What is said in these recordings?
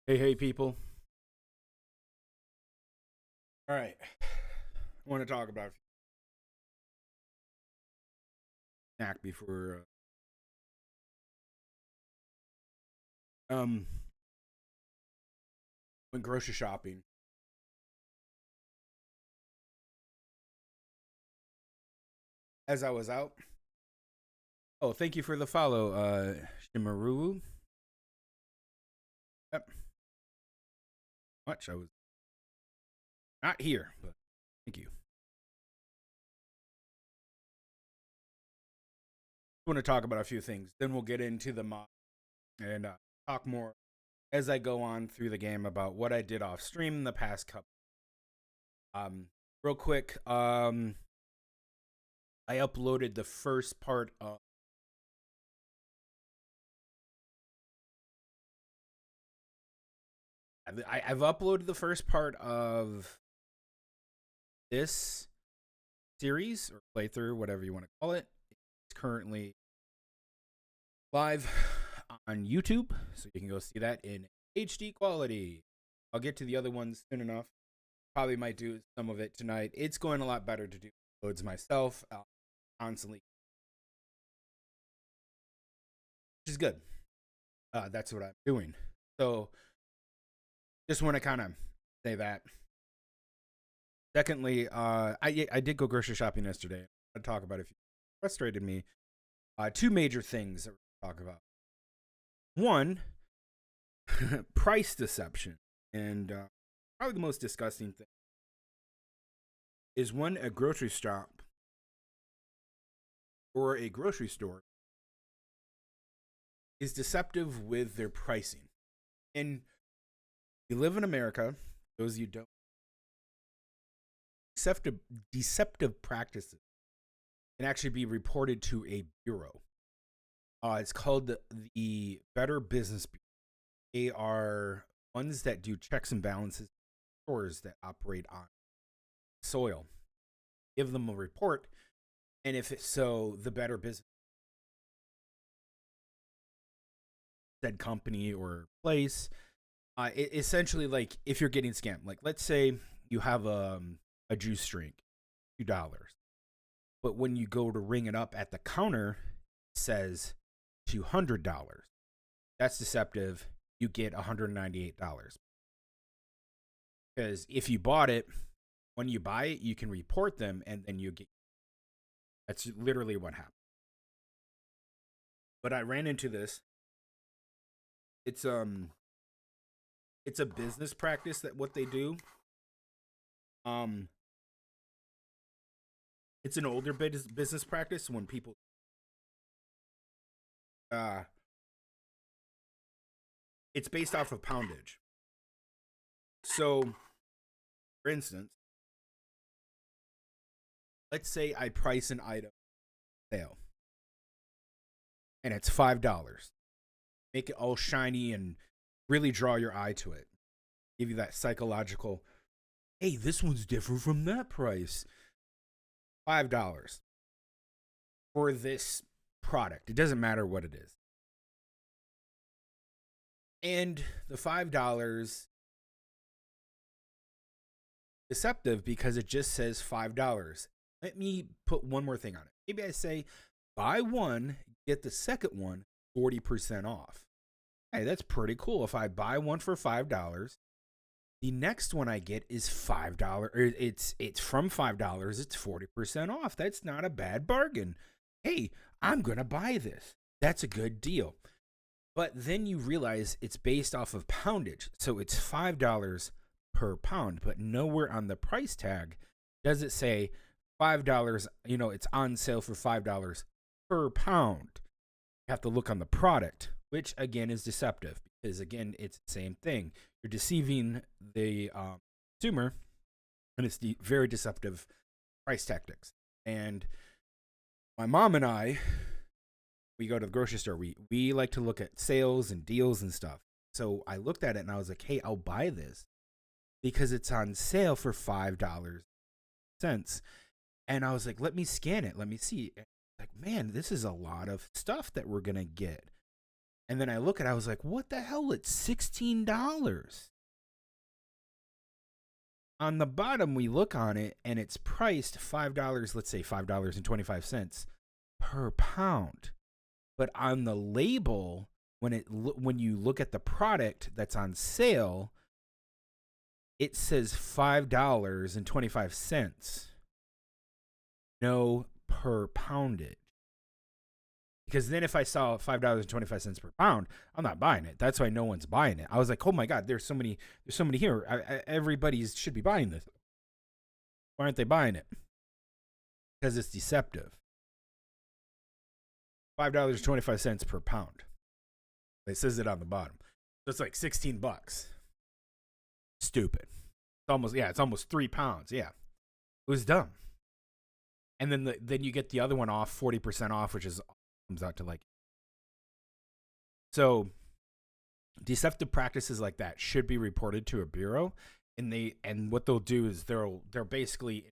Hey, people. All right. I want to talk about snack before. Went grocery shopping. As I was out. Oh, thank you for the follow, Shimaru. Yep. Much. I was not here, but thank you. I want to talk about a few things. Then we'll get into the mod and talk more as I go on through the game about what I did off stream in the past couple. Real quick. I uploaded the first part of I've uploaded the first part of this series or playthrough, whatever you want to call it. It's currently live on YouTube, so you can go see that in HD quality. I'll get to the other ones soon enough. Probably might do some of it tonight. It's going a lot better to do loads myself constantly, which is good. That's what I'm doing. So just want to kind of say that. Secondly, I did go grocery shopping yesterday. I'll talk about it. Frustrated me. Two major things that we're talk about. One, price deception, and probably the most disgusting thing is when a grocery shop or a grocery store is deceptive with their pricing. And you live in America, those of you don't, deceptive practices can actually be reported to a bureau. It's called the Better Business Bureau. They are ones that do checks and balances, stores that operate on soil. Give them a report, and if it's so, the Better Business said company or place, it essentially, like, if you're getting scammed, like let's say you have a juice drink, $2, but when you go to ring it up at the counter, it says $200. That's deceptive. You get $198. Because if you bought it, when you buy it, you can report them and then you get. That's literally what happened. But I ran into this. It's a business practice that what they do. It's an older business practice when people it's based off of poundage. So, for instance, let's say I price an item sale and it's $5. Make it all shiny and really draw your eye to it. Give you that psychological, hey, this one's different from that price. $5 for this product. It doesn't matter what it is. And the $5 deceptive because it just says $5. Let me put one more thing on it. Maybe I say buy one, get the second one 40% off. Hey, that's pretty cool. If I buy one for $5, the next one I get is $5. Or it's from $5. It's 40% off. That's not a bad bargain. Hey, I'm gonna buy this. That's a good deal. But then you realize it's based off of poundage, so it's $5 per pound. But nowhere on the price tag does it say $5. It's on sale for $5 per pound. You have to look on the product, which again is deceptive because again it's the same thing. You're deceiving the consumer, and it's the very deceptive price tactics. And my mom and I, we go to the grocery store. We like to look at sales and deals and stuff. So I looked at it and I was like, hey, I'll buy this because it's on sale for $5. And I was like, let me scan it. Let me see. Like, man, this is a lot of stuff that we're going to get. And then I look at it, I was like, what the hell? It's $16. On the bottom, we look on it, and it's priced $5, let's say $5.25 per pound. But on the label, when you look at the product that's on sale, it says $5.25. No per poundage. Because then if I saw $5.25 per pound, I'm not buying it. That's why no one's buying it. I was like, oh my God, there's so many here. Everybody should be buying this. Why aren't they buying it? Because it's deceptive. $5.25 per pound. It says it on the bottom. So it's like $16. Stupid. It's almost 3 pounds. Yeah. It was dumb. And then you get the other one off, 40% off, which comes out to like. So deceptive practices like that should be reported to a bureau, and what they'll do is they'll basically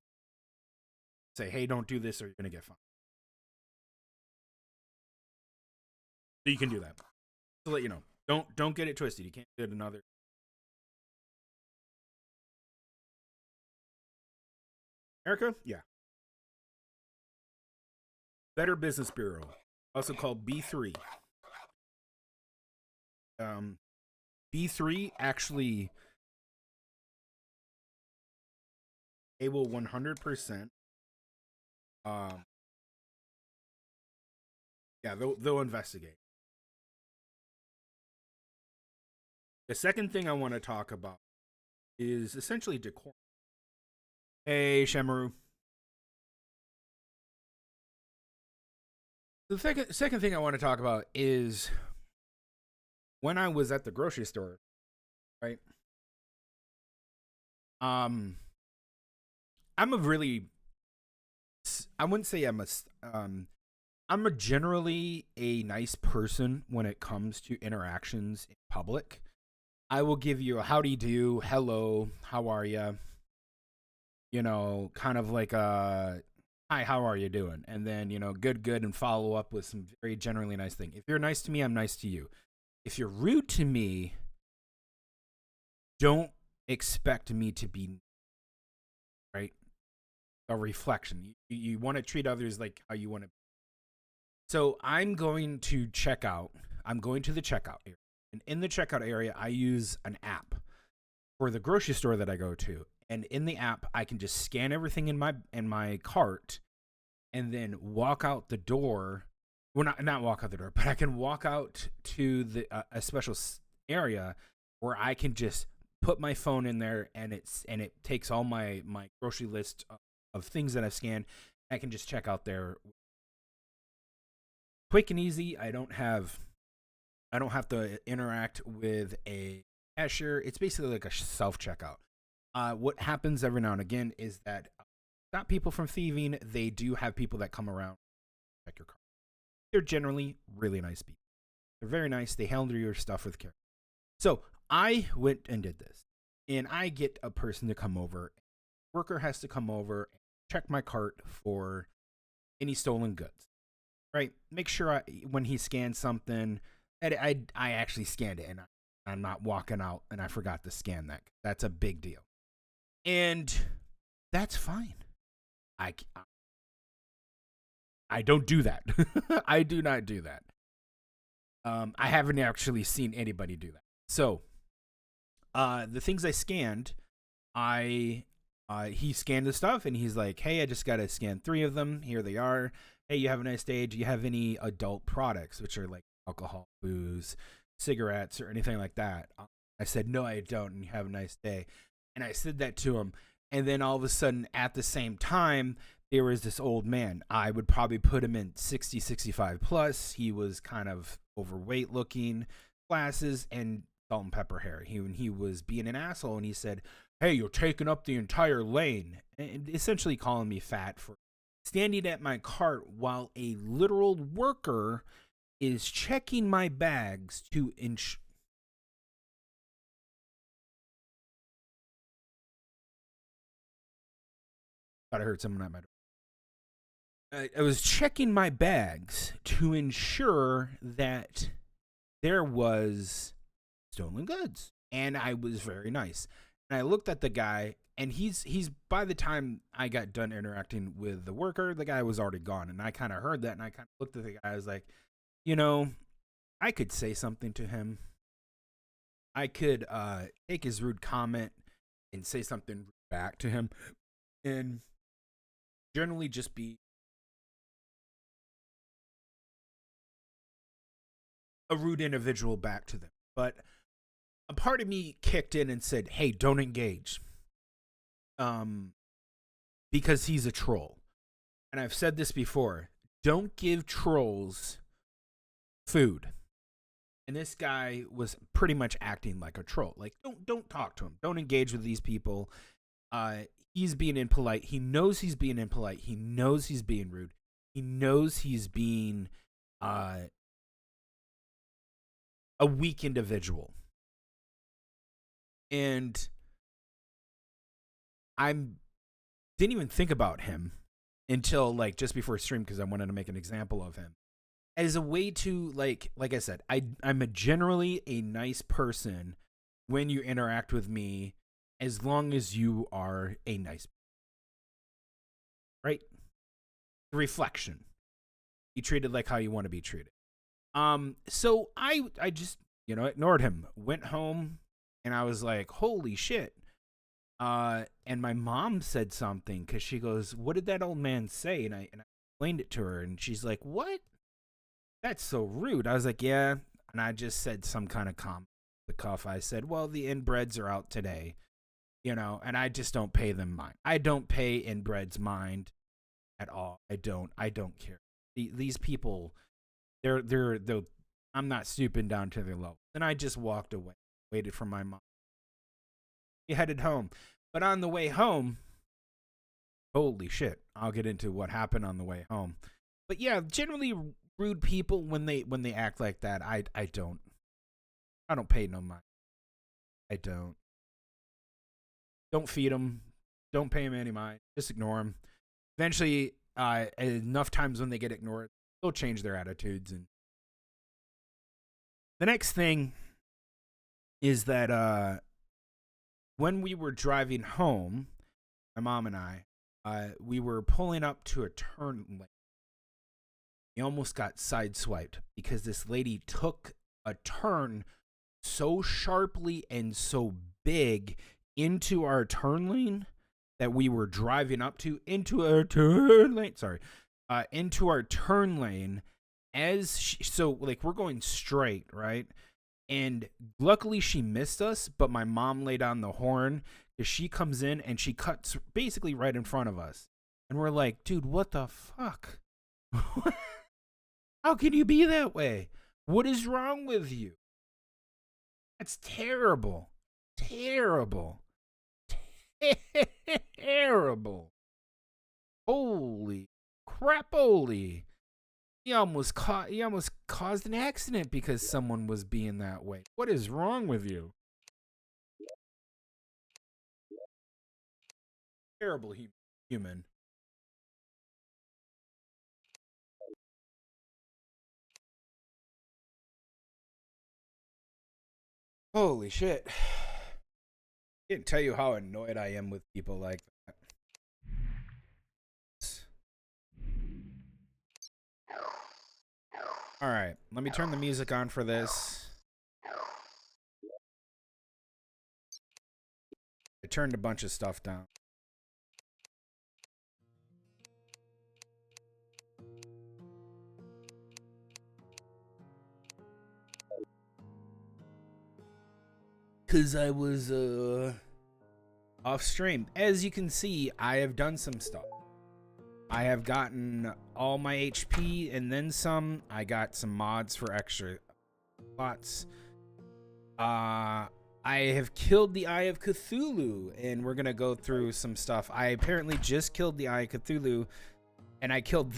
say, hey, don't do this or you're gonna get fined. So you can do that. To let you know. Don't get it twisted. You can't get another. America? Yeah. Better Business Bureau, also called B3. B3 actually, they will 100%. Yeah, they'll investigate. The second thing I want to talk about is essentially decorum. Hey, Shemaru. The second thing I want to talk about is when I was at the grocery store, right? I'm a really, I wouldn't say I'm a generally a nice person when it comes to interactions in public. I will give you a howdy do, hello, how are you? You know, kind of like a hi, how are you doing? And then, good, and follow up with some very generally nice thing. If you're nice to me, I'm nice to you. If you're rude to me, don't expect me to be, right? A reflection. You want to treat others like how you want to. So I'm going to check out. I'm going to the checkout area. And in the checkout area, I use an app for the grocery store that I go to. And in the app, I can just scan everything in my cart and then walk out the door. Well, not walk out the door, but I can walk out to a special area where I can just put my phone in there, and it takes all my grocery list of things that I've scanned. I can just check out there, quick and easy. I don't have to interact with a cashier. It's basically like a self checkout. What happens every now and again is that stop people from thieving. They do have people that come around, check your car. They're generally really nice people. They're very nice. They handle your stuff with care. So I went and did this, and I get a person to come over. Worker has to come over and check my cart for any stolen goods. Right? Make sure when he scans something, I actually scanned it, and I'm not walking out and I forgot to scan that. That's a big deal. And that's fine. I don't do that. I do not do that. I haven't actually seen anybody do that. So, the things I scanned, he scanned the stuff and he's like, hey, I just got to scan 3 of them. Here they are. Hey, you have a nice day. Do you have any adult products, which are like alcohol, booze, cigarettes, or anything like that? I said, no, I don't. And you have a nice day. And I said that to him. And then all of a sudden, at the same time, there was this old man. I would probably put him in 60, 65 plus. He was kind of overweight looking, glasses, and salt and pepper hair. He was being an asshole, and he said, hey, you're taking up the entire lane. And essentially calling me fat for standing at my cart while a literal worker is checking my bags to ensure. Thought I heard someone at my door. I was checking my bags to ensure that there was stolen goods. And I was very nice. And I looked at the guy, and he's by the time I got done interacting with the worker, the guy was already gone. And I kind of heard that, and I kind of looked at the guy. I was like, I could say something to him. I could take his rude comment and say something back to him, and generally just be a rude individual back to them. But a part of me kicked in and said, hey, don't engage. Because he's a troll. And I've said this before. Don't give trolls food. And this guy was pretty much acting like a troll. Like, don't talk to him. Don't engage with these people. He's being impolite. He knows he's being impolite. He knows he's being rude. He knows he's being a weak individual. And I didn't even think about him until like just before stream, because I wanted to make an example of him as a way to like I said, I'm generally a nice person when you interact with me, as long as you are a nice person. Right? Reflection. Be treated like how you want to be treated. So I just, ignored him, went home, and I was like, holy shit. And my mom said something, because she goes, what did that old man say? And I explained it to her, and she's like, what? That's so rude. I was like, yeah. And I just said some kind of comment. The cuff. I said, well, the inbreds are out today, and I just don't pay them mind. I don't pay inbreds mind at all. I don't care. These people, they're I'm not stooping down to their level. And I just walked away, waited for my mom. We headed home. But on the way home, holy shit, I'll get into what happened on the way home. But yeah, generally rude people, when they act like that, I don't pay no mind. I don't feed them, don't pay them any mind, just ignore them. Eventually, enough times when they get ignored, they'll change their attitudes. And the next thing is that when we were driving home, my mom and I, we were pulling up to a turn lane. We almost got sideswiped because this lady took a turn so sharply and so big into our turn lane that we were driving up to, into our turn lane. Into our turn lane. So we're going straight, right? And luckily she missed us, but my mom laid on the horn, because she comes in and she cuts basically right in front of us. And we're like, dude, what the fuck? How can you be that way? What is wrong with you? That's terrible. Terrible. Terrible. Holy crap-oly. He almost caused an accident because someone was being that way. What is wrong with you? Terrible human. Holy shit. I can't tell you how annoyed I am with people like that. Alright, let me turn the music on for this. I turned a bunch of stuff down. Because I was off stream. As you can see, I have done some stuff. I have gotten all my HP and then some. I got some mods for extra slots. I have killed the Eye of Cthulhu, and we're gonna go through some stuff. I apparently just killed the Eye of Cthulhu, and I've killed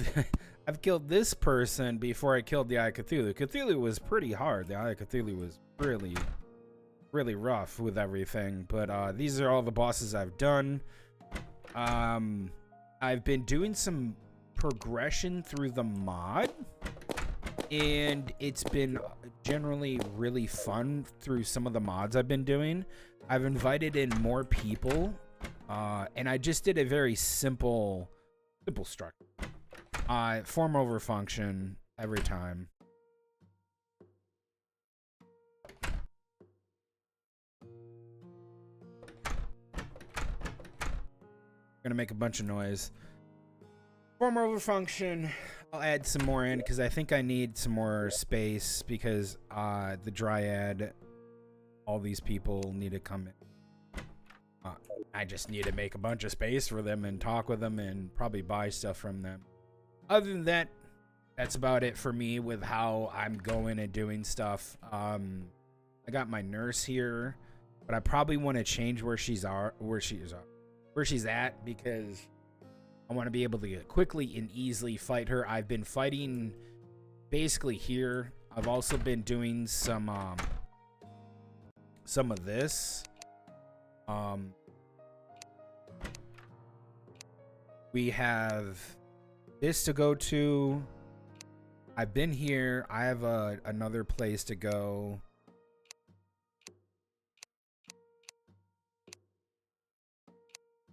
this person before I killed the Eye of Cthulhu. Cthulhu was pretty hard. The Eye of Cthulhu was really rough with everything, but these are all the bosses I've done. I've been doing some progression through the mod. and it's been generally really fun through some of the mods I've been doing. I've invited in more people, and I just did a very simple structure. Form over function every time. Gonna make a bunch of noise. Form over function. I'll add some more in because I think I need some more space because the dryad, all these people need to come in. I just need to make a bunch of space for them and talk with them and probably buy stuff from them. Other than that, that's about it for me with how I'm going and doing stuff. I got my nurse here, but I probably want to change where she's at because I want to be able to quickly and easily fight her. I've been fighting basically here. I've also been doing some of this. We have this to go to. I've been here. I have another place to go.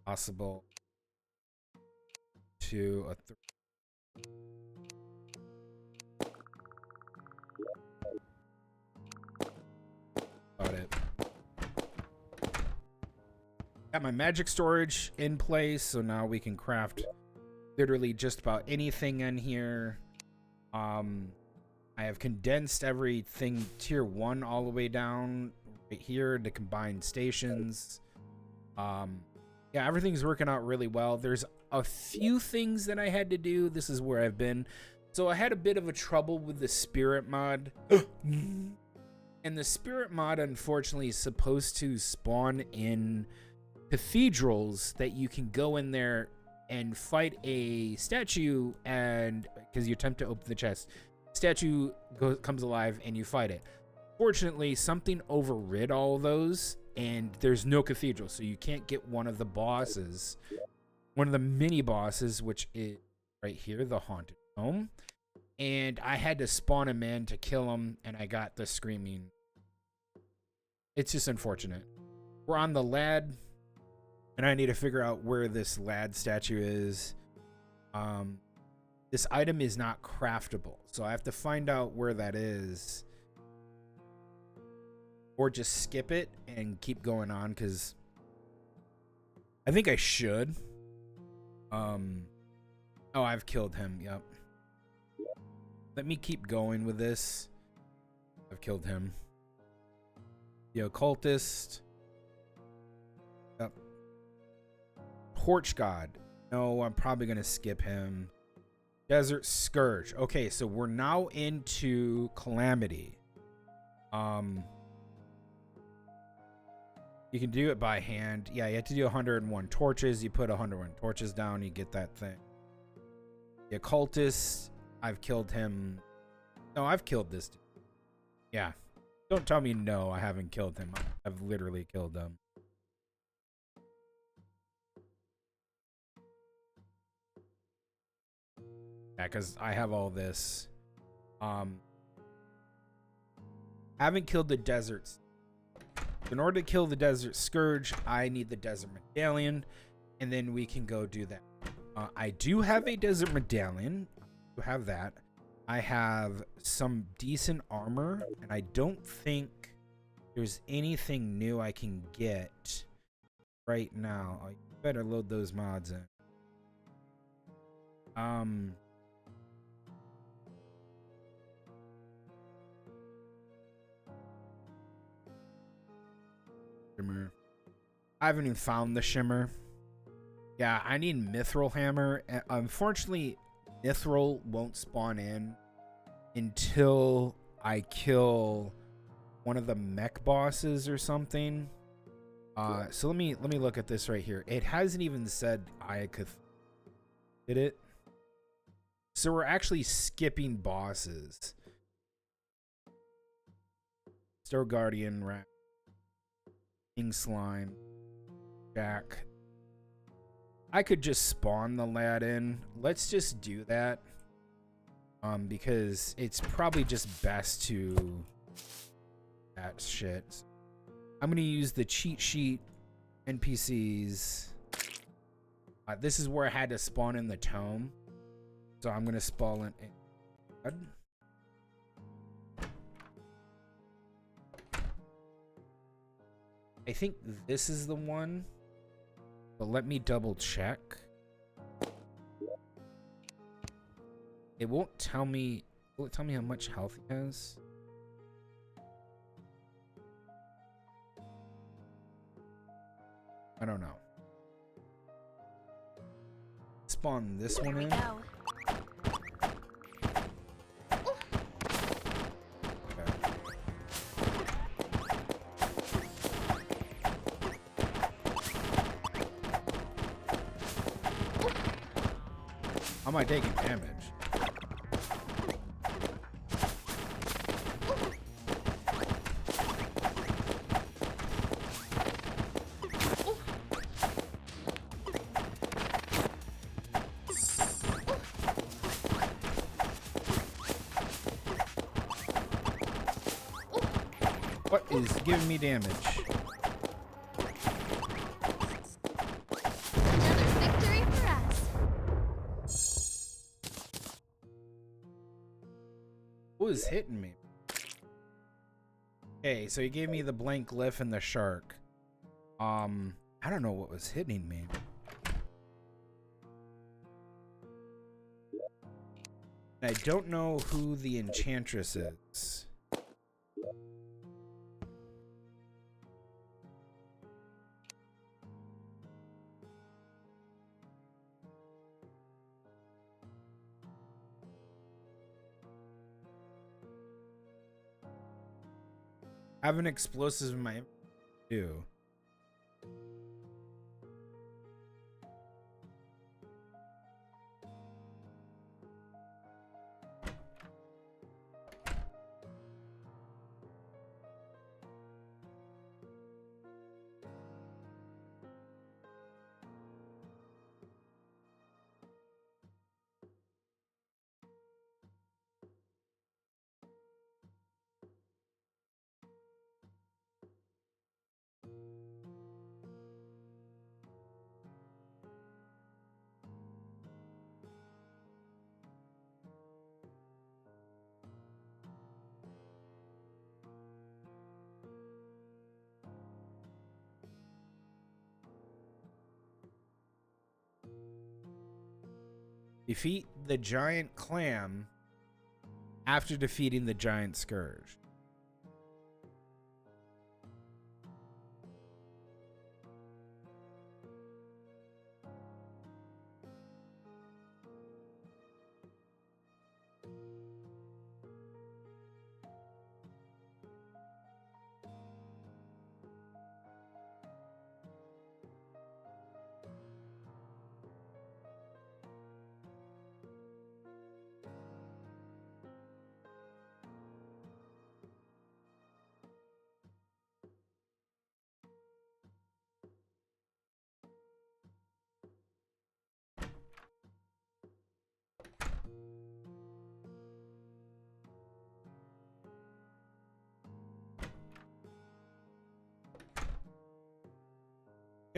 Possible to a about it. Got my magic storage in place, so now we can craft literally just about anything in here. I have condensed everything tier 1 all the way down right here to combine stations. Yeah, everything's working out really well. There's a few things that I had to do. This is where I've been. So I had a bit of a trouble with the spirit mod. And the spirit mod, unfortunately, is supposed to spawn in cathedrals that you can go in there and fight a statue, and because you attempt to open the chest, statue comes alive and you fight it. Fortunately, something overrid all those, and there's no cathedral, so you can't get one of the bosses, one of the mini bosses, which is right here, the haunted home. And I had to spawn him in to kill him, and I got the screaming. It's just unfortunate. We're on the lad, and I need to figure out where this lad statue is. This item is not craftable, so I have to find out where that is. Or just skip it and keep going on, because I think I should. Oh, I've killed him, yep. Let me keep going with this. I've killed him. The occultist. Yep. Torch God. No, I'm probably going to skip him. Desert Scourge. Okay, so we're now into Calamity. You can do it by hand. Yeah, you have to do 101 torches. You put 101 torches down, you get that thing. The occultist, I've killed him. No, I've killed this dude. Yeah. Don't tell me no, I haven't killed him. I've literally killed him. Yeah, because I have all this. Haven't killed the deserts. In order to kill the Desert Scourge, I need the Desert Medallion, and then we can go do that. I do have a Desert Medallion. I have that. I have some decent armor, and I don't think there's anything new I can get right now. I better load those mods in. Shimmer. I haven't even found the shimmer. Yeah, I need mithril hammer. Unfortunately, mithril won't spawn in until I kill one of the mech bosses or something. So let me look at this right here. It hasn't even said I could. Did it? So we're actually skipping bosses. Star Guardian, Rat. King Slime, Jack. I could just spawn the lad in. Let's just do that. Because it's probably just best to that shit. I'm gonna use the cheat sheet NPCs. This is where I had to spawn in the tome, so I'm gonna spawn in. I think this is the one, but let me double check. It won't tell me. Will it tell me how much health he has? I don't know. Spawn this one in. Go. How am I taking damage? What is giving me damage? Another victory for us. What was hitting me? Okay, so he gave me the blank glyph and the shark. I don't know what was hitting me. I don't know who the enchantress is. I have an explosive in my too. Defeat the giant clam after defeating the giant scourge.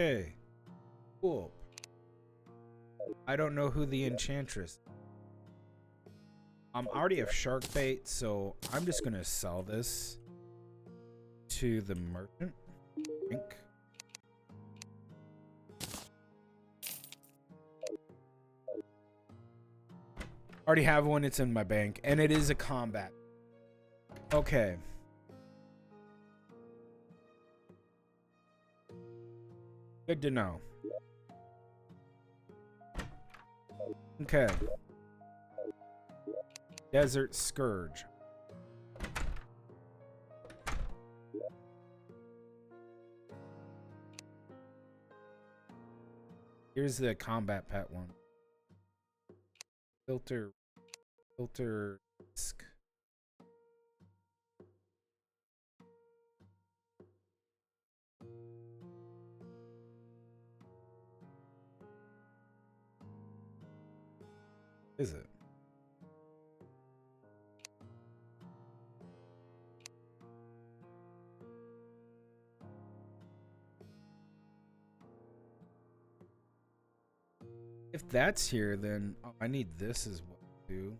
Okay, cool. I don't know who the enchantress. I already have shark bait, so I'm just gonna sell this to the merchant. Drink. Already have one. It's in my bank, and it is a combat. Okay. Good to know. Okay. Desert Scourge. Here's the combat pet one. Filter. Is it? that's here, then I need this as well too.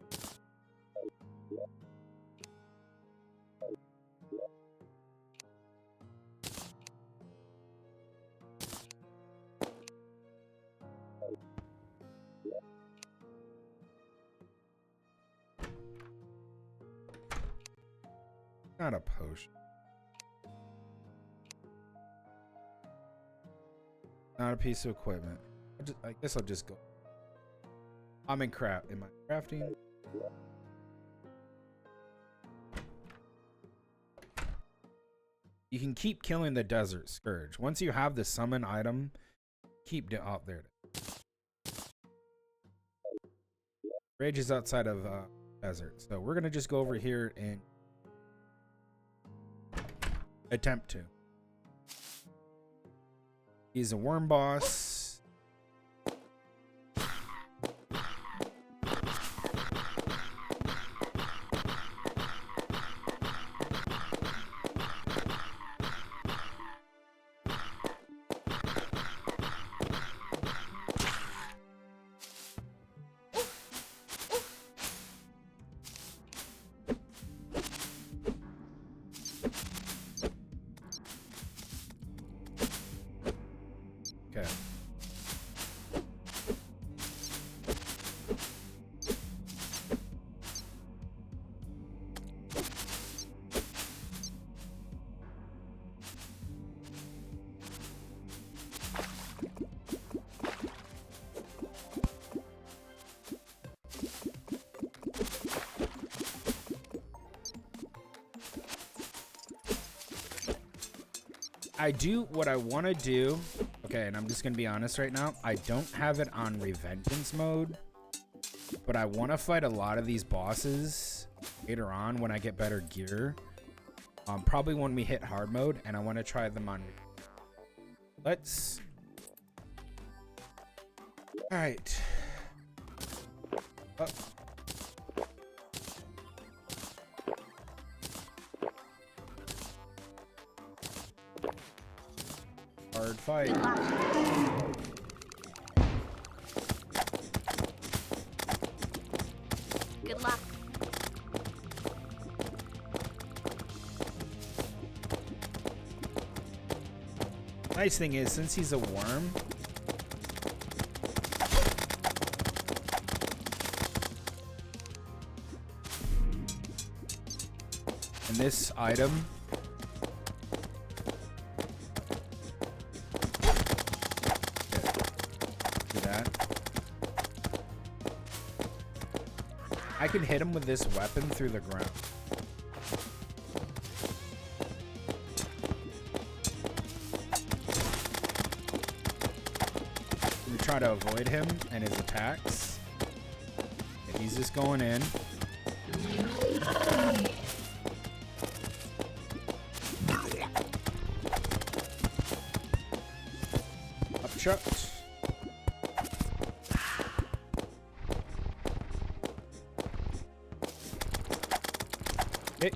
Not a potion. Not a piece of equipment. I guess I'll just go. I'm in craft. Am I crafting? You can keep killing the desert scourge. Once you have the summon item, keep out there. Rage is outside of desert. So we're going to just go over here and attempt to. He's a worm boss. Okay. I do what I want to do. Okay, and I'm just going to be honest right now. I don't have it on Revengeance mode, but I want to fight a lot of these bosses later on when I get better gear. Probably when we hit hard mode, and I want to try them on. Let's. All right. Oh. Hard fight. Good luck. Nice thing is, since he's a worm, and this item I can hit him with this weapon through the ground. We try to avoid him and his attacks. And he's just going in. Upchucked. Okay.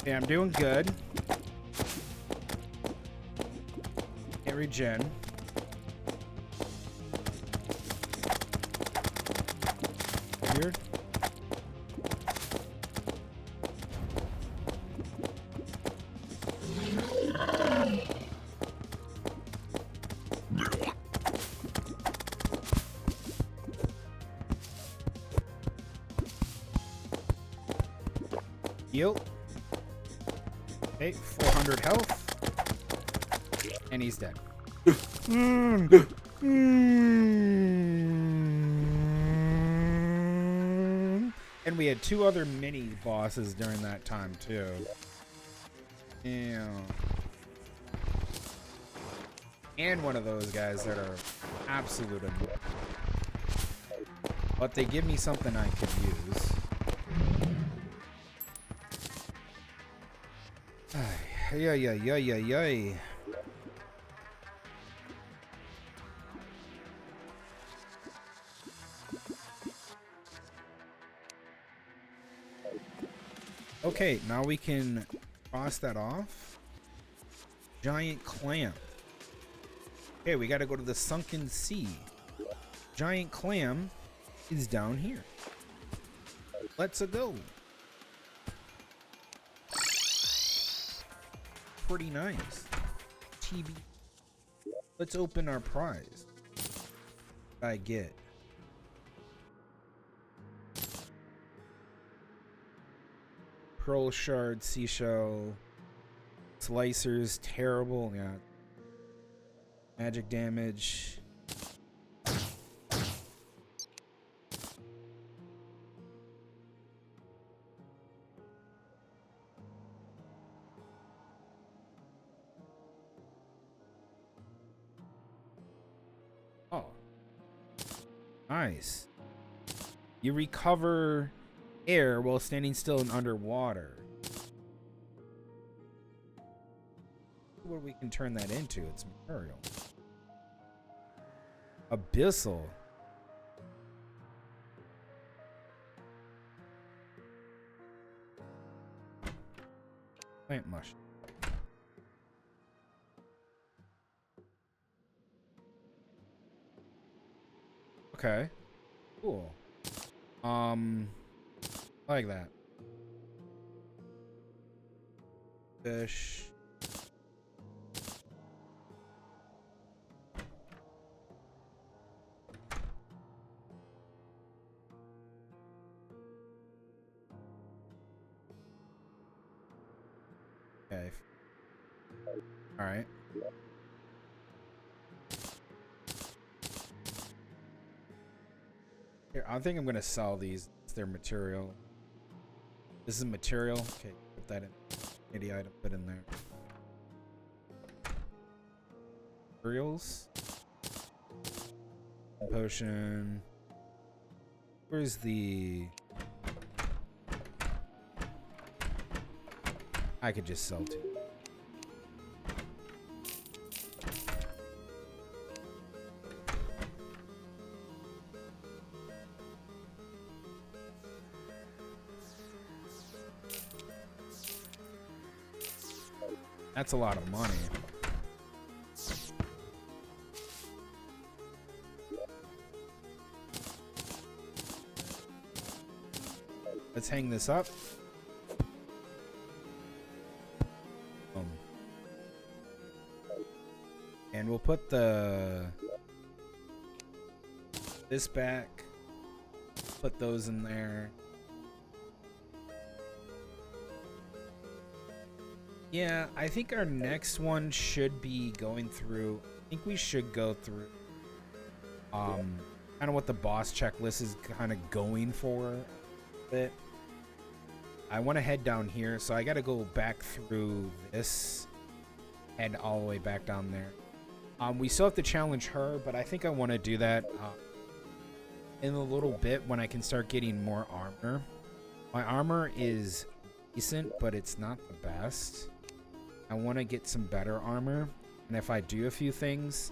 Yeah, I'm doing good. Can't regen. Weird. Heal. Okay, 400 health. And he's dead. And we had 2 other mini bosses during that time too. Yeah. And one of those guys that are absolute annoying. But they give me something I could use. Yay. Okay, now we can cross that off. Giant clam. Okay, we gotta go to the sunken sea. Giant clam is down here. Let's go. Pretty nice. TB. Let's open our prize. What I get. Pearl shard, seashell, slicers, terrible. Yeah. Magic damage. Oh. Nice. You recover air while standing still and underwater. What we can turn that into? It's material. Abyssal. Plant mushroom. Okay. Cool. Like that. Fish. Okay. All right. Here, I think I'm gonna sell these. It's their material. This is material. Okay, put that in. Any item, put in there. Materials. Potion. Where's the? I could just sell two. That's a lot of money. Let's hang this up. And we'll put this back. Put those in there. Yeah, I think our next one should be going through. I think we should go through kind of what the boss checklist is kind of going for. But I want to head down here, so I got to go back through this, head all the way back down there. We still have to challenge her, but I think I want to do that in a little bit when I can start getting more armor. My armor is decent, but it's not the best. I want to get some better armor, and if I do a few things,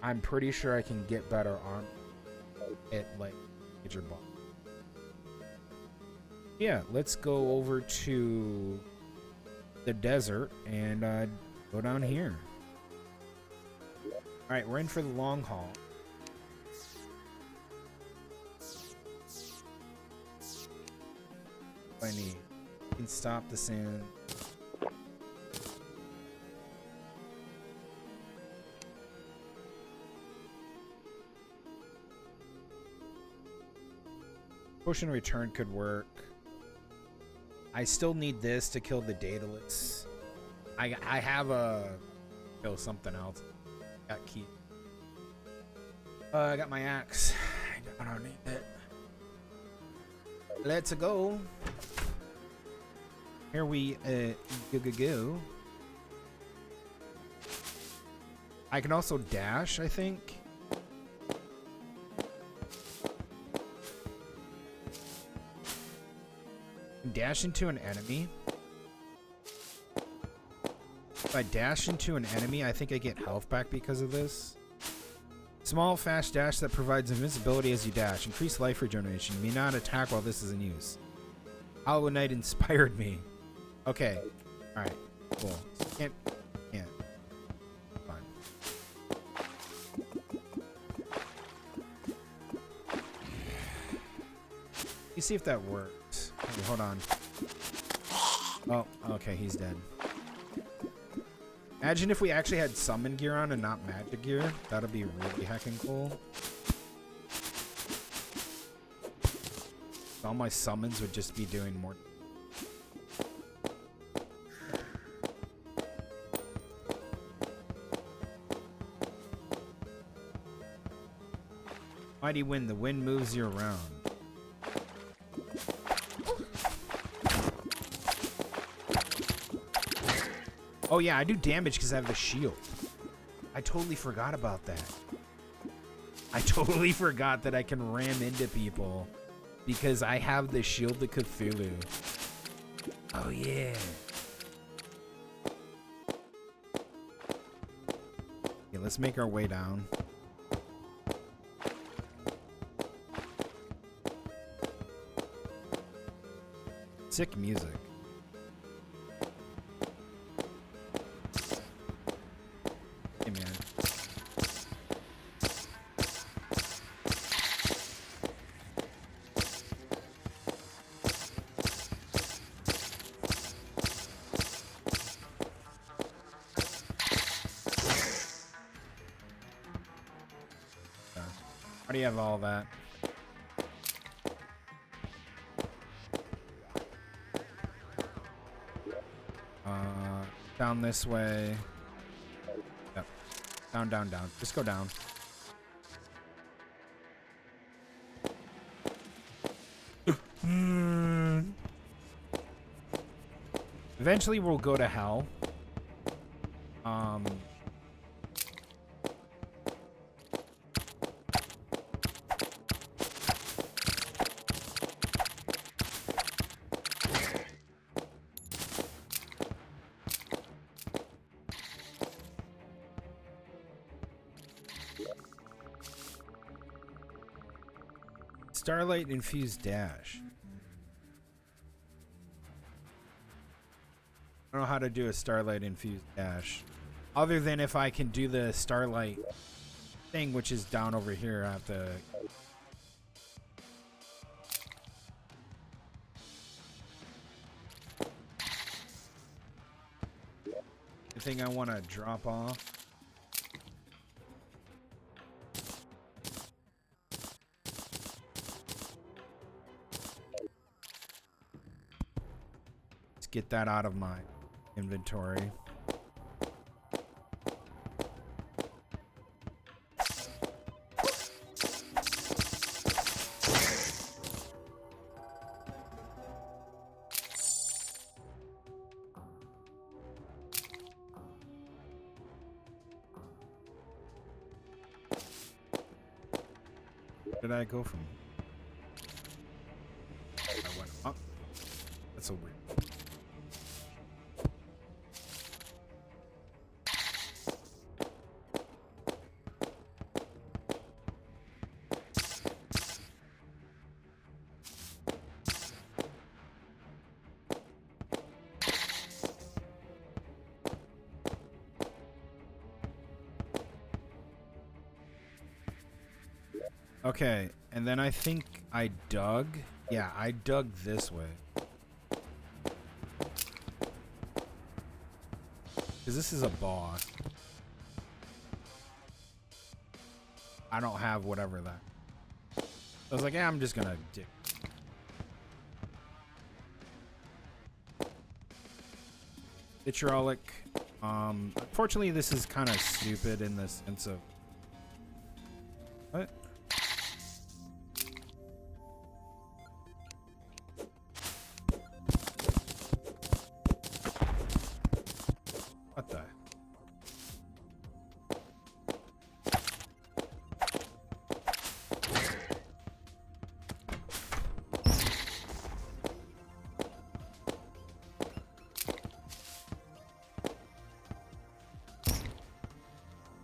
I'm pretty sure I can get better armor at like major boss. Yeah, let's go over to the desert and go down here. All right, we're in for the long haul. I need. You can stop the sand. Potion return could work. I still need this to kill the Daedalus. I have a kill something else. Got key. I got my axe. I don't need it. Let's go. Here we go. I can also dash, I think. Dash into an enemy. If I dash into an enemy, I think I get health back because of this. Small, fast dash that provides invincibility as you dash. Increased life regeneration. May not attack while this is in use. Hollow Knight inspired me. Okay. Alright. Cool. Can't. Fine. You see if that works. Okay, hold on. Oh, okay, he's dead. Imagine if we actually had summon gear on and not magic gear. That'd be really heckin' cool. All my summons would just be doing more. Mighty wind. The wind moves you around. Oh yeah, I do damage because I have the shield. I totally forgot about that. I totally forgot that I can ram into people because I have the shield of Cthulhu. Oh yeah. Okay, let's make our way down. Sick music. Hey man. How do you have all that? Down this way. Yep. Down, down, down. Just go down. Eventually we'll go to hell. Starlight infused dash. I don't know how to do a starlight infused dash. Other than if I can do the starlight thing, which is down over here at the... the thing I want to drop off. Get that out of my inventory. Where did I go from? I went up. That's so weird. Okay, and then I think I dug. Yeah, I dug this way. Because this is a boss. I don't have whatever that. I was like, yeah, I'm just gonna dig. vitriolic. Unfortunately, this is kind of stupid in the sense of what? What the?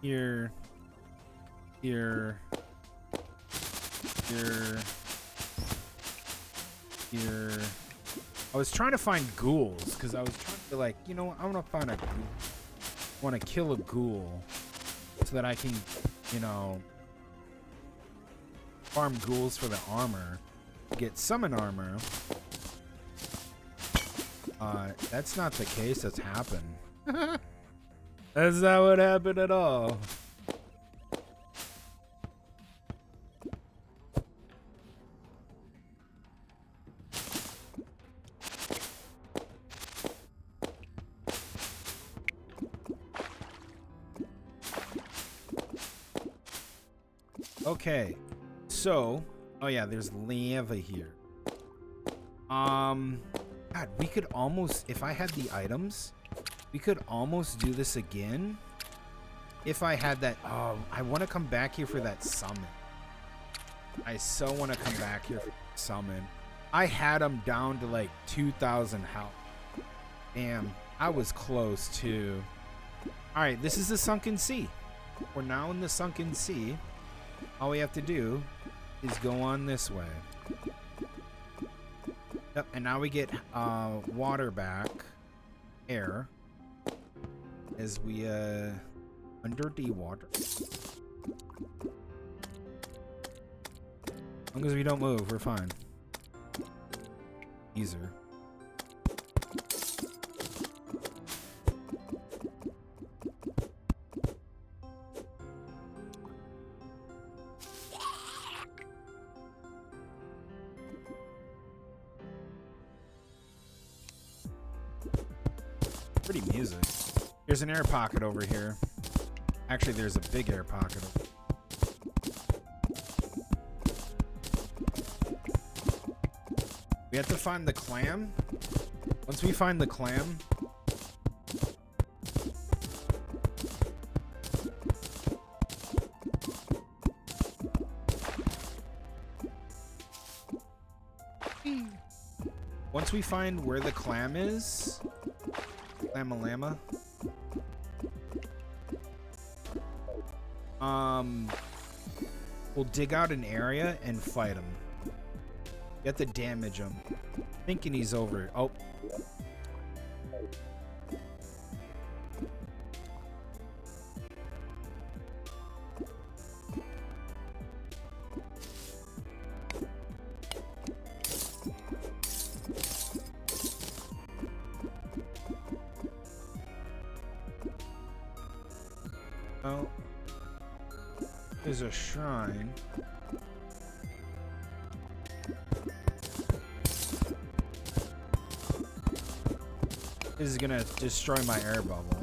Here. Here. I was trying to find ghouls because I was trying to like, you know, I want to find a ghoul. I want to kill a ghoul so that I can, you know, farm ghouls for the armor, get summon armor. That's not the case. That's happened. That's not what happened at all. Okay, so, oh yeah, there's lava here. God, we could almost, if I had the items, we could almost do this again. If I had that, oh, I want to come back here for that summon. I so want to come back here for the summon. I had them down to like 2,000 health. Damn, I was close too. All right, this is the sunken sea. We're now in the sunken sea. All we have to do is go on this way. Yep, and now we get water back, air, as we under the water. As long as we don't move, we're fine. Easier. Pretty music. There's an air pocket over here. Actually, there's a big air pocket. We have to find the clam. Once we find the clam, once we find where the clam is, Lama. We'll dig out an area and fight him. You have to damage him. Thinking he's over. Oh. Oh. There's a shrine. This is gonna destroy my air bubble.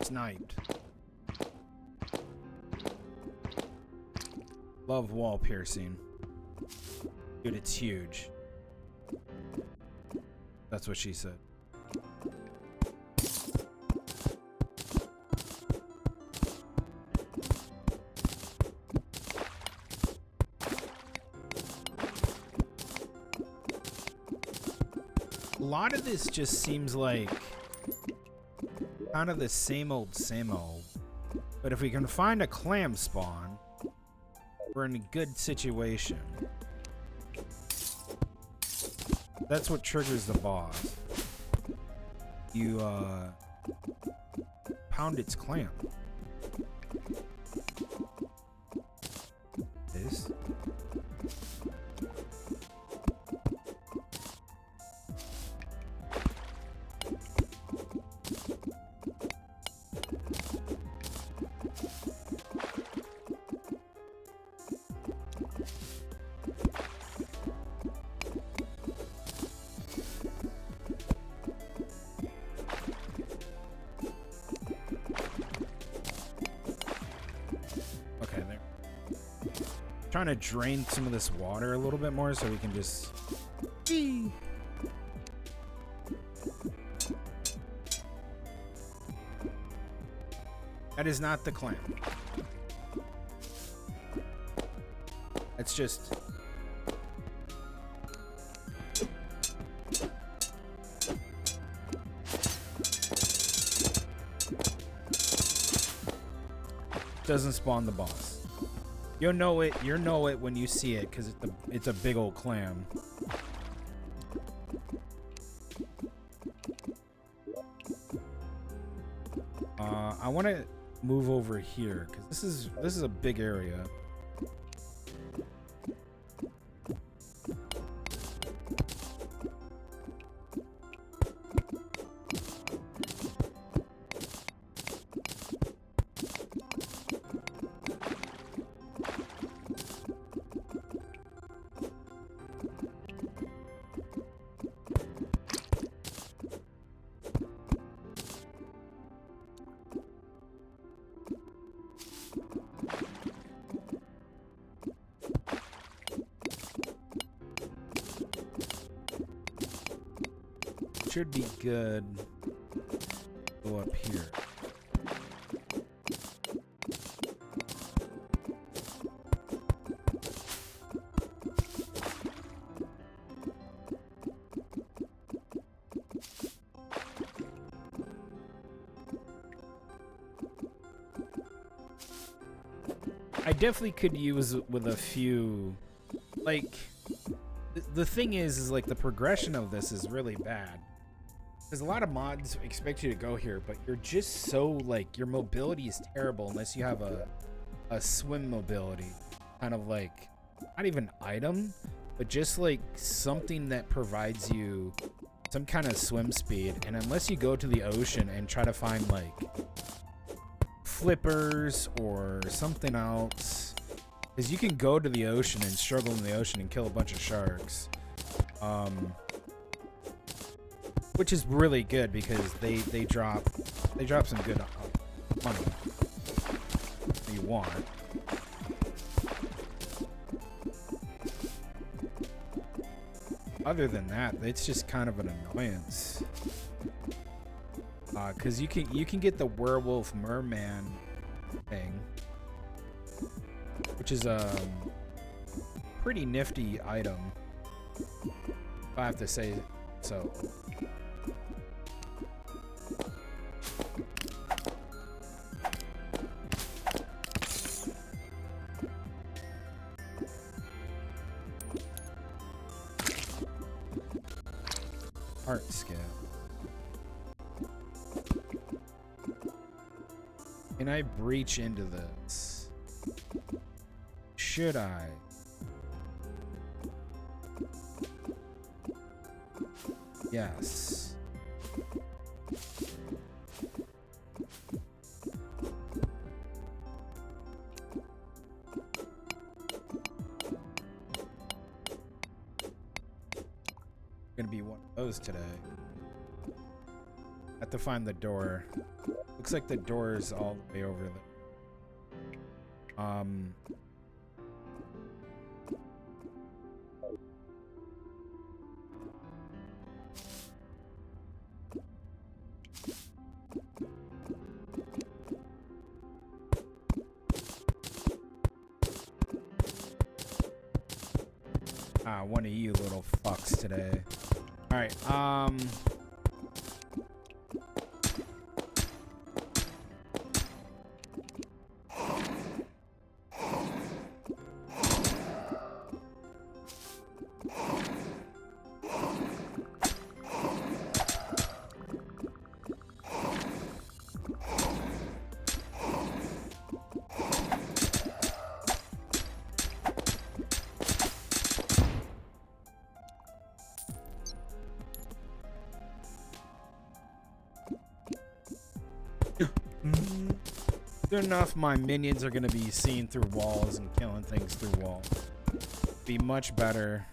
Sniped. Love wall piercing. Dude, it's huge. That's what she said. A lot of this just seems like kind of the same old, same old. But if we can find a clam spawn, we're in a good situation. That's what triggers the boss. You, pound its clam. This. Trying to drain some of this water a little bit more so we can just That is not the clam. It's just doesn't spawn the boss. You'll know it when you see it because it's a big old clam. I want to move over here because this is a big area. Should be good. Go up here. I definitely could use it with a few, like, the thing is like the progression of this is really bad. Because a lot of mods expect you to go here, but you're just so, like, your mobility is terrible unless you have a swim mobility. Kind of like, not even item, but just like something that provides you some kind of swim speed. And unless you go to the ocean and try to find, like, flippers or something else. Because you can go to the ocean and struggle in the ocean and kill a bunch of sharks. Which is really good because they drop some good money that you want. Other than that, it's just kind of an annoyance. Because you can get the werewolf merman thing, which is a pretty nifty item, if I have to say so. Art scale. Can I breach into this? Should I? Yes. Gonna be one of those today. Have to find the door. Looks like the door is all the way over there. One of you little fucks today. All right. Soon enough, my minions are gonna be seeing through walls and killing things through walls. Be much better.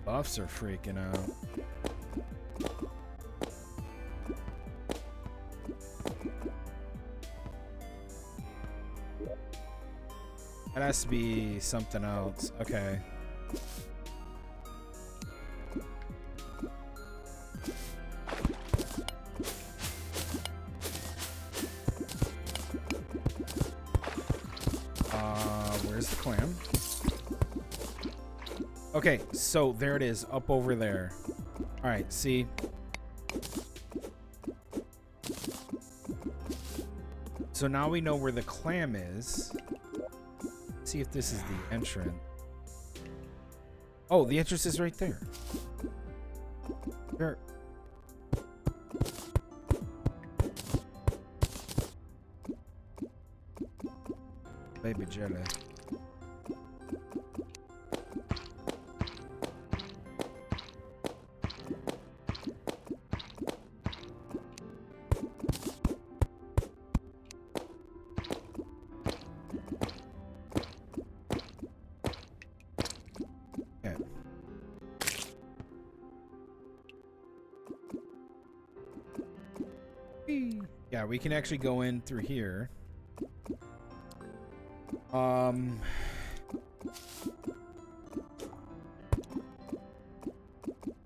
Buffs are freaking out. That has to be something else. Okay. Where's the clam? Okay, so there it is, up over there. All right, see? So now we know where the clam is. Let's see if this is the entrance. Oh, the entrance is right there. There. Baby jelly. Yeah, we can actually go in through here.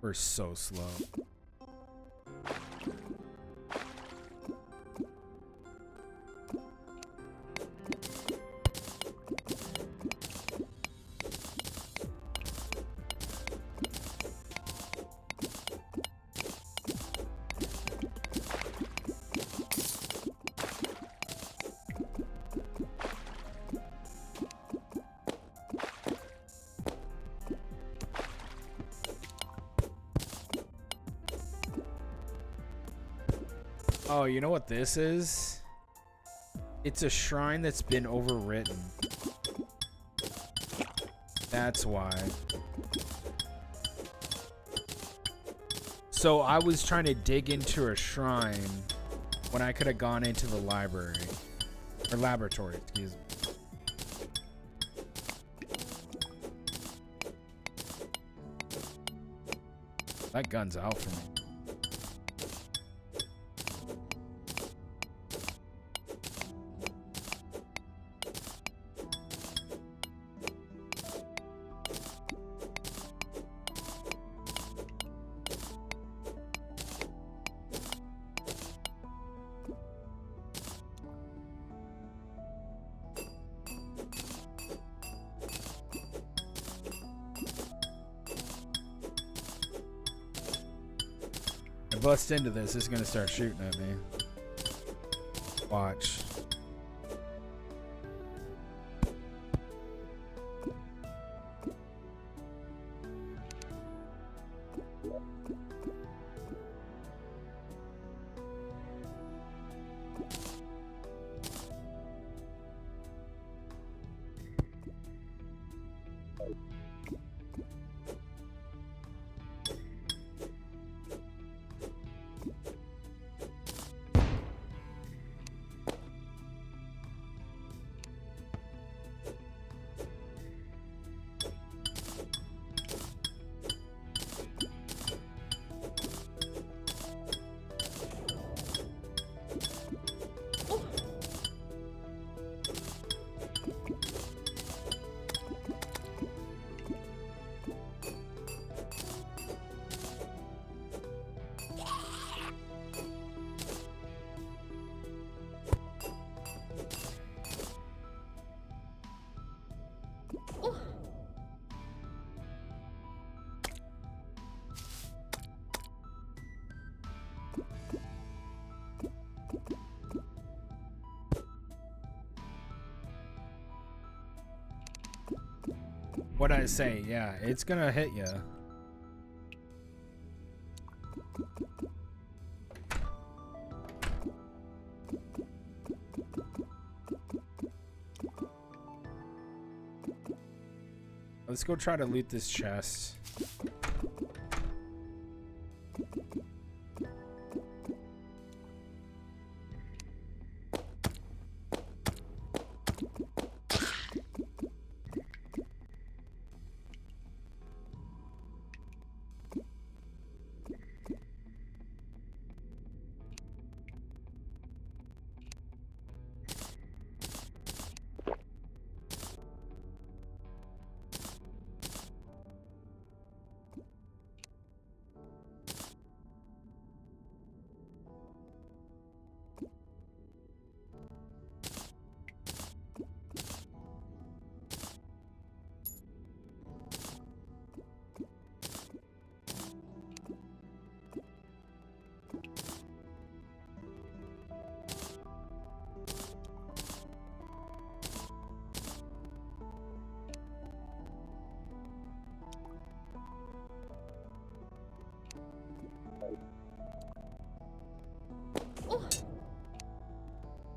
We're so slow. Oh, you know what this is? It's a shrine that's been overwritten. That's why. So I was trying to dig into a shrine when I could have gone into the library. Or laboratory, excuse me. That gun's out for me. Bust into this, it's gonna start shooting at me. Watch. What I say, yeah, it's gonna hit you. Let's go try to loot this chest.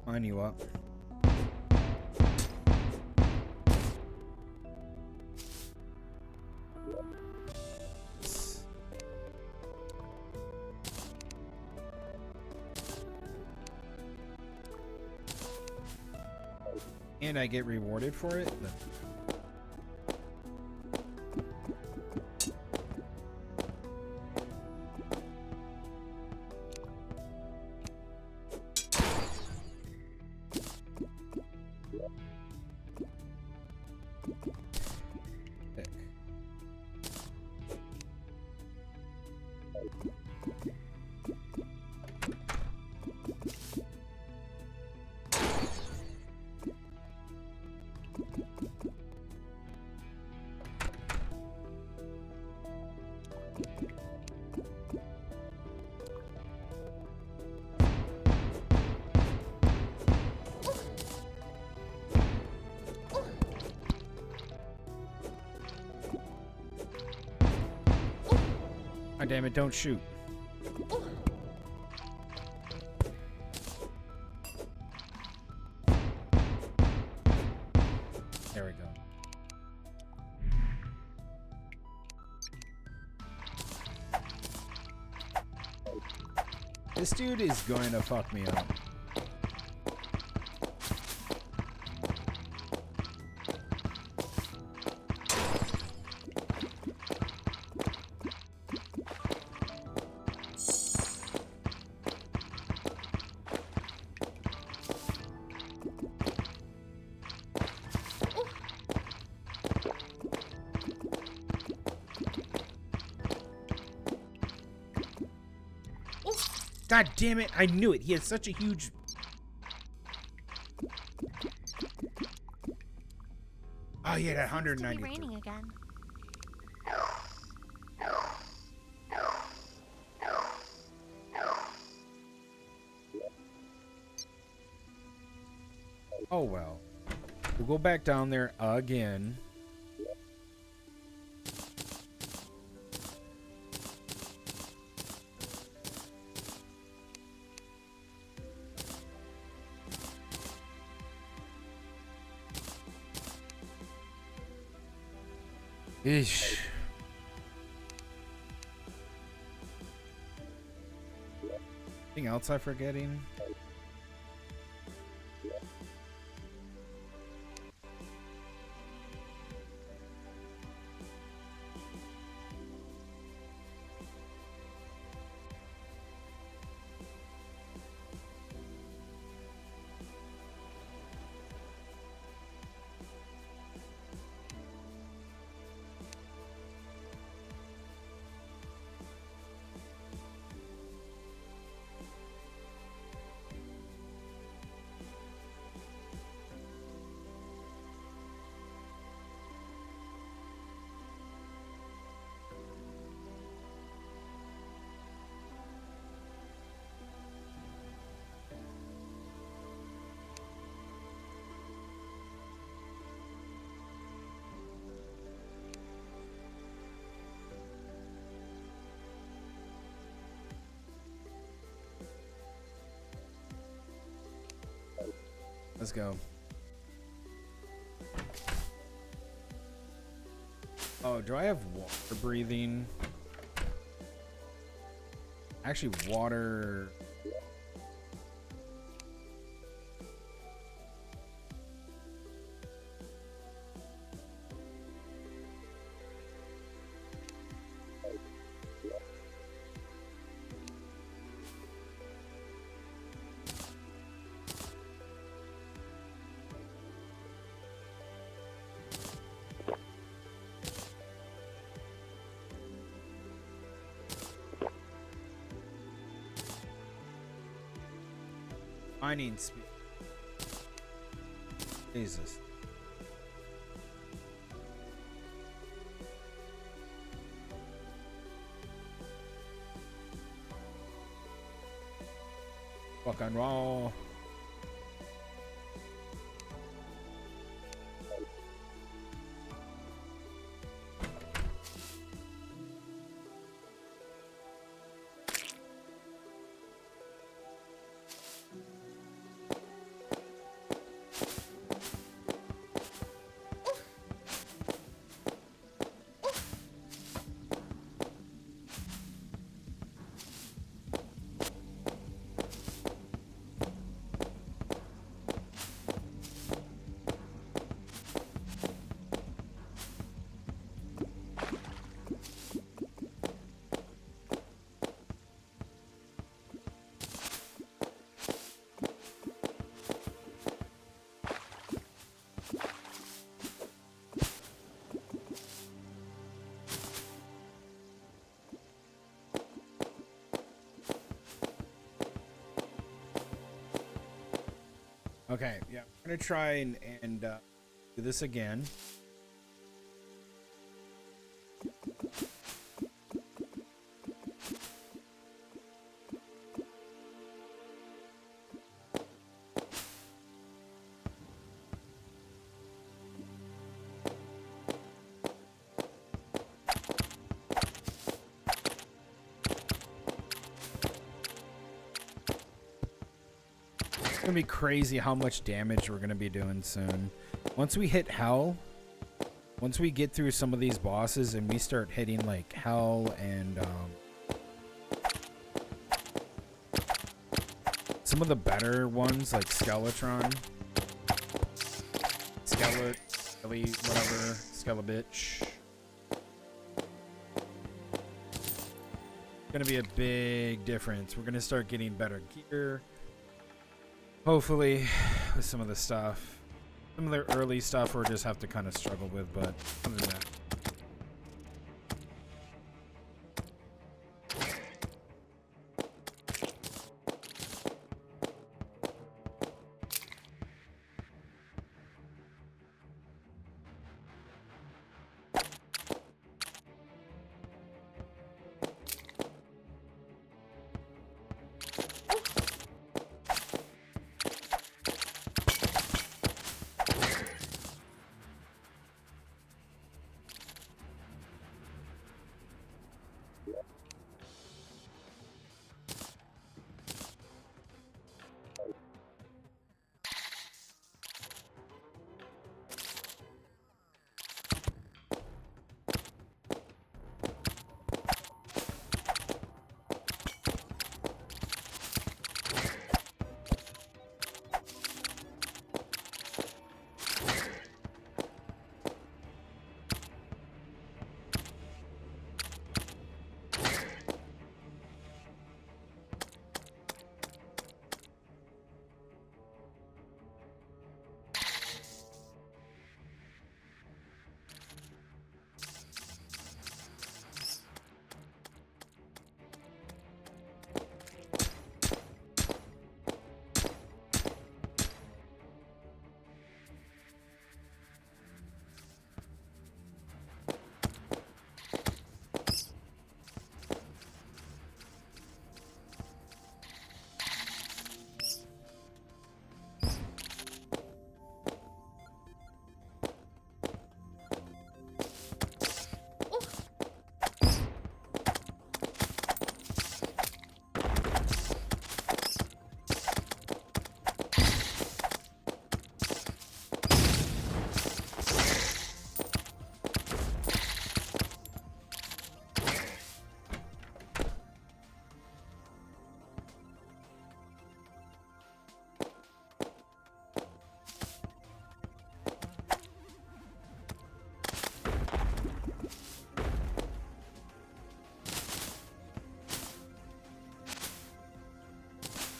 Line you up. And I get rewarded for it? Oh, damn it, don't shoot. There we go. This dude is going to fuck me up. God damn it, I knew it. He had such a huge... Oh, he had 190. It's raining again. Oh, well. We'll go back down there again. Ish. Anything else I'm forgetting? Let's go. Oh, do I have water breathing? Actually, water. Mining speed. Jesus. Fucking raw. Okay, yeah, I'm gonna try and do this again. It's gonna be crazy how much damage we're gonna be doing soon. Once we hit hell, once we get through some of these bosses and we start hitting like hell and some of the better ones like Skeletron, whatever, Skelebitch. Gonna be a big difference. We're gonna start getting better gear. Hopefully, with some of the stuff. Some of the early stuff we'll just have to kind of struggle with, but other than that.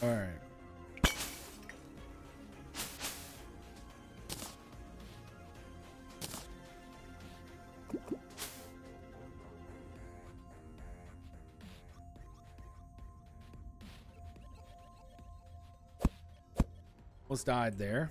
All right. Almost died there.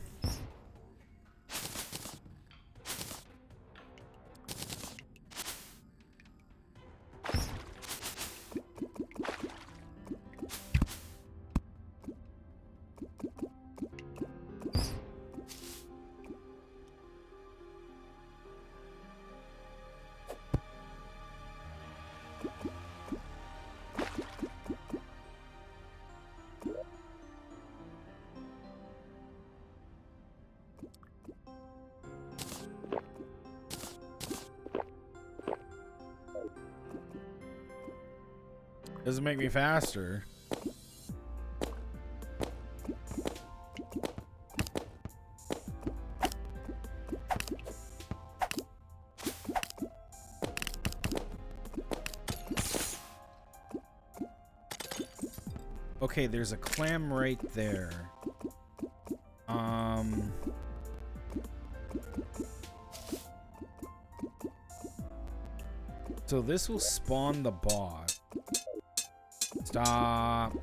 Doesn't make me faster. Okay, there's a clam right there. So this will spawn the boss. Stop.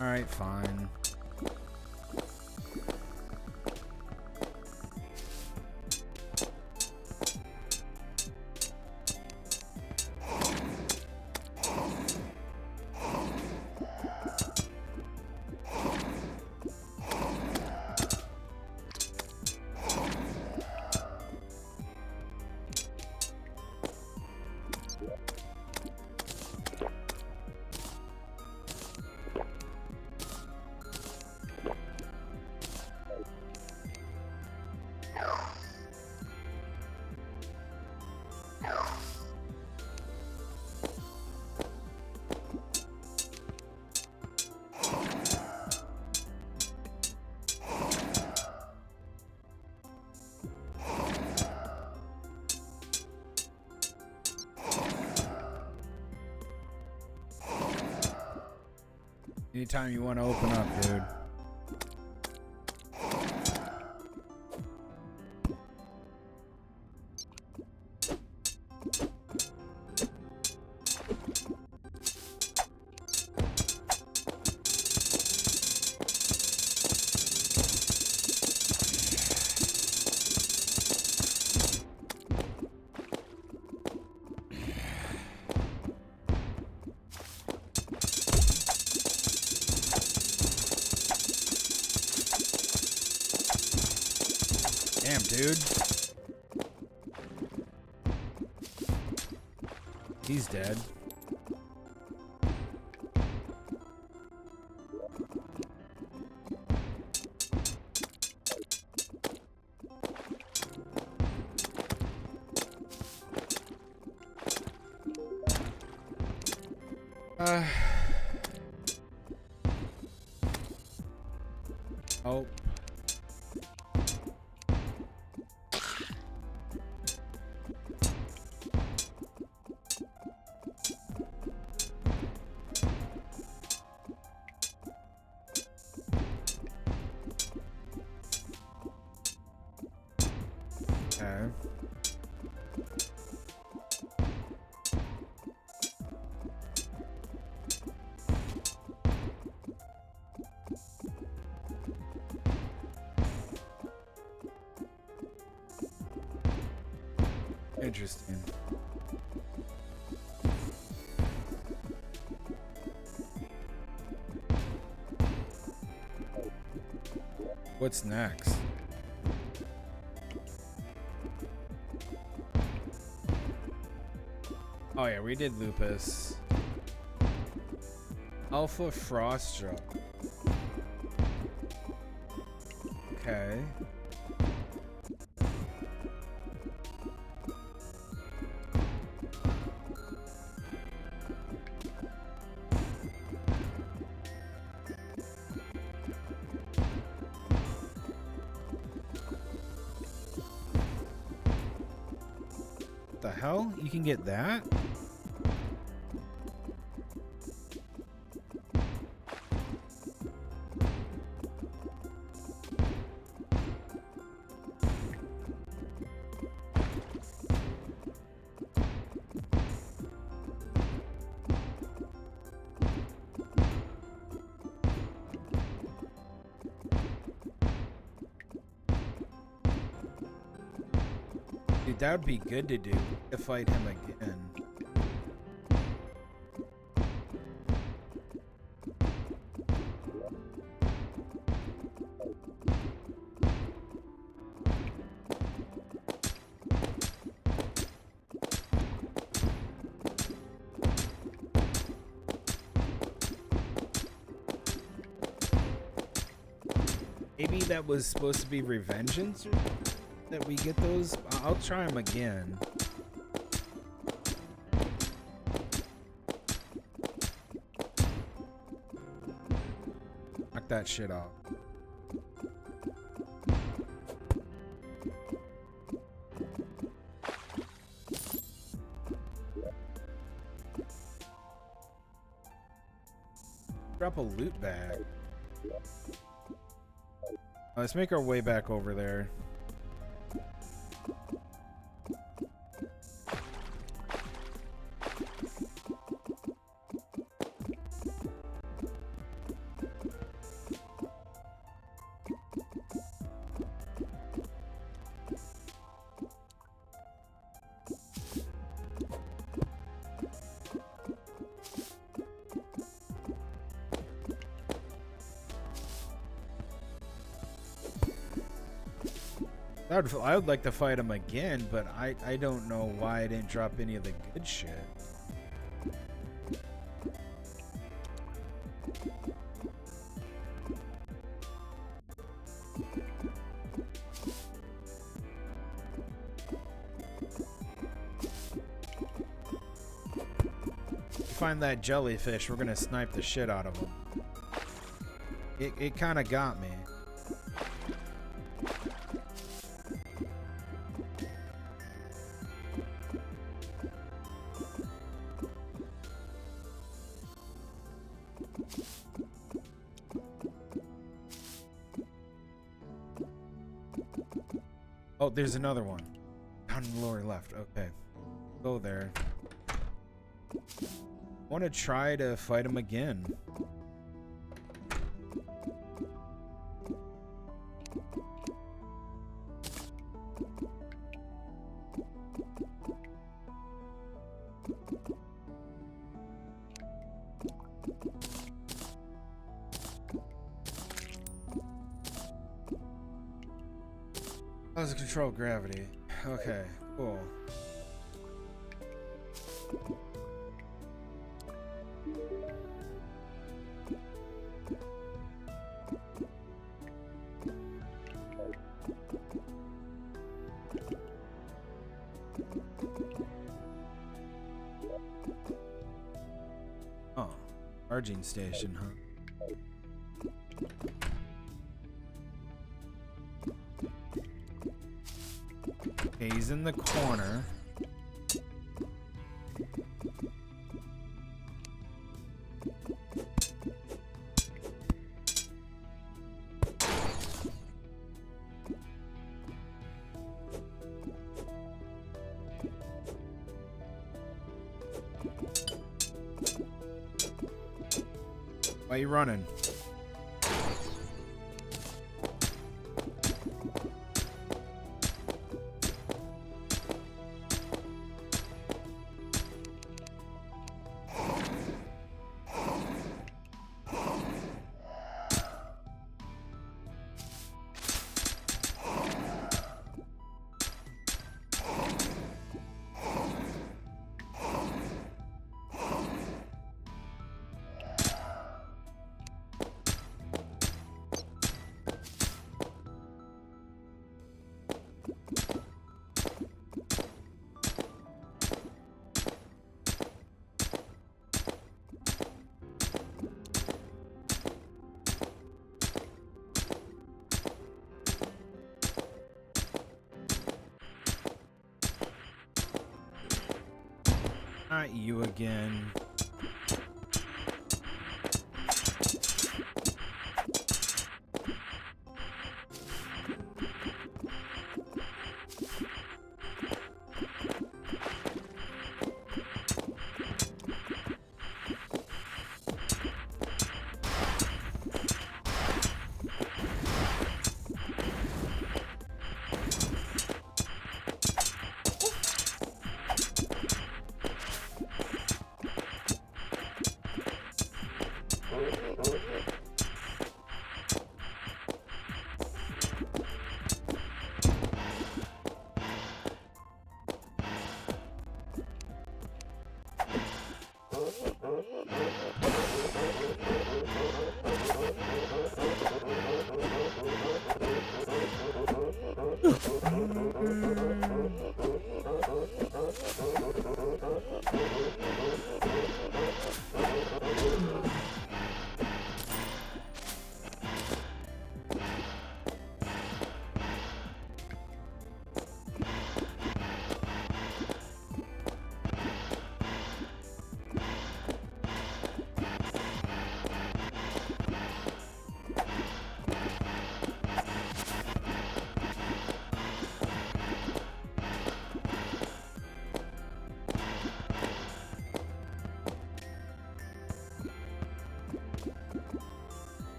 All right, fine. Anytime you want to open up, dude. Damn, dude. He's dead. Oh. Okay. Interesting. What's next? Oh yeah, we did Lupus. Alpha Frostdrop. Okay. What the hell? You can get that? Dude, that would be good to do. To fight him again. Maybe that was supposed to be revengeance that we get those. I'll try them again. Knock that shit off. Drop a loot bag. Let's make our way back over there. I would like to fight him again, but I don't know why I didn't drop any of the good shit. Find that jellyfish, we're gonna snipe the shit out of him. It kind of got me. Oh, there's another one. Down in the lower left. Okay. Go there. Want to try to fight him again. How does it control gravity? Okay, cool. Oh, charging station, huh? Okay, he's in the corner. Why are you running? Not you again.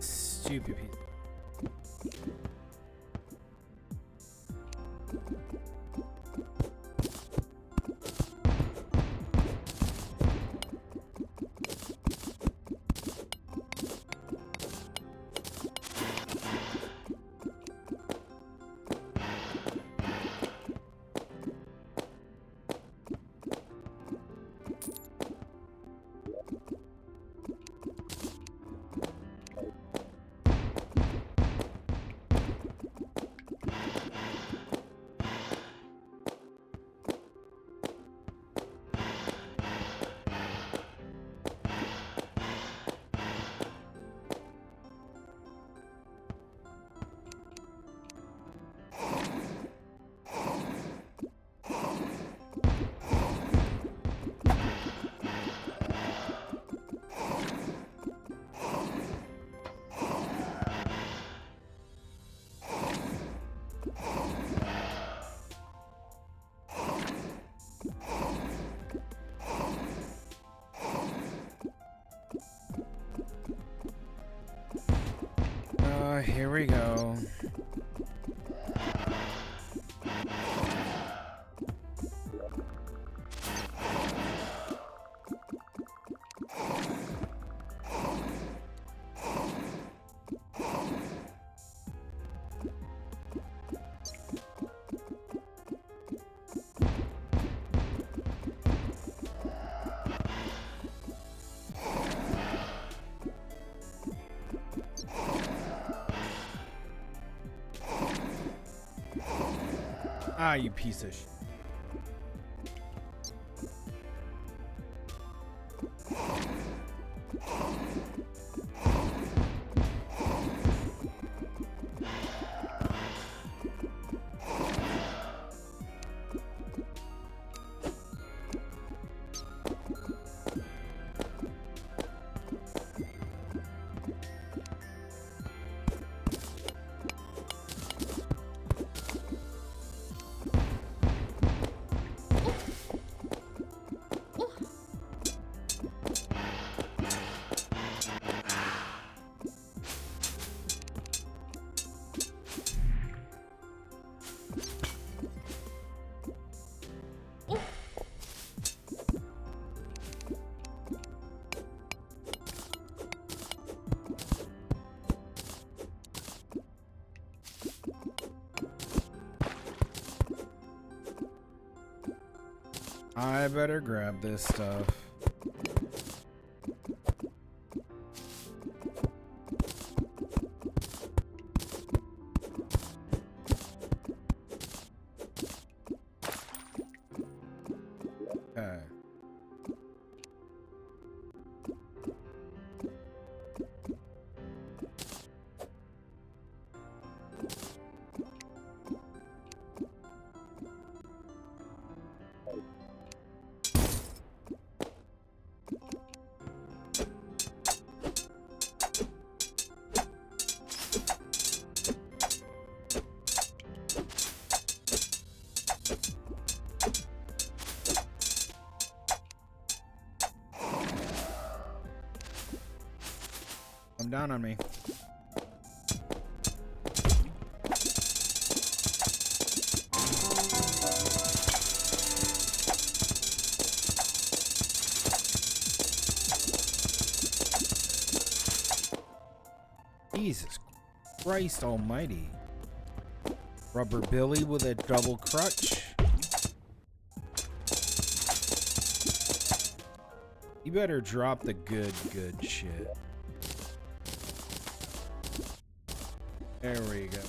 Stupid piece. Here we go. Ah, you piece of shit. I better grab this stuff. Okay. Come down on me. Jesus. Christ almighty. Rubber Billy with a double crutch. You better drop the good shit. There we go.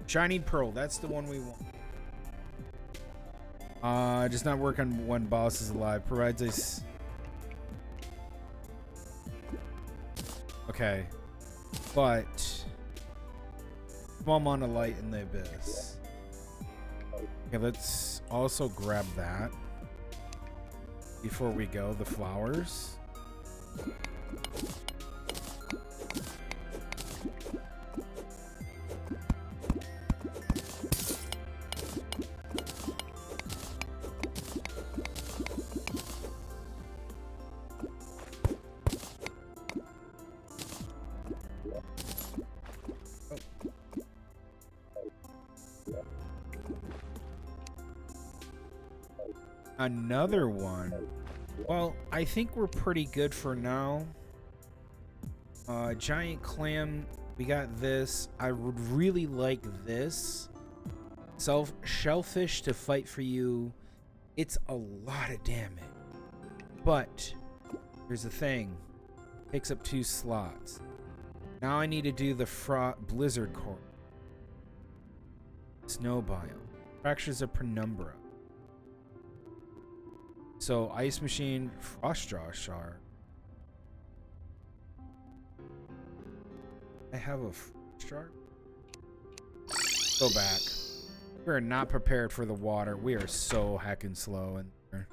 Shiny Pearl, that's the one we want. Does not work on when boss is alive. Provides us. Okay. But small amount of light in the abyss. Okay, let's also grab that before we go. The flowers. Another one. Well, I think we're pretty good for now. Giant clam. We got this. I would really like this. Shellfish to fight for you. It's a lot of damage. But here's the thing. Takes up 2 slots. Now I need to do the blizzard core. Snow biome. Fractures of penumbra. So, Ice Machine, Frostjaw Shard. I have a Frostjaw? Go back. We are not prepared for the water. We are so heckin' slow in there.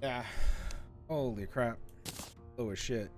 Yeah. Holy crap. Slow as shit.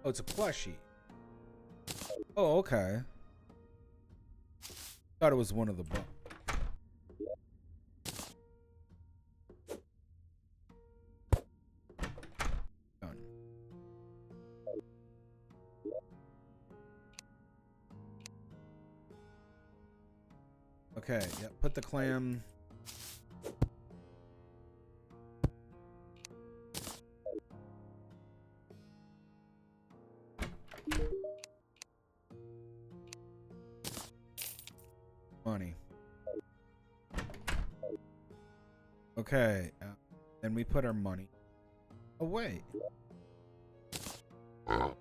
Oh, it's a plushie. Oh, okay. Thought it was one of the bugs. Done. Okay, yeah, put the clam. Money. Okay, then we put our money away. Oh.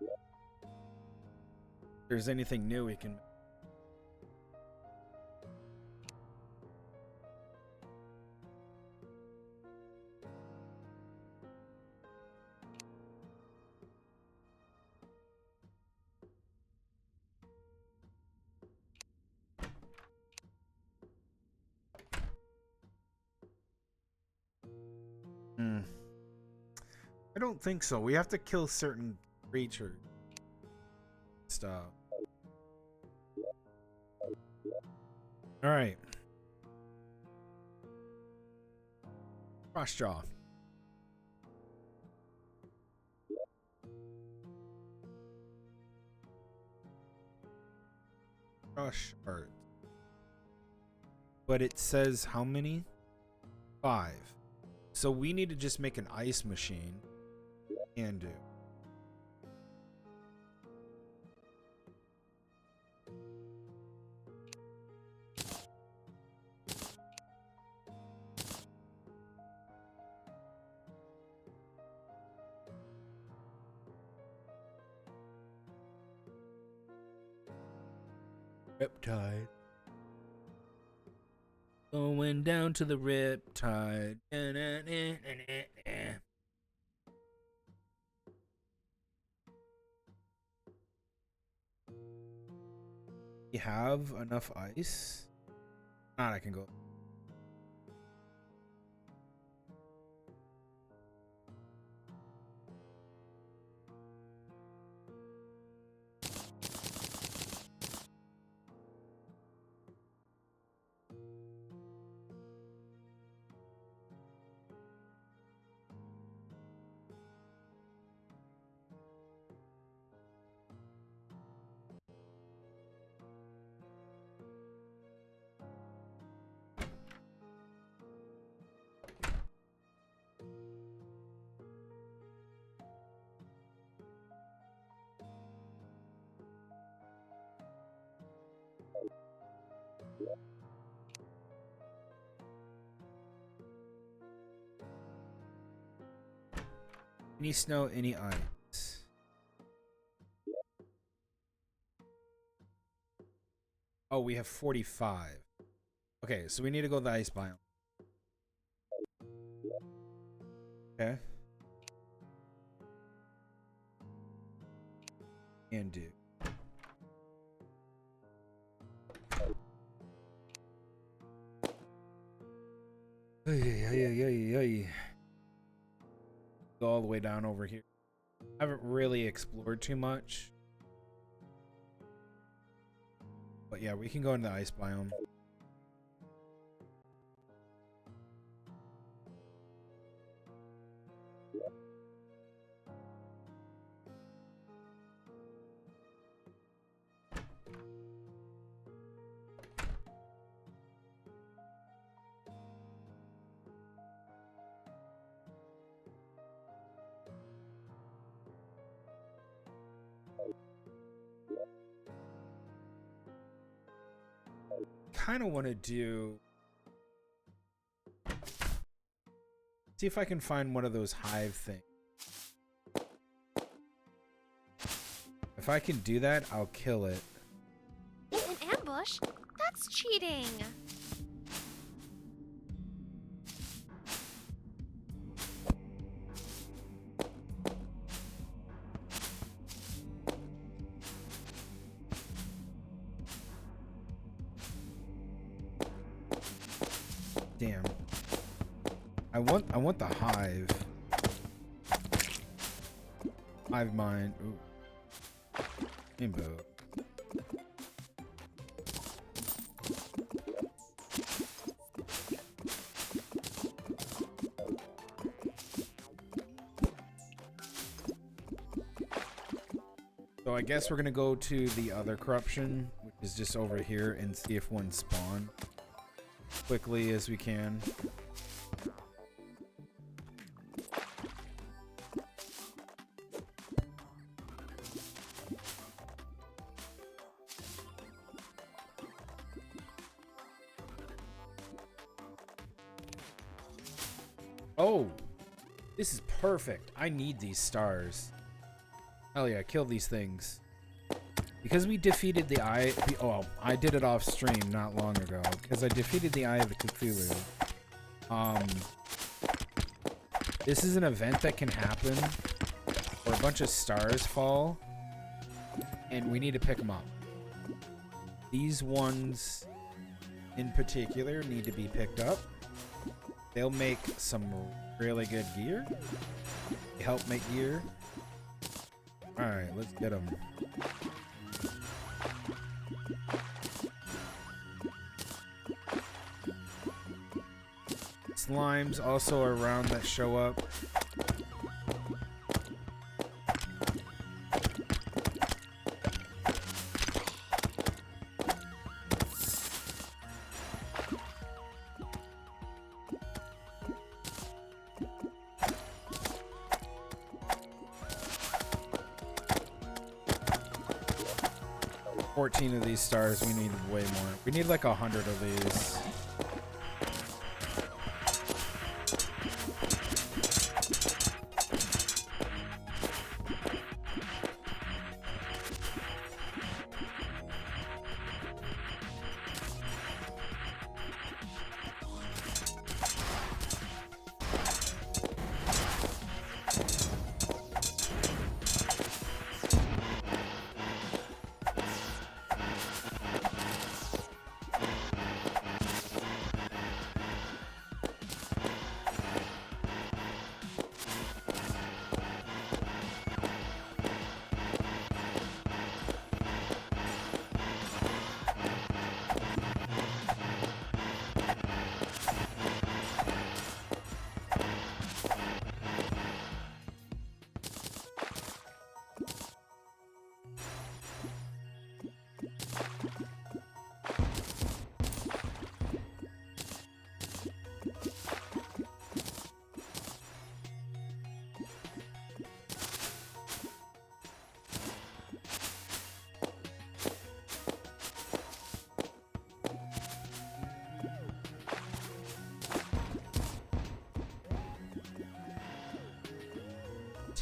If there's anything new we can. I don't think so. We have to kill certain creatures. Stuff. All right. Frostjaw. Frost art. But it says how many? 5. So we need to just make an ice machine. Can do. Riptide. Going down to the Riptide. You have enough ice? Not, I can go. Any snow, any ice. Oh, we have 45. Okay, so we need to go to the ice biome. Okay. And do. Go all the way down over here. I haven't really explored too much. But yeah, we can go into the ice biome. Kind of want to do, see if I can find one of those hive things. If I can do that, I'll kill it. An ambush? That's cheating. Damn. I want the hive. Hive mind. Ooh. Rainbow. So I guess we're gonna go to the other corruption, which is just over here, and see if one spawned quickly as we can. Oh, this is perfect. I need these stars. Hell yeah, kill these things. Because we defeated the Eye... Oh, I did it off stream not long ago. Because I defeated the Eye of the Cthulhu. This is an event that can happen where a bunch of stars fall. And we need to pick them up. These ones in particular need to be picked up. They'll make some really good gear. They help make gear. Alright, let's get them. Slimes also around that show up. Of these stars, we need way more. We need like 100 of these.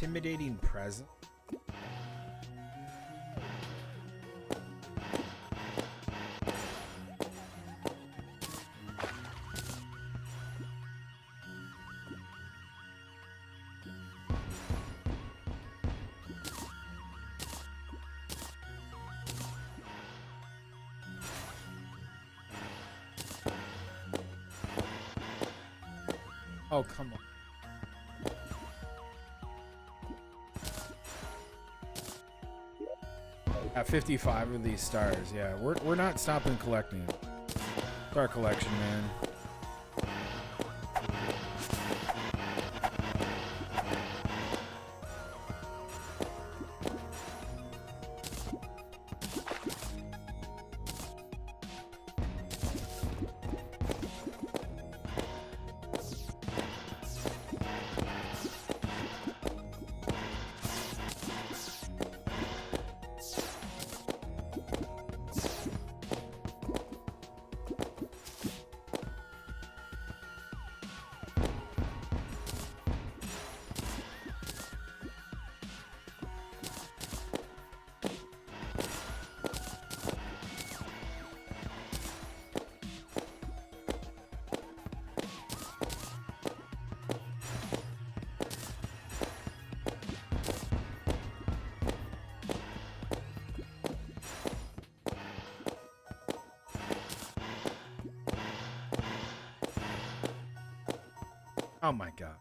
intimidating presence. Oh, come on. At 55 of these stars, yeah, we're not stopping collecting. Star collection, man. Oh my god.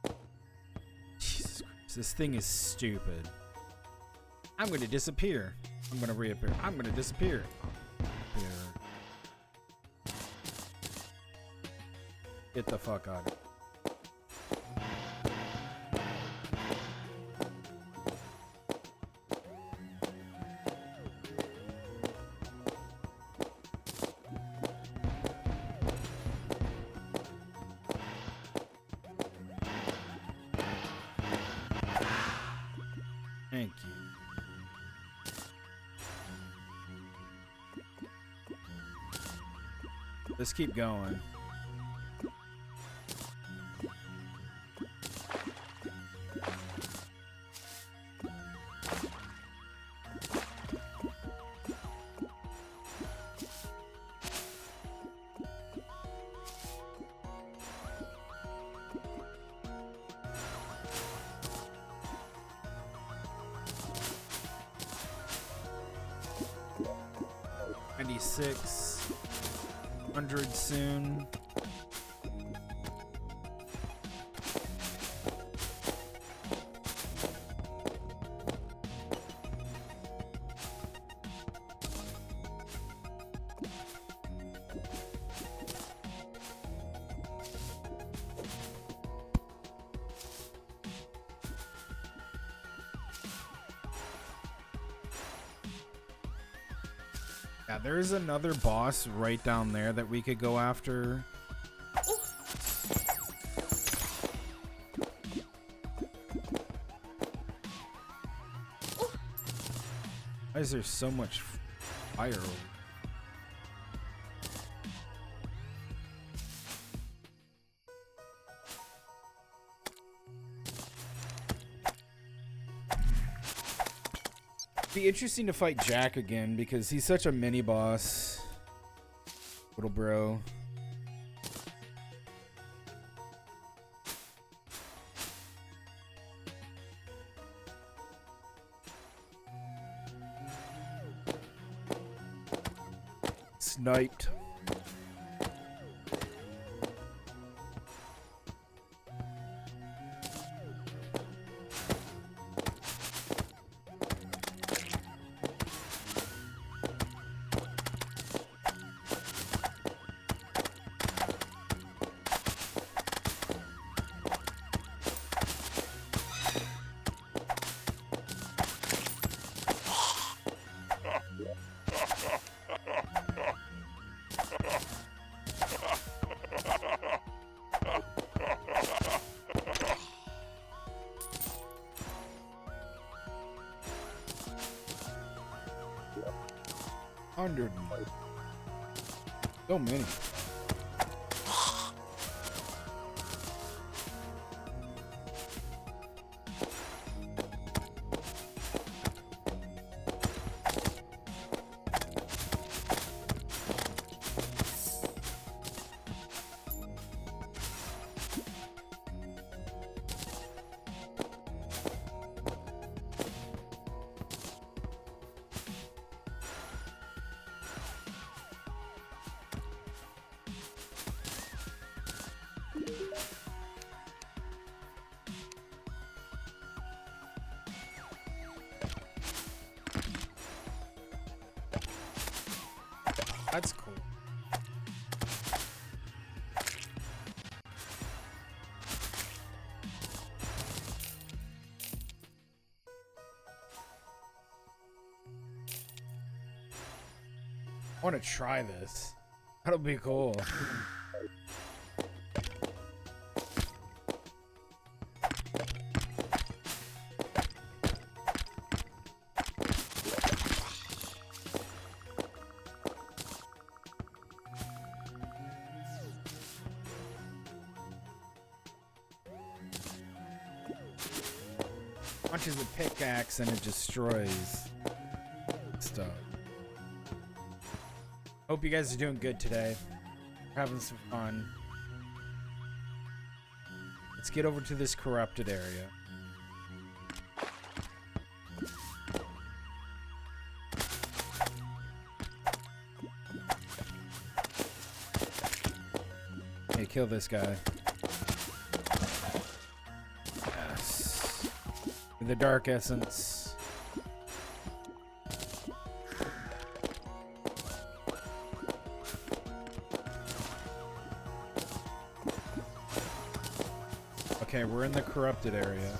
Jesus Christ. This thing is stupid. I'm gonna disappear. I'm gonna reappear. I'm gonna disappear. Get the fuck out of here. Thank you. Let's keep going. $600 soon. Yeah, there is another boss right down there that we could go after. Why is there so much fire? Be interesting to fight Jack again because he's such a mini boss. Little bro. Sniped. So many. That's cool. I want to try this. That'll be cool. Punches a pickaxe and it destroys stuff. Hope you guys are doing good today. Having some fun. Let's get over to this corrupted area. Hey, kill this guy. Yes. The dark essence. Okay, we're in the corrupted area.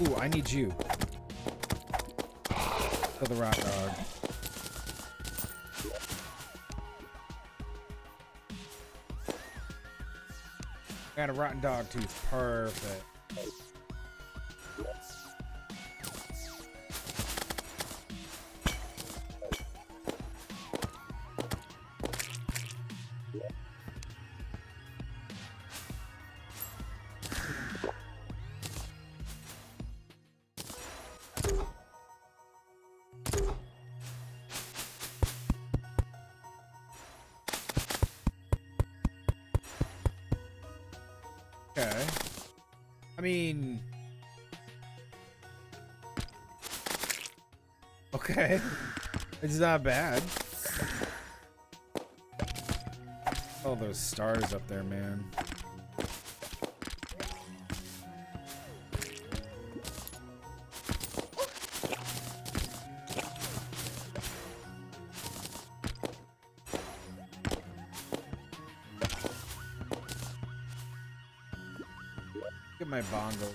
Ooh, I need you. For the rock dog. Got a rotten dog tooth. Perfect. Okay. I mean... Okay. It's not bad. Oh, those stars up there, man. Get my bongo.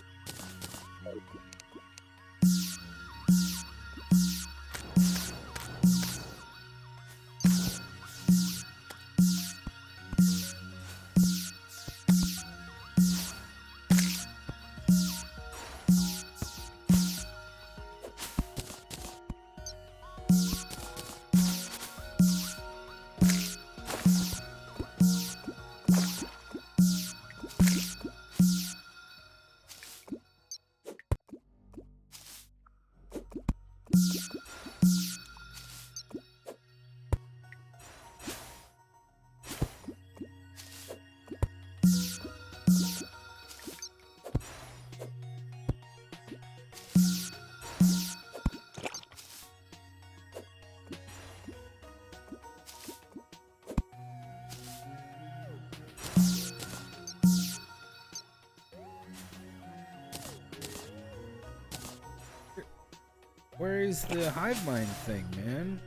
Where is the hive mind thing, man?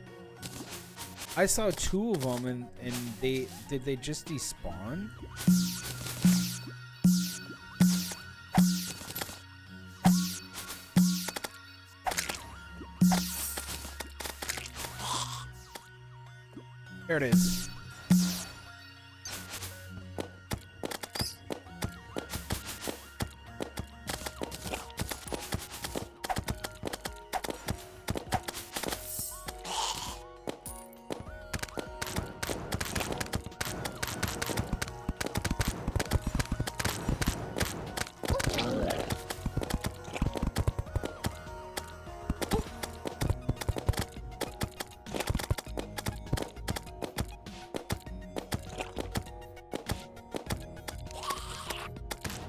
I saw two of them and did they just despawn? There it is.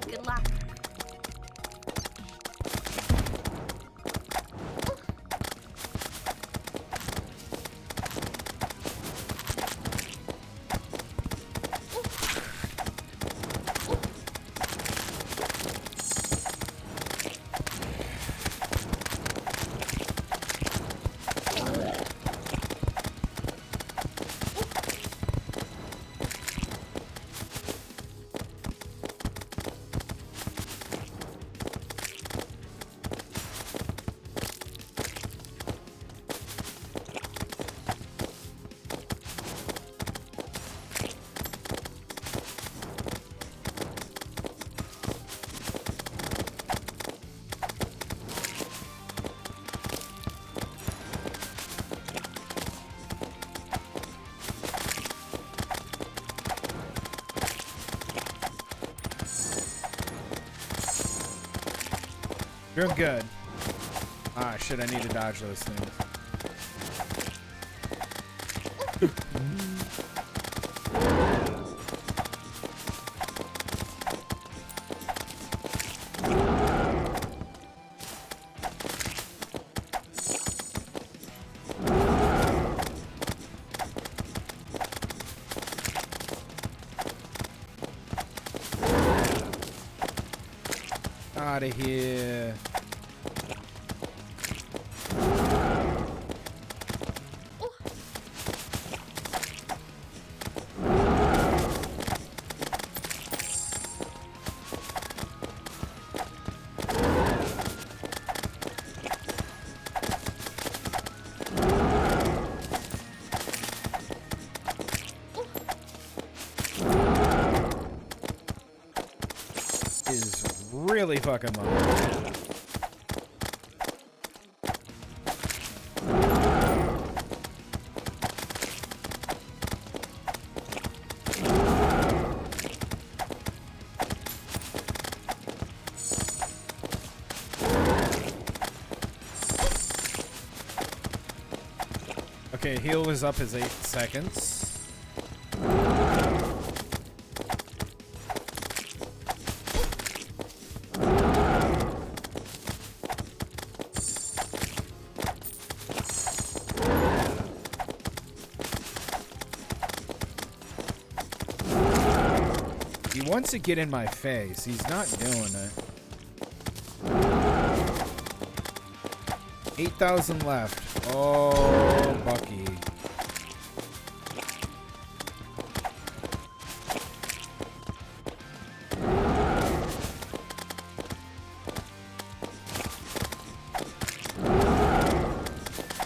Good luck. Doing good. Ah, shit, I need to dodge those things. Out of here. Is really fucking low. Okay, heal is up as 8 seconds. He wants to get in my face. He's not doing it. 8,000 left. Oh, Bucky.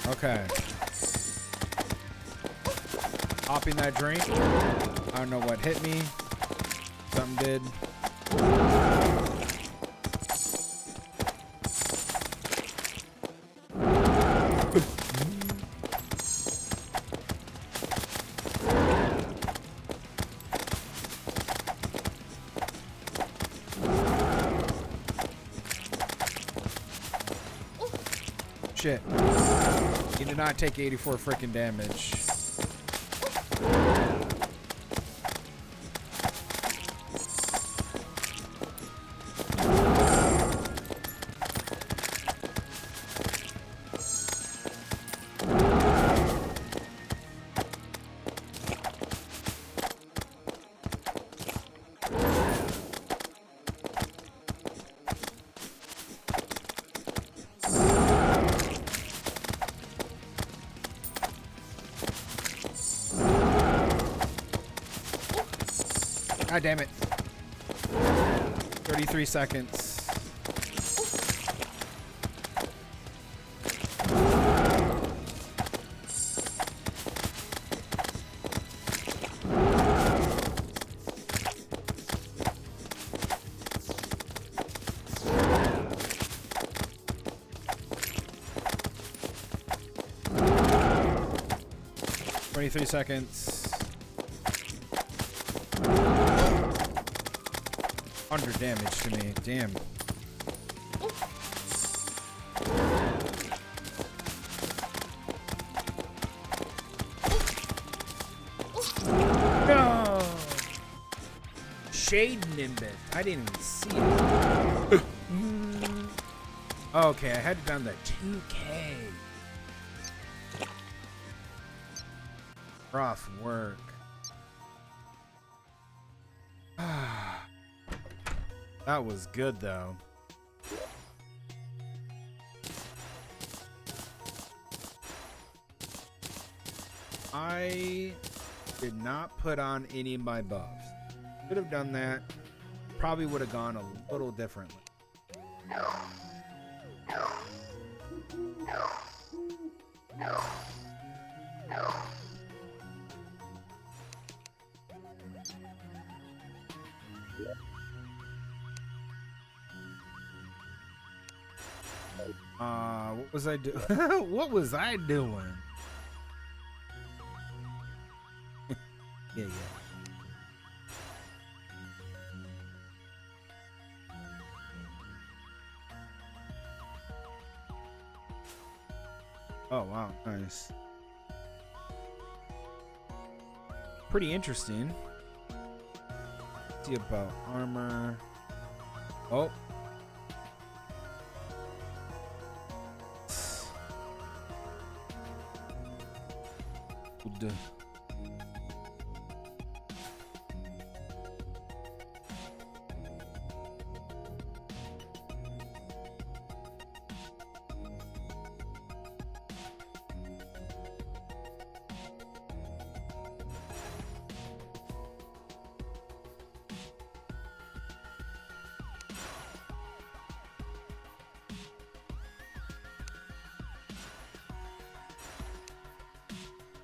Okay. Popping that drink. I don't know what hit me. Something did. Shit. He did not take 84 freaking damage. God damn it. 33 seconds. Three seconds. 100 damage to me. Damn. No! Shade Nimbus. I didn't even see it. Okay, I had it down to 2K. Rough work. That was good though. I did not put on any of my buffs. Could have done that. Probably would have gone a little differently. What was I doing? What was I doing? Yeah. Oh, wow. Nice. Pretty interesting. See about armor. Oh. Good.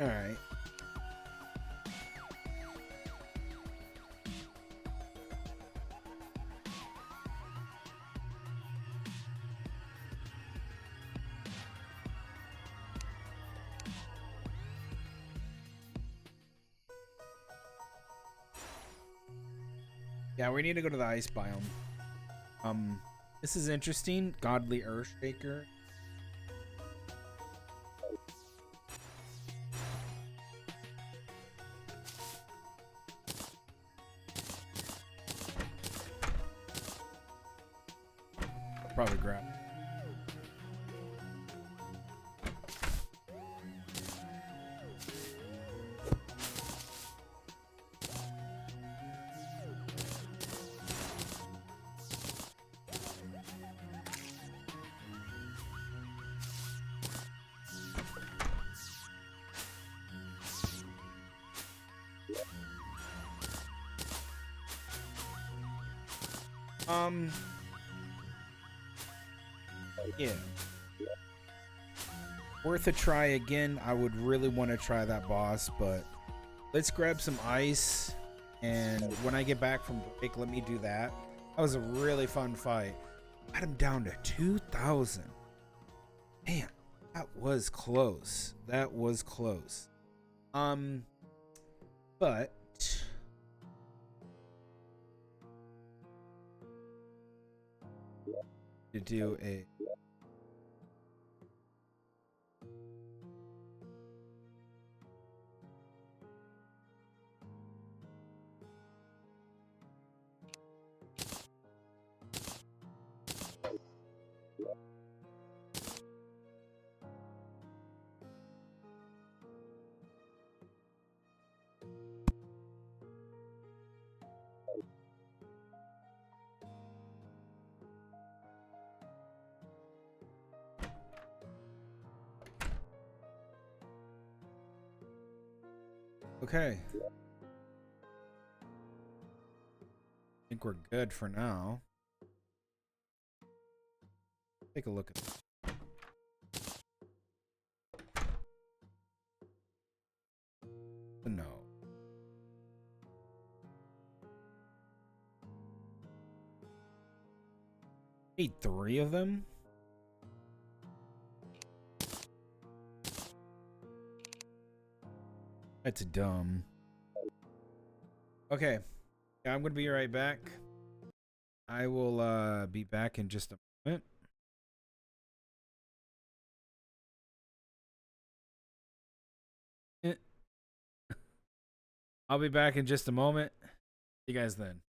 All right. Yeah, we need to go to the ice biome. This is interesting. Godly Earthshaker. Probably grab. Yeah. Worth a try again. I would really want to try that boss, but let's grab some ice. And when I get back from break, let me do that. That was a really fun fight. Got him down to 2,000. Man, that was close. That was close. But to do a okay. I think we're good for now. Take a look at no. Need 3 of them? That's dumb. Okay. Yeah, I'm gonna be right back. I will be back in just a moment. I'll be back in just a moment. See you guys then.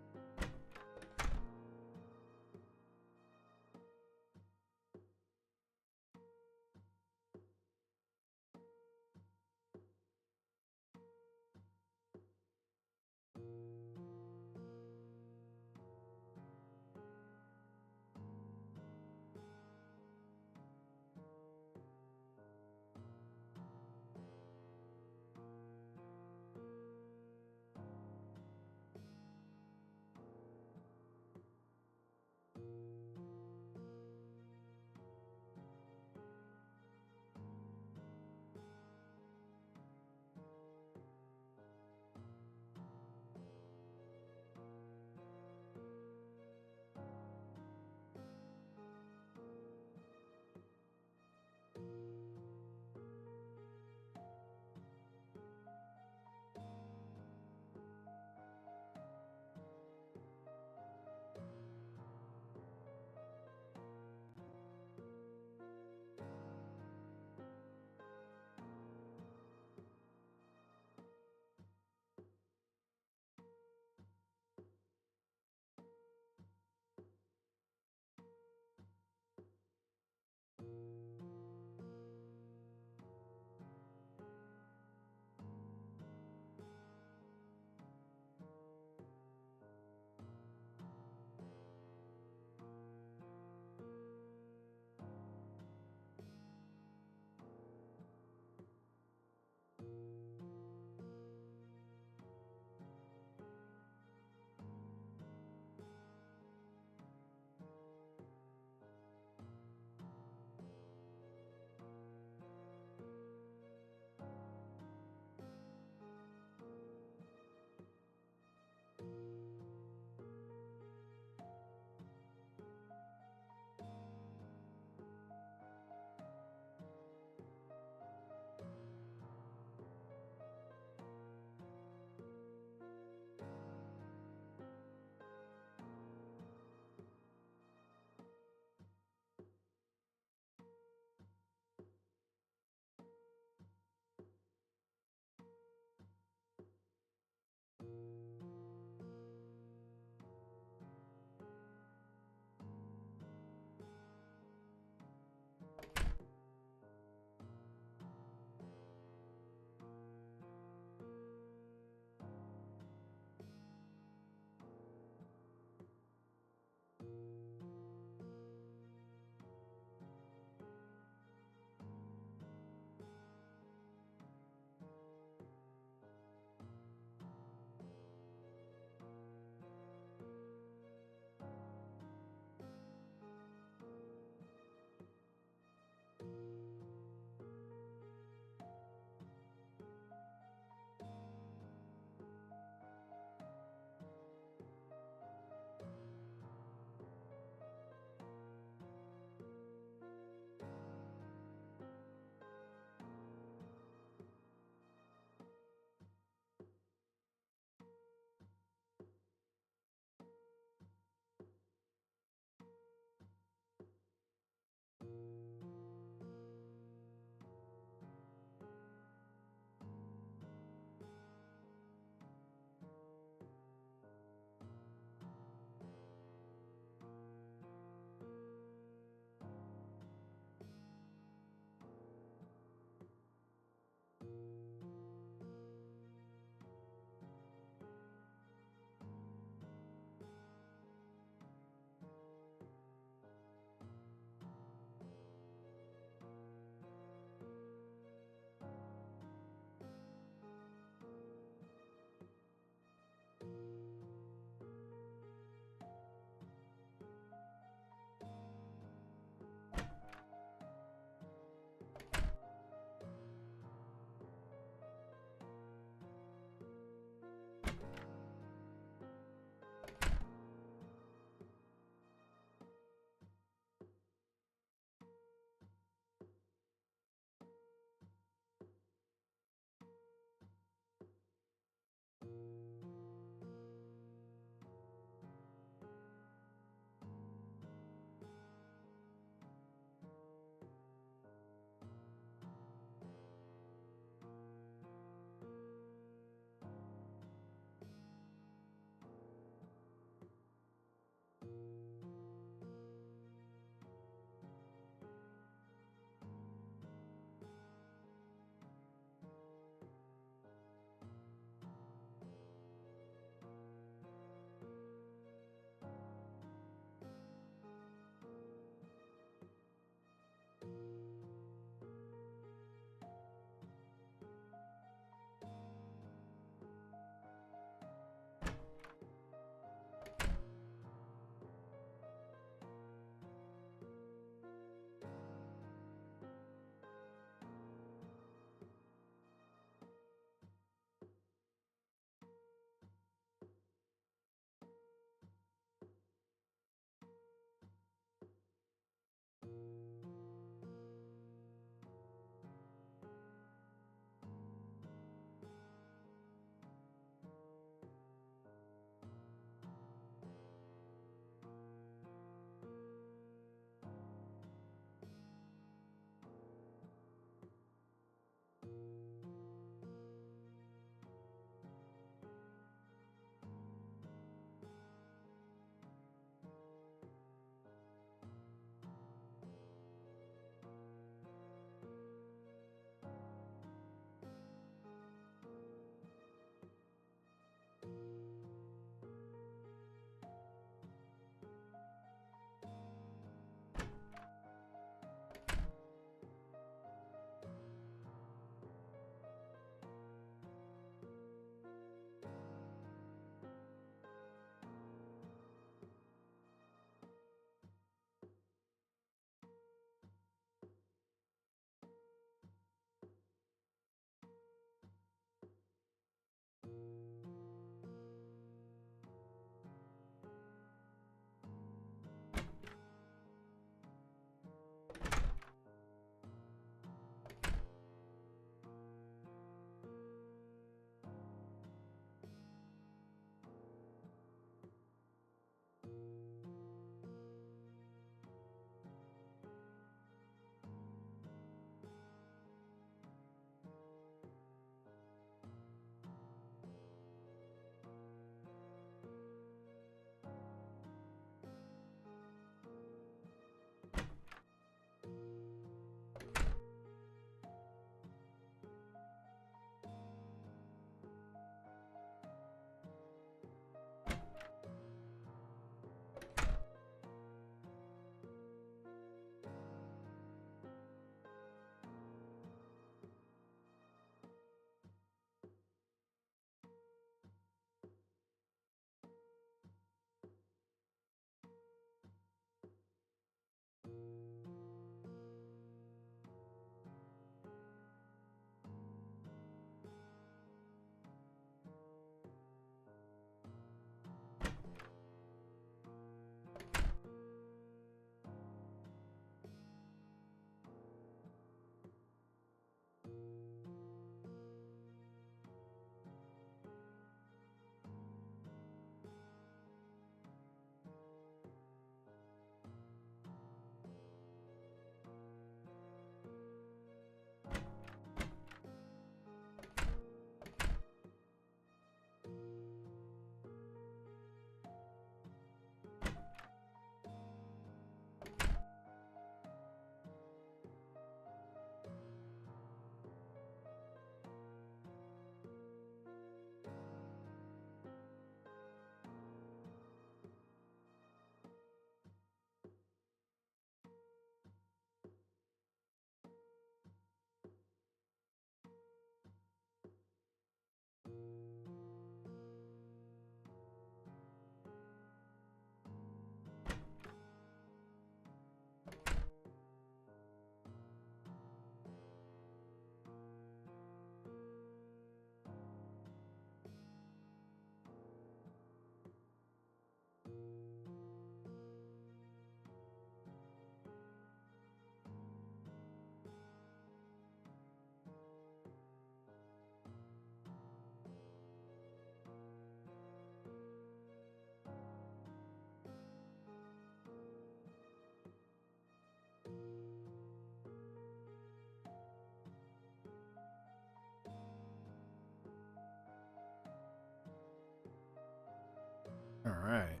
All right.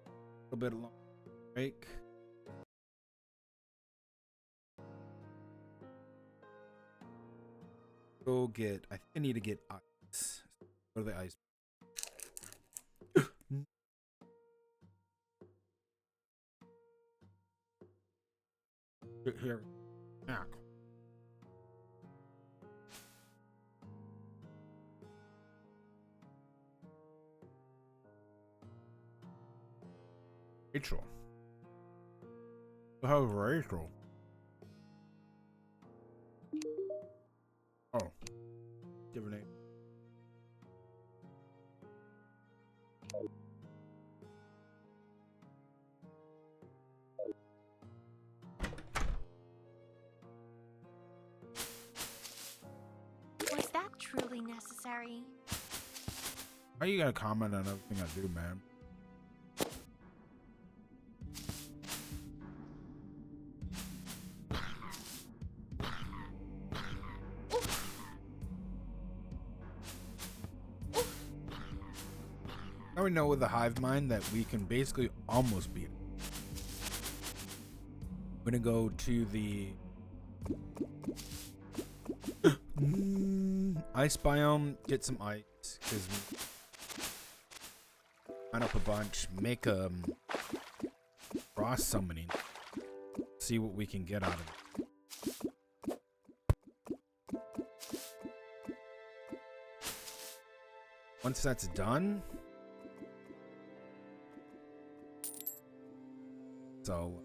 A little bit of long break. Go get. I think I need to get ice. Go to the ice. Here. Yeah. Rachel. How's Rachel? Oh, different name. Was that truly necessary? How you gotta comment on everything I do, man? Now we know with the hive mind that we can basically almost beat it. I'm gonna go to the ice biome, get some ice, because we line up a bunch, make a cross summoning, see what we can get out of it. Once that's done, so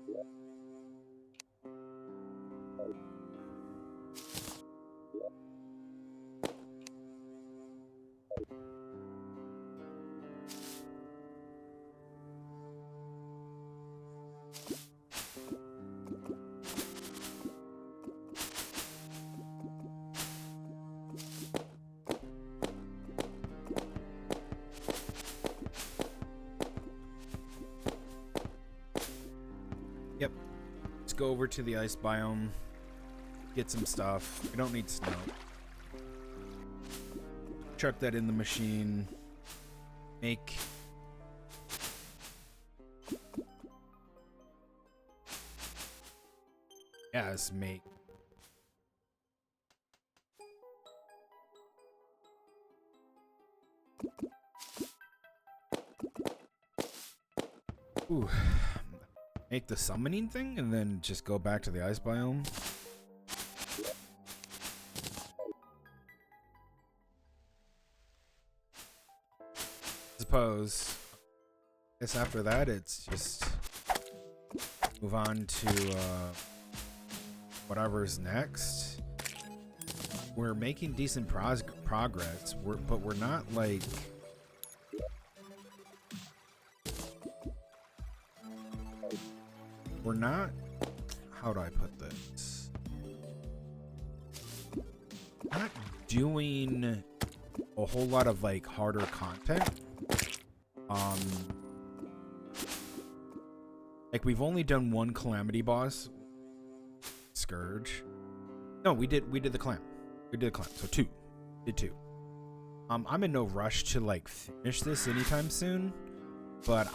yep. Let's go over to the ice biome, get some stuff. We don't need snow. Chuck that in the machine. Make yes, make ooh. Make the summoning thing and then just go back to the ice biome. Suppose. I guess after that it's just move on to whatever's next. We're making decent progress, but we're not like we're not, how do I put this? Not doing a whole lot of like harder content. Like we've only done one calamity boss, Scourge. No, we did the clam. We did the clam. So two. Did two. I'm in no rush to like finish this anytime soon, but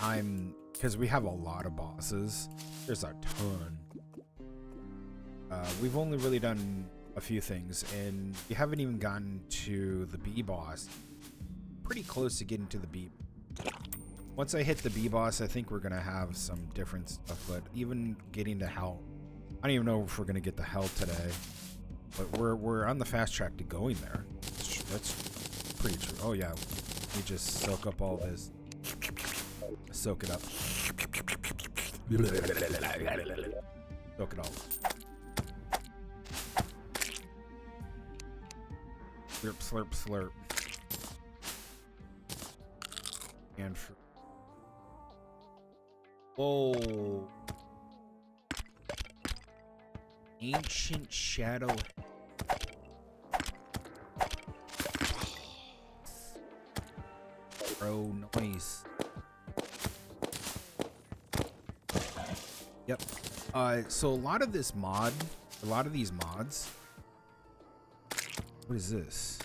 because we have a lot of bosses. There's a ton. We've only really done a few things, and we haven't even gotten to the B boss. Pretty close to getting to the B. Once I hit the B boss, I think we're gonna have some different stuff. But even getting to hell, I don't even know if we're gonna get to hell today. But we're on the fast track to going there. That's pretty true. Oh yeah, we just soak up all this. Soak it up. Soak it all. Slurp, slurp, slurp. And for whoa. Ancient Shadow. Bro, nice. Yep. So a lot of these mods. What is this?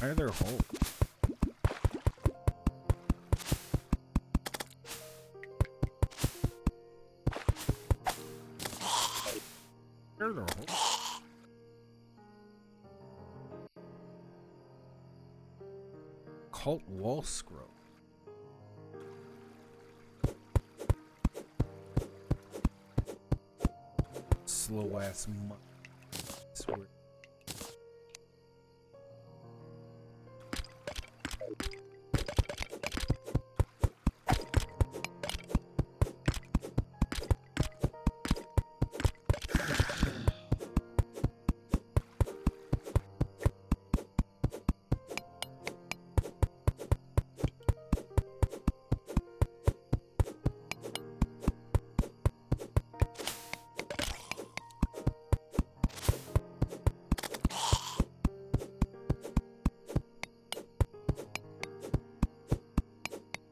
Why are there holes? Where are there holes? Cult wall scroll. Slow ass money. Swear.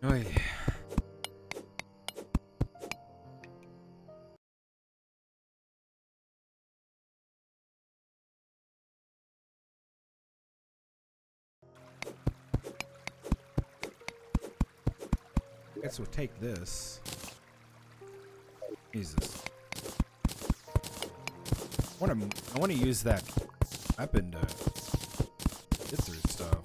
Oy. Guess we'll take this. Jesus. I wanna use that weapon to get through stuff.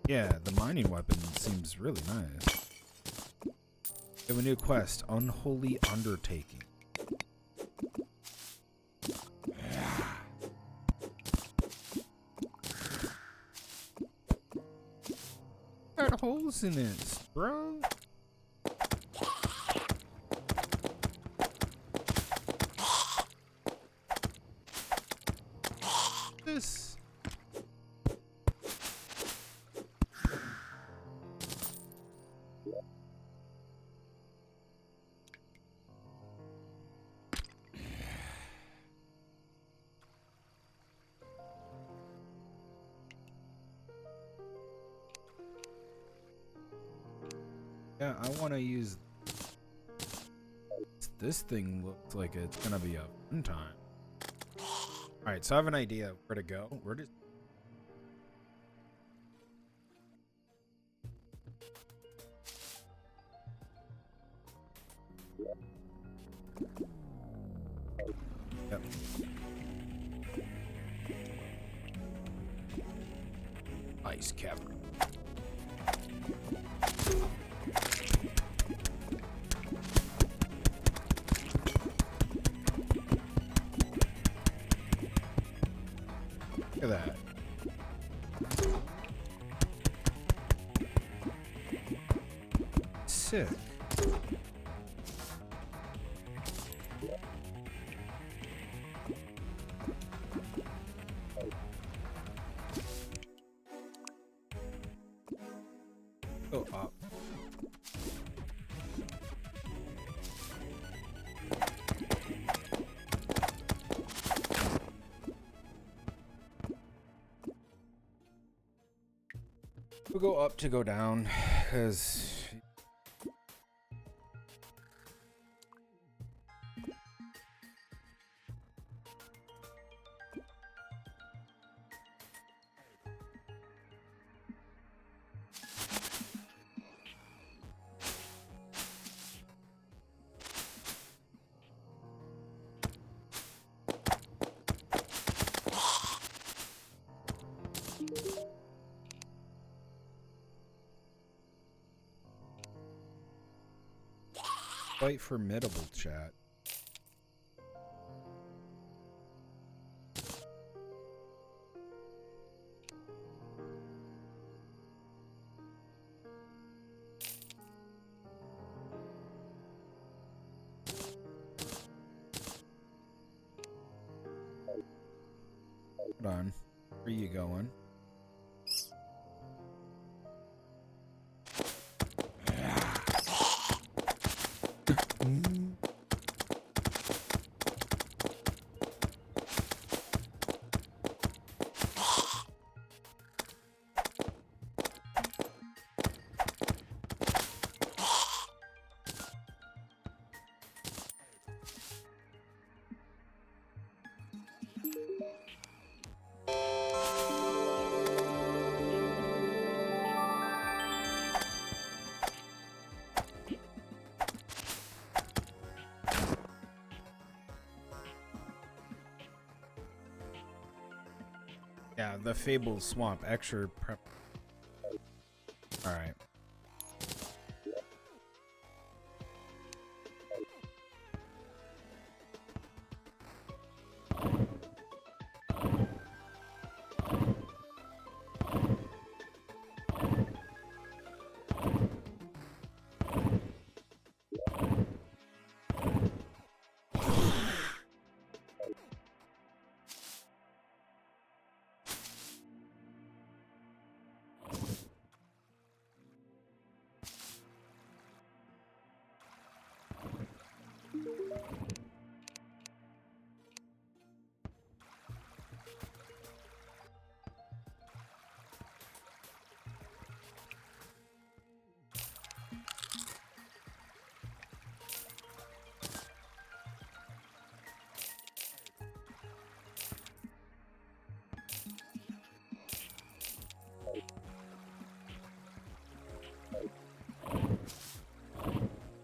Yeah, the mining weapon seems really nice. We have a new quest, Unholy Undertaking. Got holes in it, bro. This. Yeah, I want to use this thing. Looks like it's gonna be a fun time. All right, so I have an idea of where to go. Where does Yep. Ice cavern. Look at that. Sick. Go up. We'll go up to go down, because quite formidable, chat. Hold on. Where are you going? Yeah, the Fabled Swamp. Extra prep. Alright.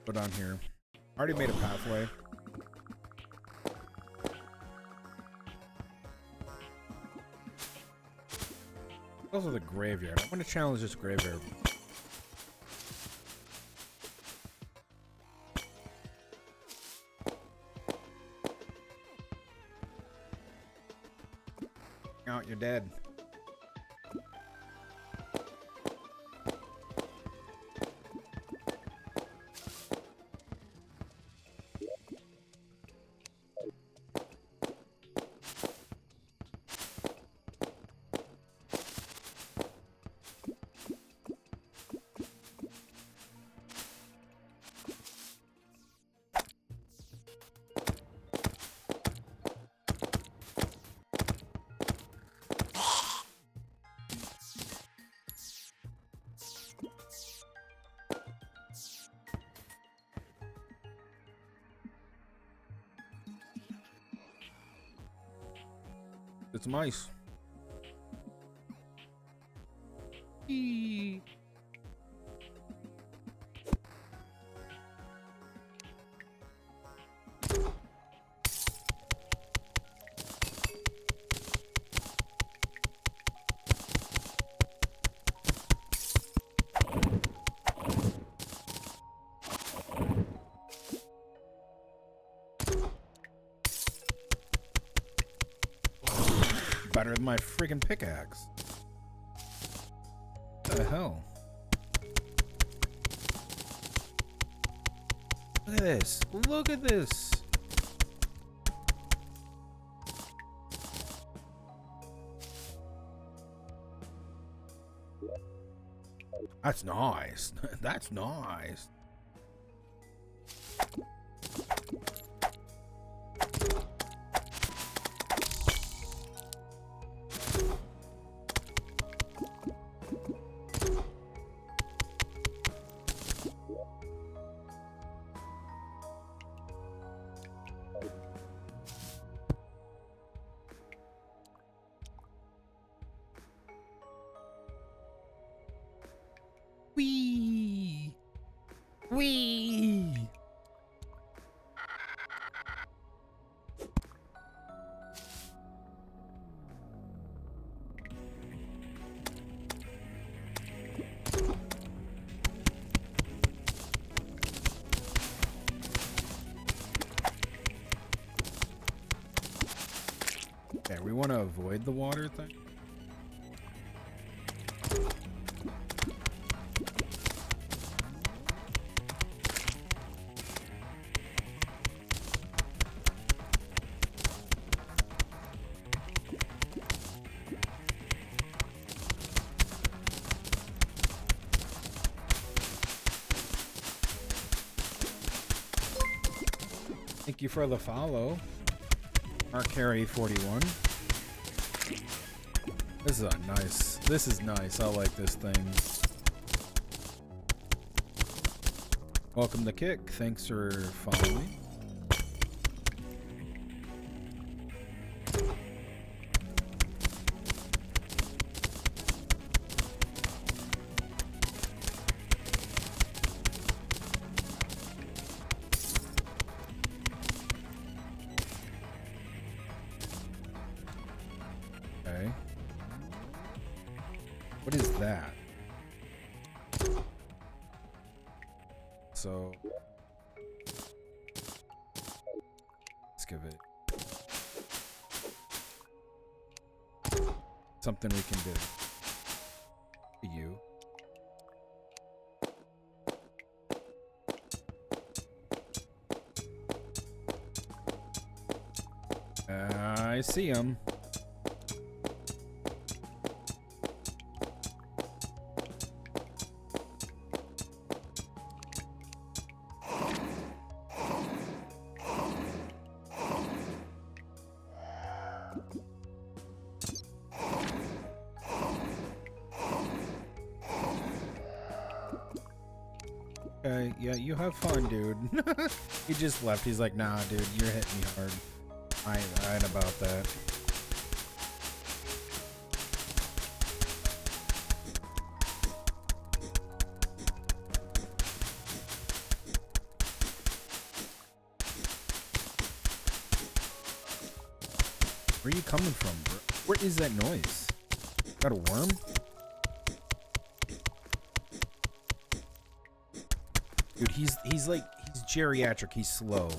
Put on here. Already made a pathway. Also the graveyard. I want to challenge this graveyard. Out, you're dead. It's mice. Eee. Better than my friggin' pickaxe. What the hell? Look at this. Look at this. That's nice. That's nice. Wee. Wee. Okay, we want to avoid the water thing. Thank you for the follow, Mark Harry 41. This is a nice. This is nice. I like this thing. Welcome to Kick. Thanks for following me. Okay. What is that? So let's give it something we can do. You. I see him. Okay, yeah, you have fun, dude. He just left. He's like, nah, dude, you're hitting me hard. I ain't about that. Where are you coming from, bro? What is that noise? Got a worm? Dude, he's geriatric. He's slow.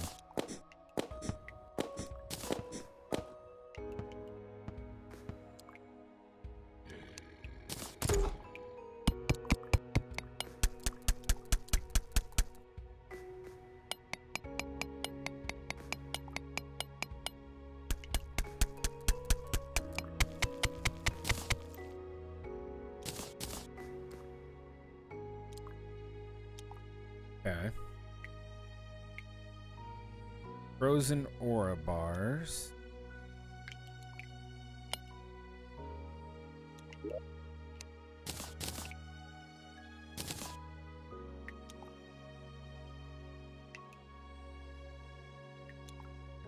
Okay. Frozen aura bars.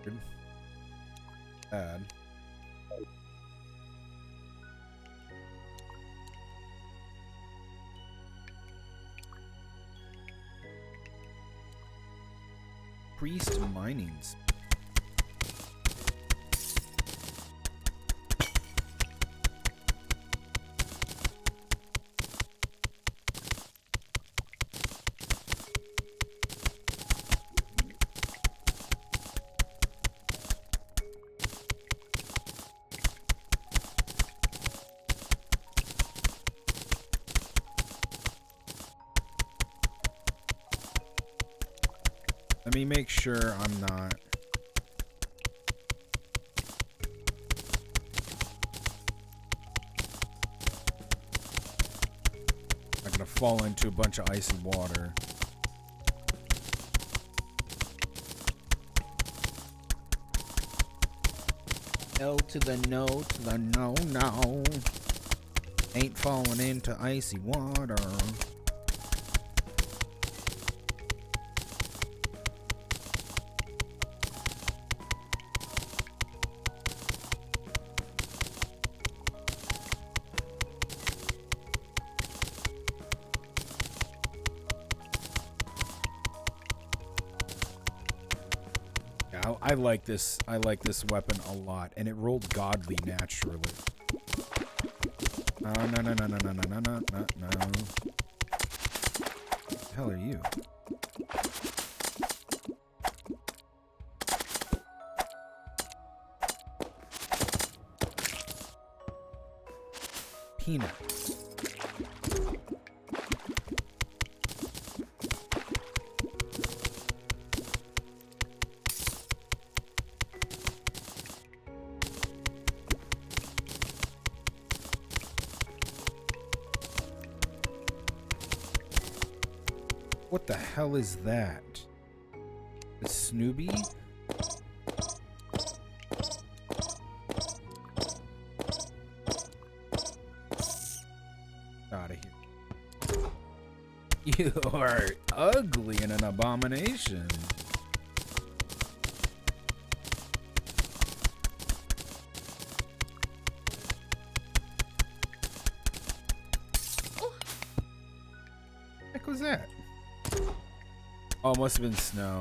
Good. Bad. Priest minings. Let me make sure I'm not. I'm gonna fall into a bunch of icy water. L to the no to the no, no. Ain't falling into icy water. I like this. I like this weapon a lot, and it rolled godly naturally. Oh, no, no, no, no, no, no, no, no, no, no. What the hell are you? Peanut. What the hell is that? A Snoopy? Out of here. You are ugly and an abomination. What the heck was that? Oh, it must have been snow.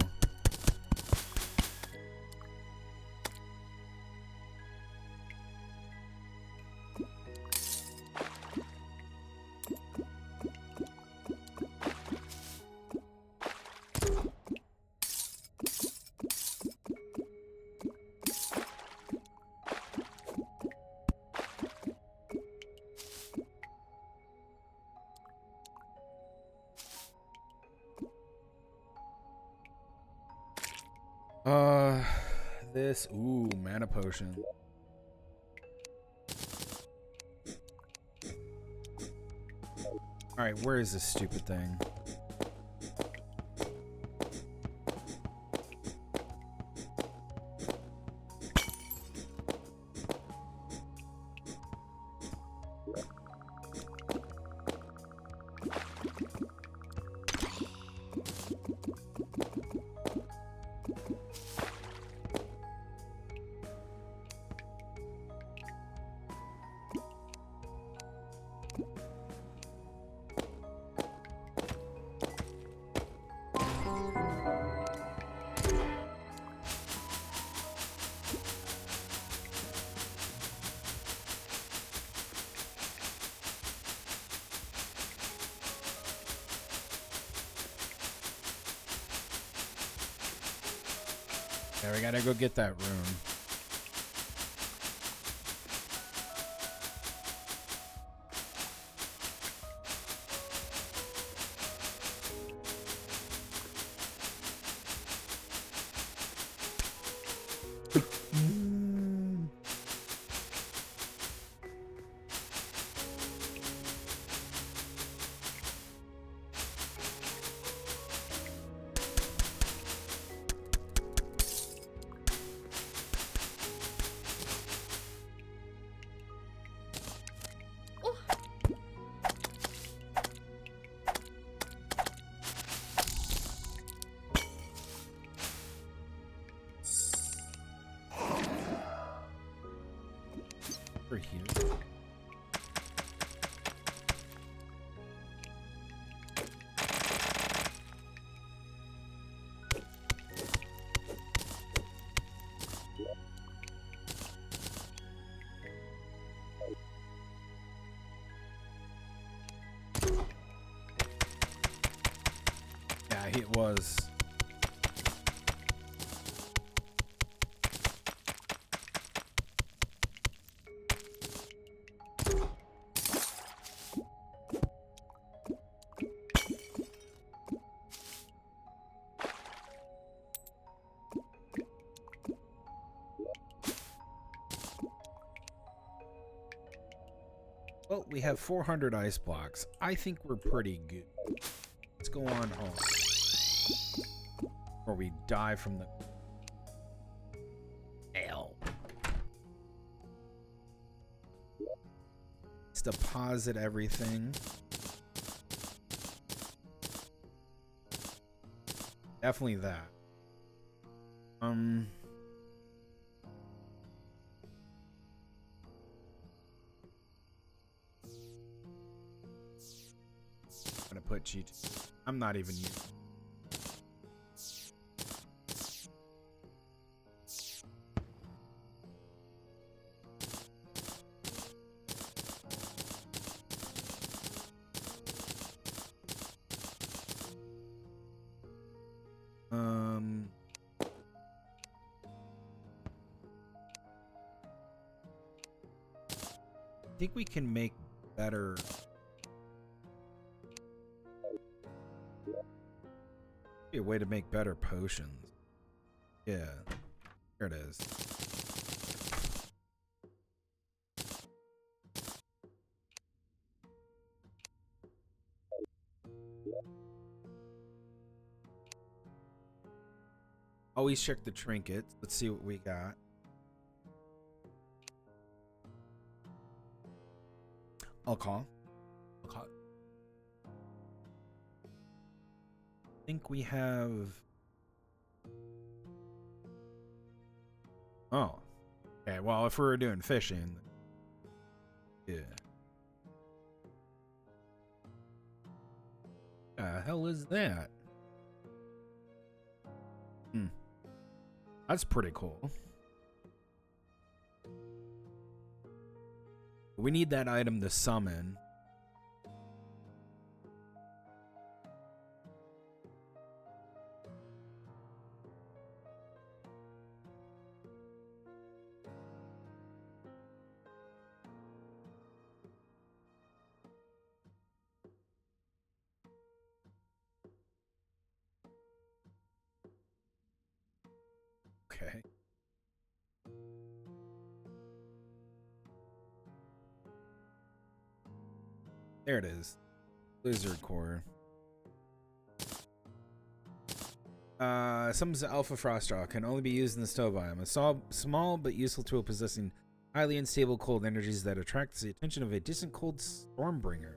This. Ooh, mana potion. All right, where is this stupid thing? Yeah, we gotta go get that room. Over here. Yeah, it was. Well, we have 400 ice blocks. I think we're pretty good. Let's go on home. Or we die from the... L. Let's deposit everything. Definitely that. I'm gonna put cheat. I'm not even using. I think we can make better. Be a way to make better potions. Yeah, here it is. Always check the trinkets. Let's see what we got. I'll call. I think we have... Oh. Okay, well, if we're doing fishing... Yeah. The hell is that? That's pretty cool. We need that item to summon. There it is. Lizard core. Some alpha frost draw can only be used in the snow biome. A small but useful tool possessing highly unstable cold energies that attracts the attention of a distant cold stormbringer.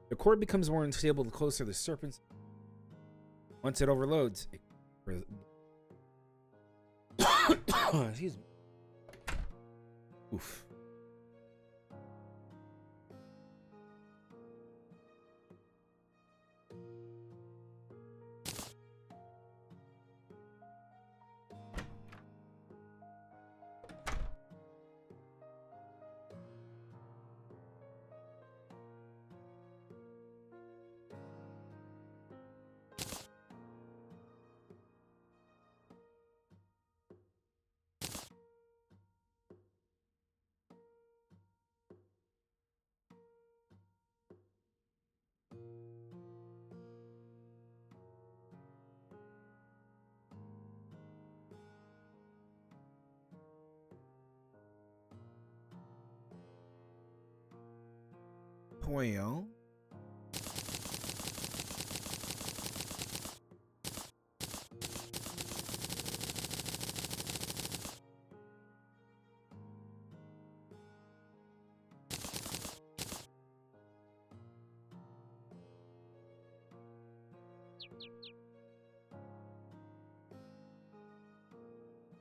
The core becomes more unstable the closer the serpents. Once it overloads, excuse me. Oof. Well.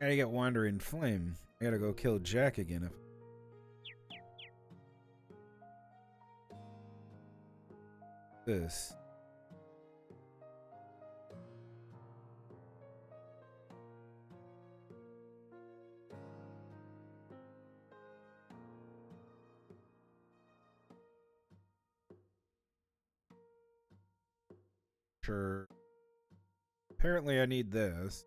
Gotta get Wandering Flame. I gotta go kill Jack again. This. Sure. Apparently I need this.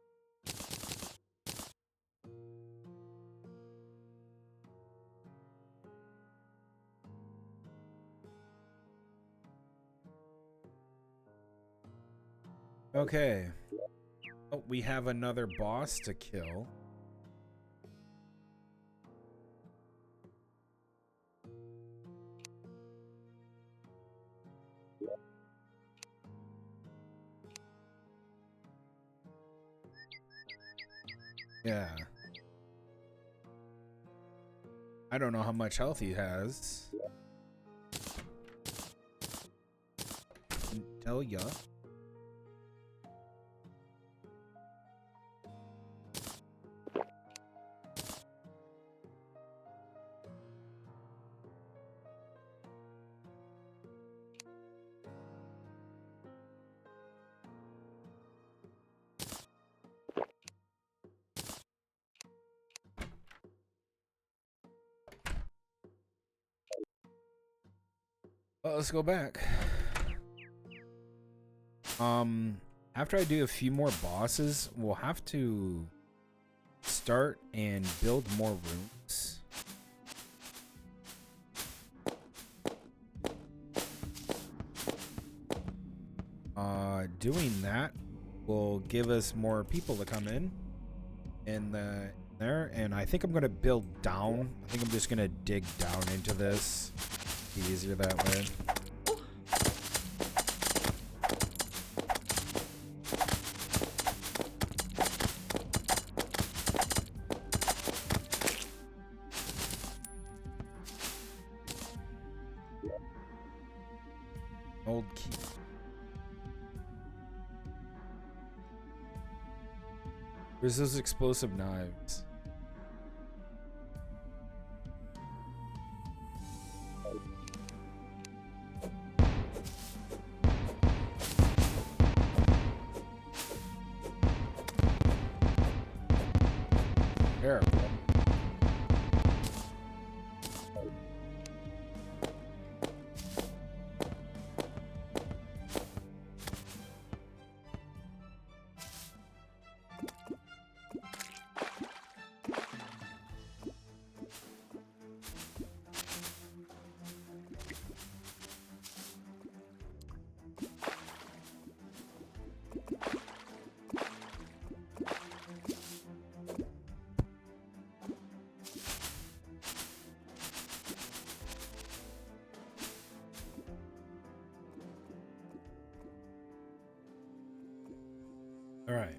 Okay. Oh, we have another boss to kill. Yeah. I don't know how much health he has. Didn't tell ya. Well, let's go back. After I do a few more bosses, we'll have to start and build more rooms. Doing that will give us more people to come in there, and I think I'm gonna build down. I think I'm just gonna dig down into this. Be easier that way. Old key. Where's those explosive knives? Terrible. All right.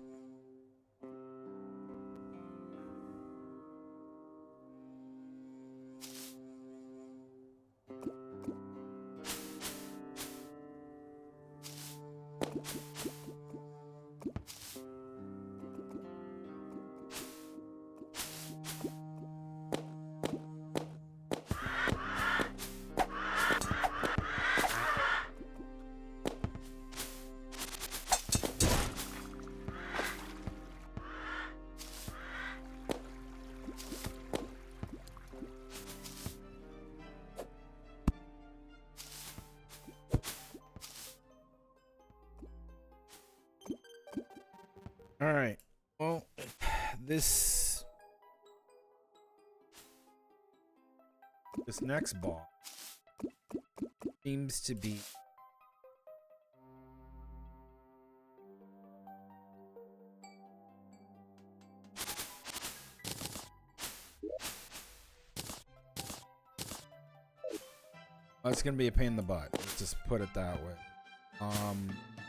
All right. Well, this next ball seems to be it's gonna be a pain in the butt. Let's just put it that way.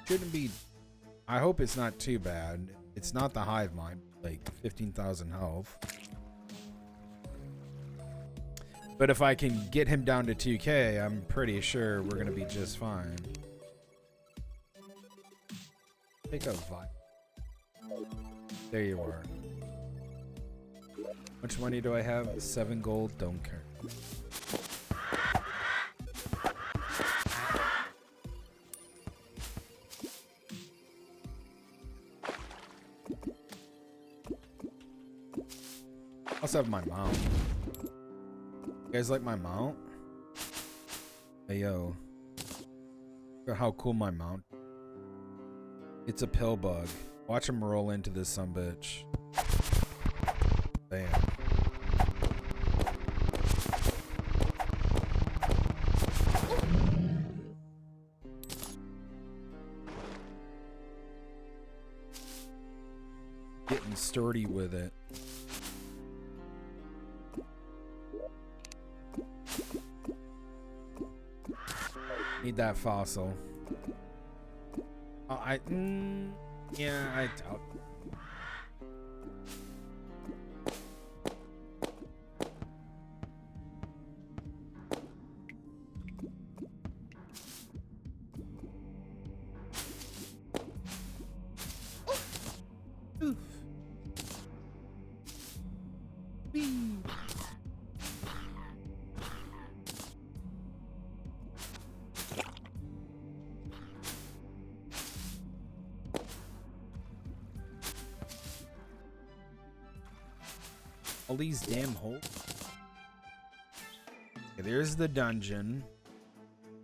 Shouldn't be. I hope it's not too bad. It's not the hive mind, like 15,000 health. But if I can get him down to 2k, I'm pretty sure we're gonna be just fine. Take a vibe. There you are. How much money do I have? 7 gold. Don't care. I also have my mount. You guys like my mount? Hey yo. Look at how cool my mount. It's a pill bug. Watch him roll into this sumbitch. Bam. Getting sturdy with it. Need that fossil. Oh, yeah, I doubt. Oof. Whee. All these damn holes. Okay, there's the dungeon.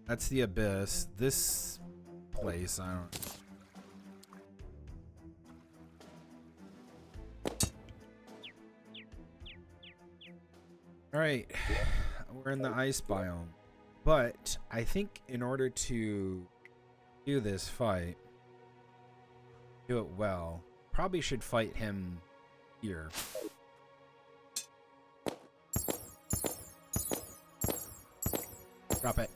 That's the abyss. This place, I don't. All right, we're in the ice biome, but I think in order to do this fight, do it well, probably should fight him here. Drop it.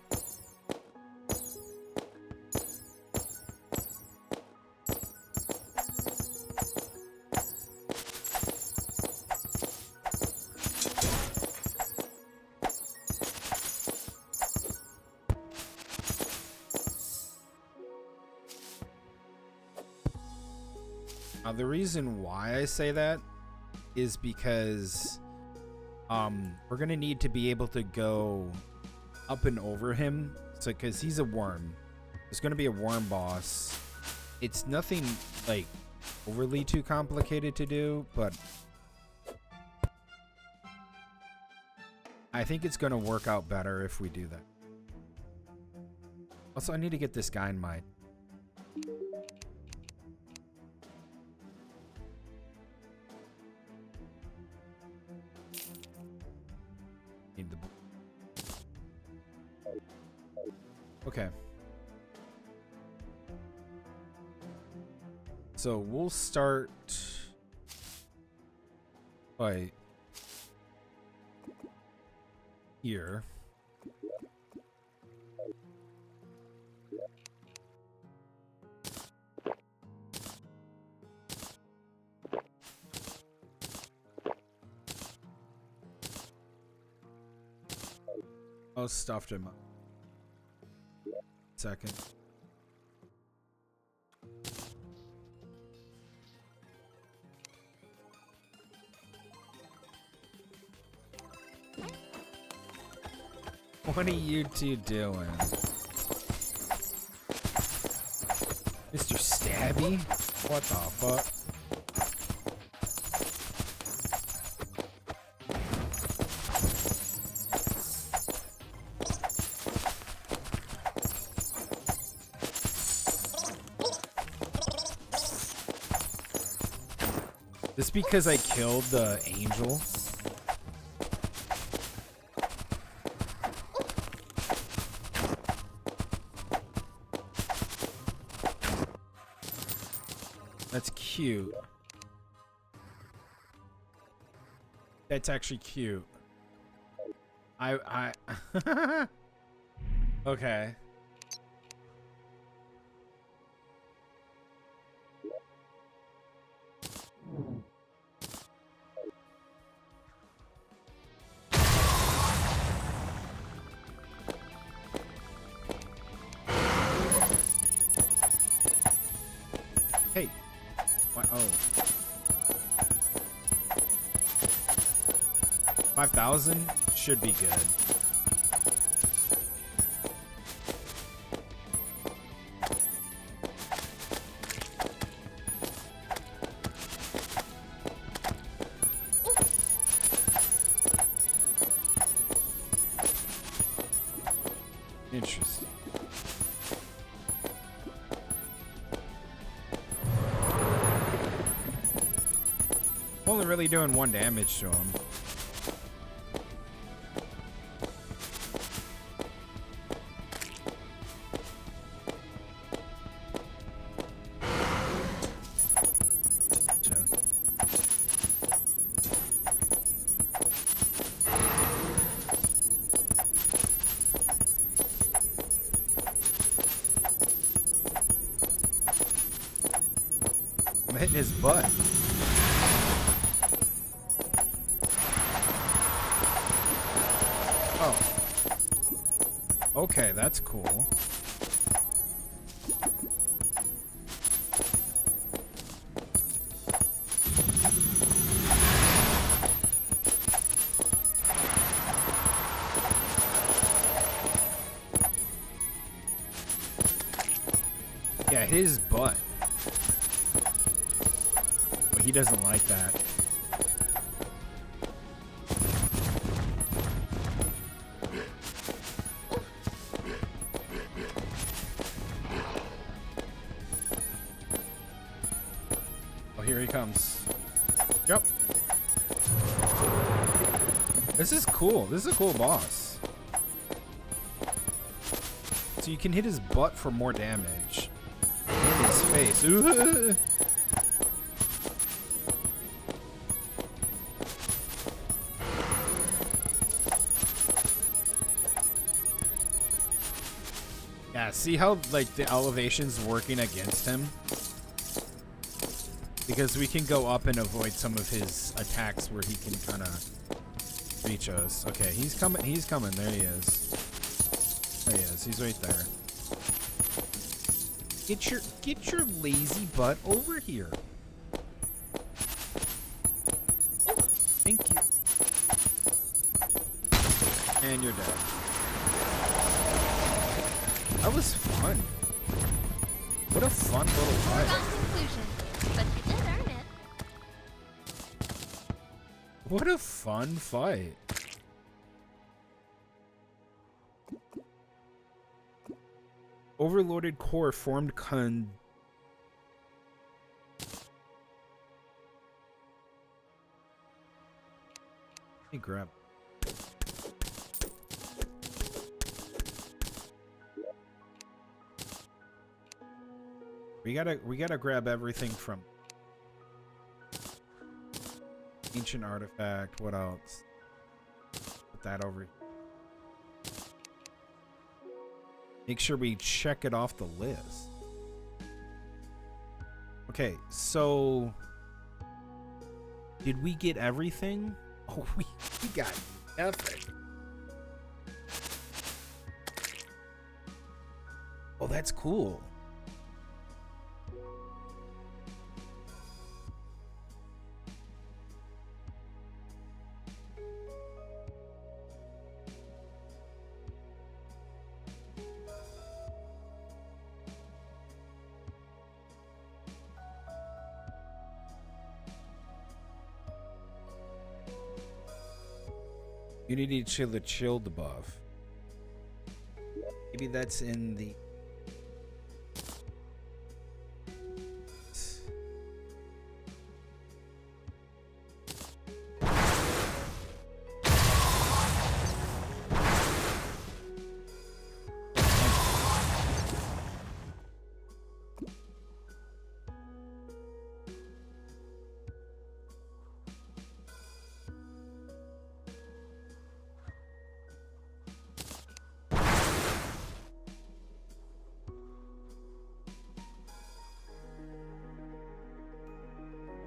Now, the reason why I say that is because we're gonna need to be able to go up and over him, so because he's a worm, there's gonna be a worm boss. It's nothing like overly too complicated to do, but I think it's gonna work out better if we do that. Also, I need to get this guy in mind. Need the. Okay. So we'll start by here. Oh, stuffed him up. Second. What are you two doing? Mr. Stabby? What the fuck? This because I killed the angel? That's cute. That's actually cute. Okay. Hey. What? Oh. 5,000 should be good. Interesting. Only really doing 1 damage to him. I'm hitting his butt. Oh. Okay, that's cool. Yeah, his butt. But he doesn't like that. Oh, here he comes. Yep. This is cool. This is a cool boss. So you can hit his butt for more damage. In his face. Ooh. Yeah, see how like the elevation's working against him? Because we can go up and avoid some of his attacks where he can kind of reach us. Okay, he's coming. He's coming. There he is. There he is. He's right there. Get your lazy butt over here. Thank you. And you're dead. That was fun. What a fun little fight. Conclusion, but you did earn it. What a fun fight. Overloaded core formed Let me grab. We gotta grab everything from ancient artifact. What else? Put that over. Make sure we check it off the list. Okay, so did we get everything? Oh, we got nothing. Oh, that's cool. Unity chill the buff. Maybe that's in the.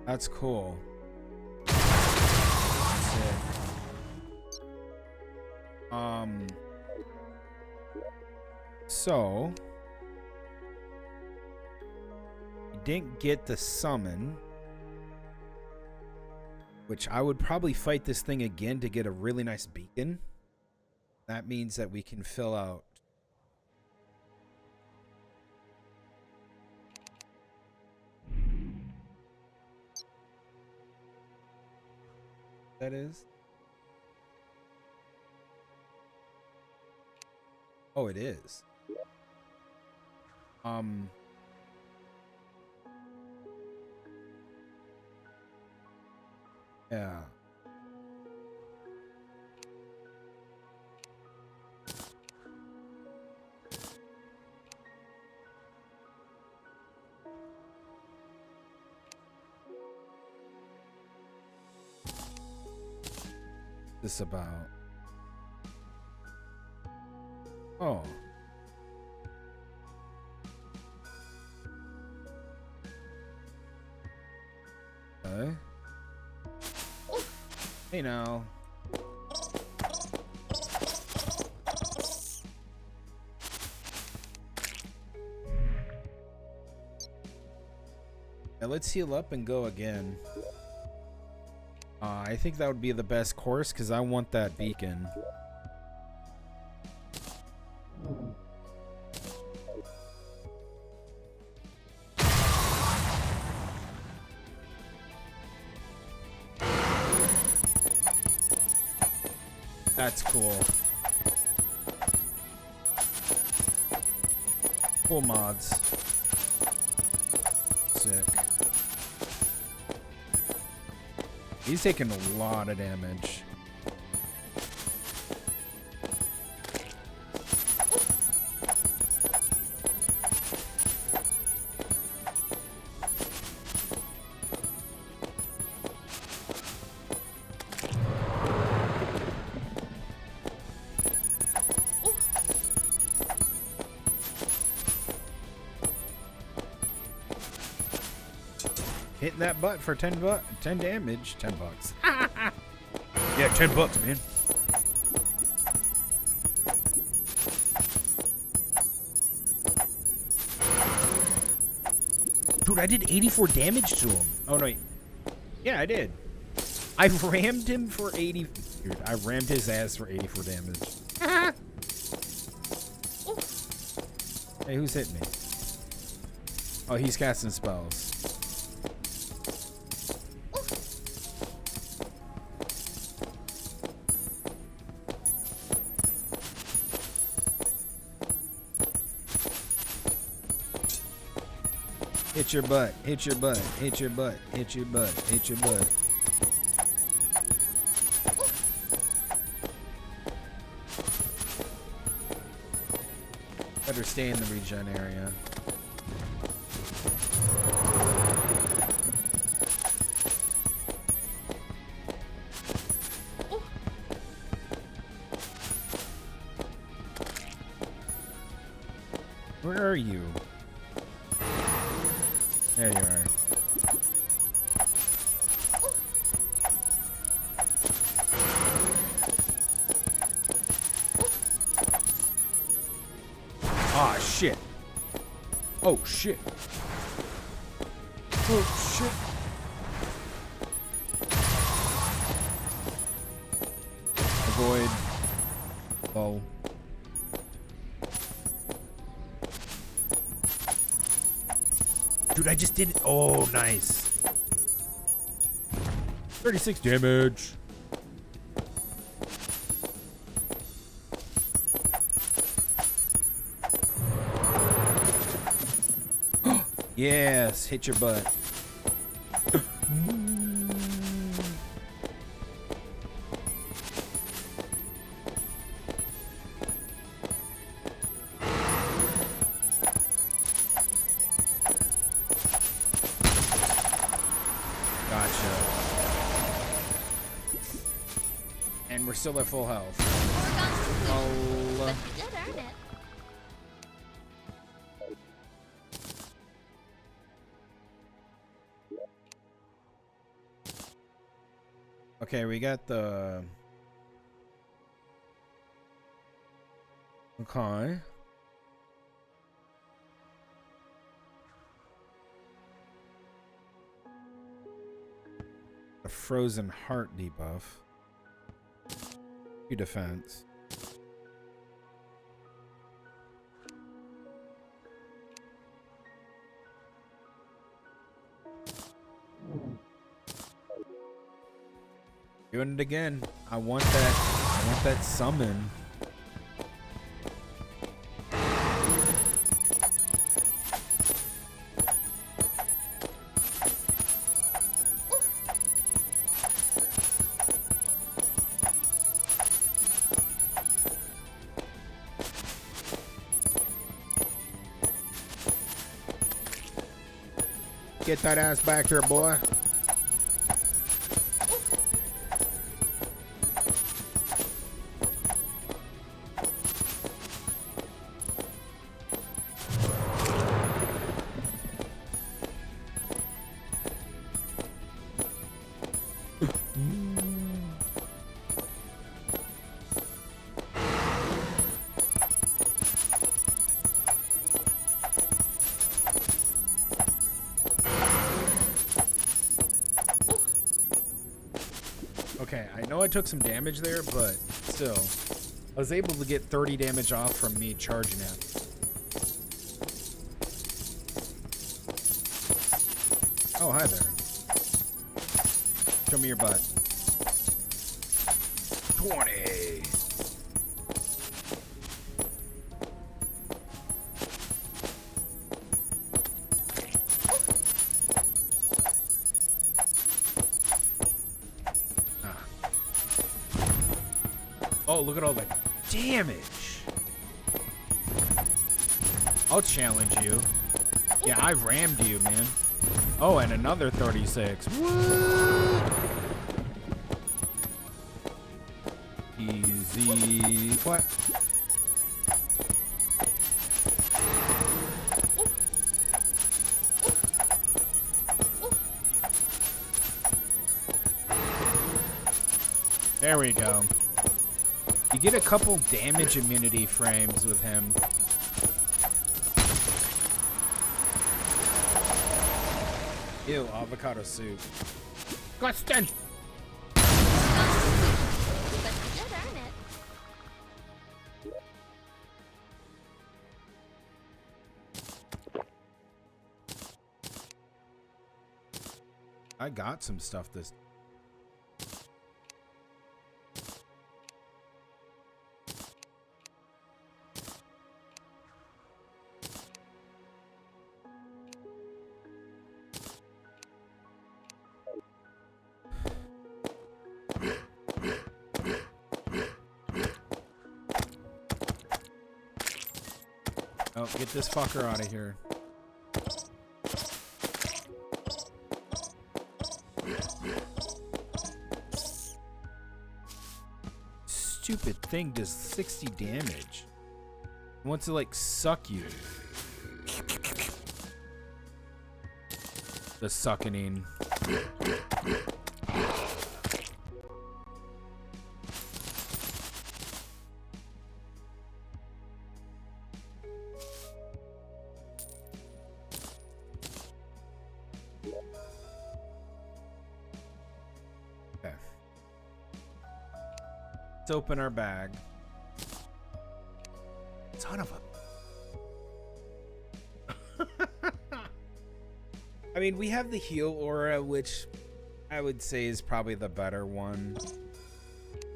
That's cool. Sick. So you didn't get the summon, which I would probably fight this thing again to get a really nice beacon. That means that we can fill out. That is. Oh, it is. Yeah. This about? Oh. Okay. Hey now. Now let's heal up and go again. I think that would be the best course because I want that beacon. That's cool. Cool mods. Sick. He's taking a lot of damage. Hitting that butt for 10 damage. 10 bucks. Yeah, 10 bucks, man. Dude, I did 84 damage to him. Oh, no. Yeah, I did. I rammed him for 80. Dude, I rammed his ass for 84 damage. Hey, who's hitting me? Oh, he's casting spells. Hit your butt, hit your butt, hit your butt, hit your butt, hit your butt. Better stay in the regen area. Where are you? There you are. Ah, shit. Oh shit. Oh shit. Avoid. Oh. Dude, I just did it. Oh, nice. 36 damage. Yes, hit your butt. Gotcha. And we're still at full health. Oh. But you did earn it. Okay, we got the... Okay. A frozen heart debuff. 2 defense. Doing it again. I want that summon. Get that ass back here, boy. Okay, I know I took some damage there, but still. I was able to get 30 damage off from me charging him. Oh, hi there. Show me your butt. 20. Oh, look at all that damage. I'll challenge you. Yeah, I rammed you, man. Oh, and another 36. What? Easy. What? There we go. You get a couple damage immunity frames with him. Ew, avocado soup. Gustin! But you did earn it. I got some stuff this. Oh, get this fucker out of here. Stupid thing does 60 damage. It wants to like suck you. The suckening. Let's open our bag. Son of a... I mean, we have the heal aura, which I would say is probably the better one.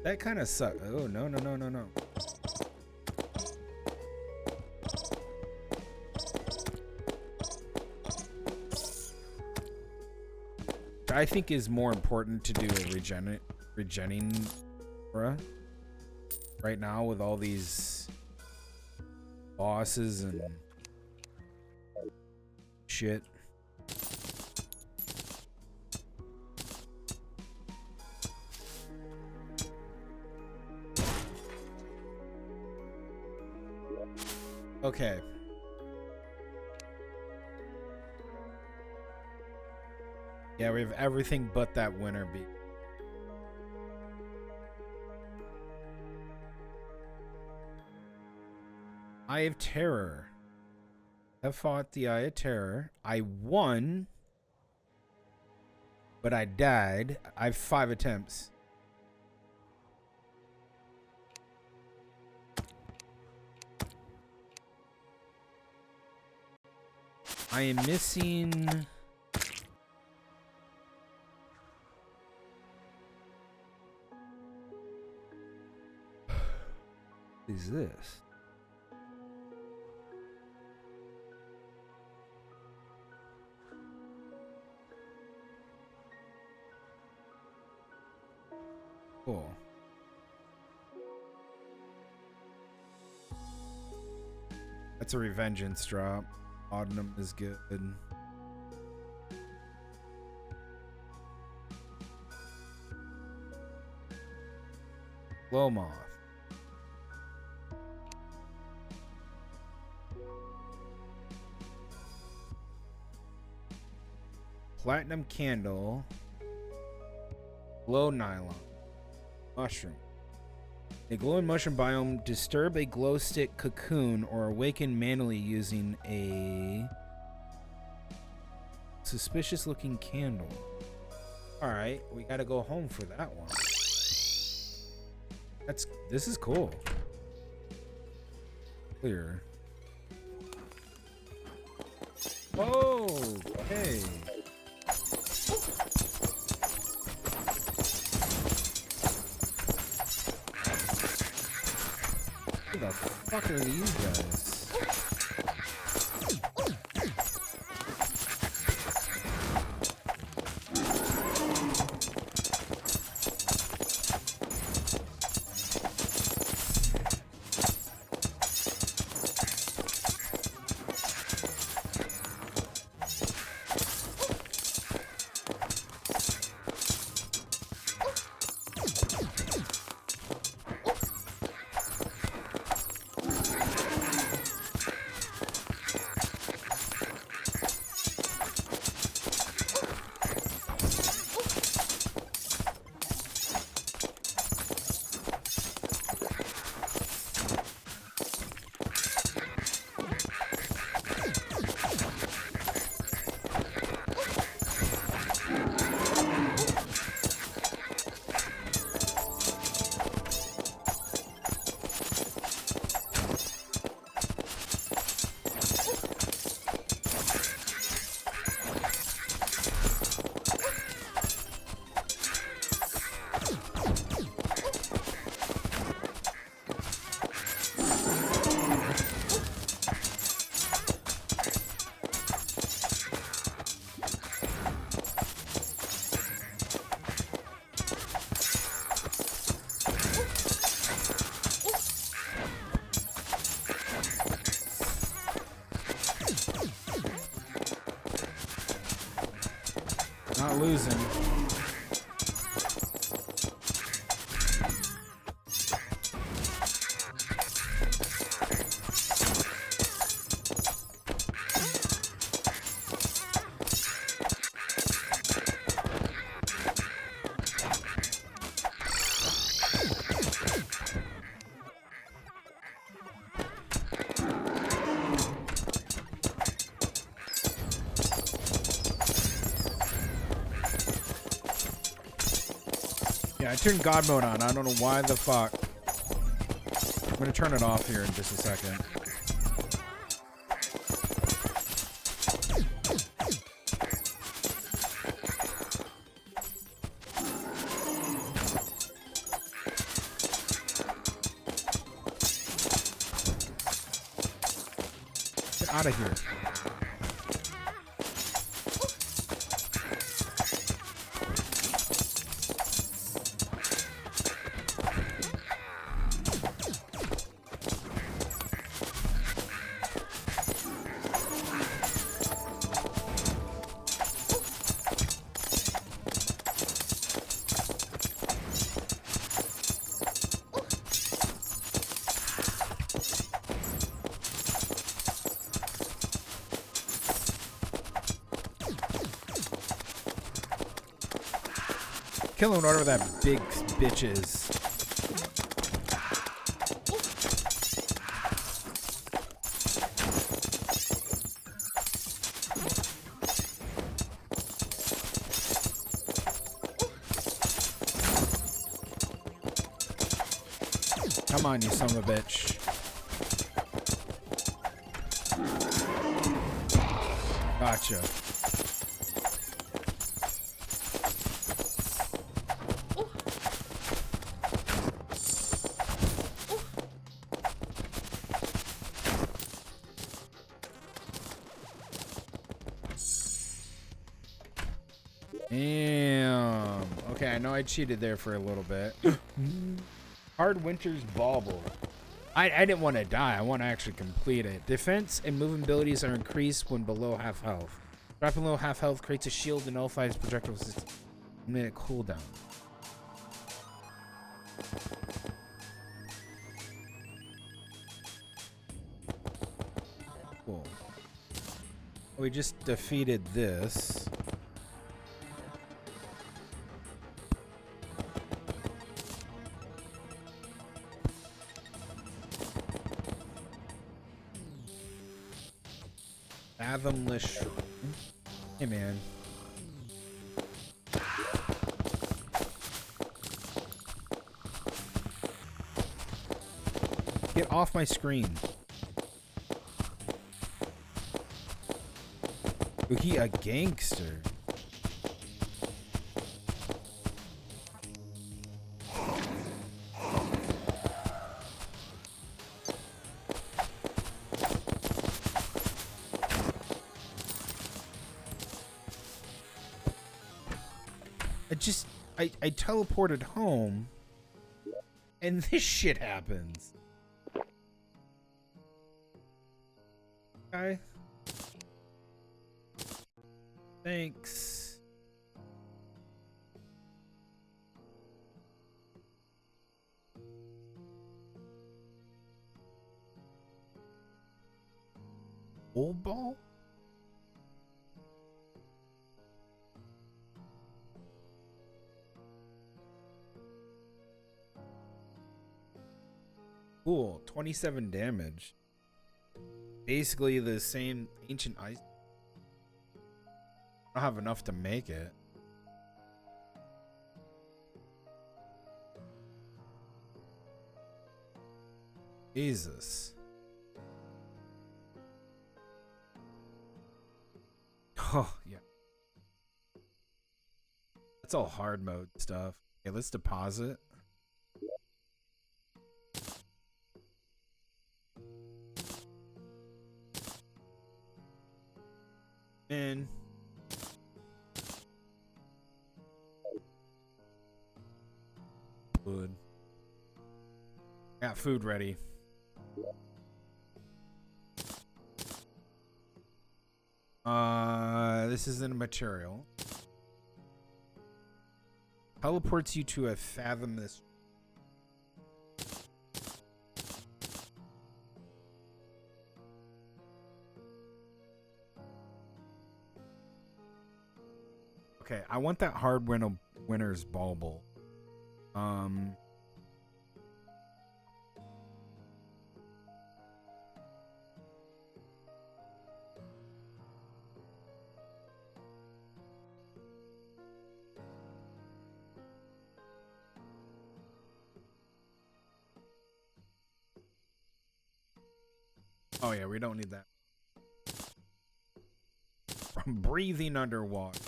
That kind of sucks. Oh, no, no, no, no, no. I think is more important to do a regenning aura right now with all these bosses and shit. Okay. Yeah, we have everything but that winter beat. Eye of Terror. I fought the Eye of Terror. I won, but I died. I have 5 attempts. I am missing... What is this? Cool. That's a revengeance drop. Autumn is good. Glow moth. Platinum candle. Glow nylon. Mushroom. A glowing mushroom biome. Disturb a glow stick cocoon or awaken manually using a suspicious looking candle. Alright, we gotta go home for that one. This is cool. Clear. Oh, okay. Who the fuck are these guys? Not losing. I turned God mode on. I don't know why the fuck. I'm gonna turn it off here in just a second. Get out of here. Kill him whatever that big bitch is. Come on, you son of a bitch. Gotcha. Damn. Okay, I know I cheated there for a little bit. Hard Winter's Bauble. I didn't want to die. I want to actually complete it. Defense and movement abilities are increased when below half health. Dropping below half health creates a shield and nullifies projectile resistance. Minute cooldown. Cool. We just defeated this. Fathomless Shrine. Hey, man. Get off my screen. Ooh, he a gangster. I teleported home and this shit happens. Okay. Thanks. Old ball? Cool, 27 damage. Basically the same ancient ice. I don't have enough to make it. Jesus. Oh, yeah. That's all hard mode stuff. Okay, let's deposit. In. Food. Got food ready. This isn't a material. Teleports you to a fathomless. Okay, I want that hard winner's bauble. Oh yeah, we don't need that. From breathing underwater.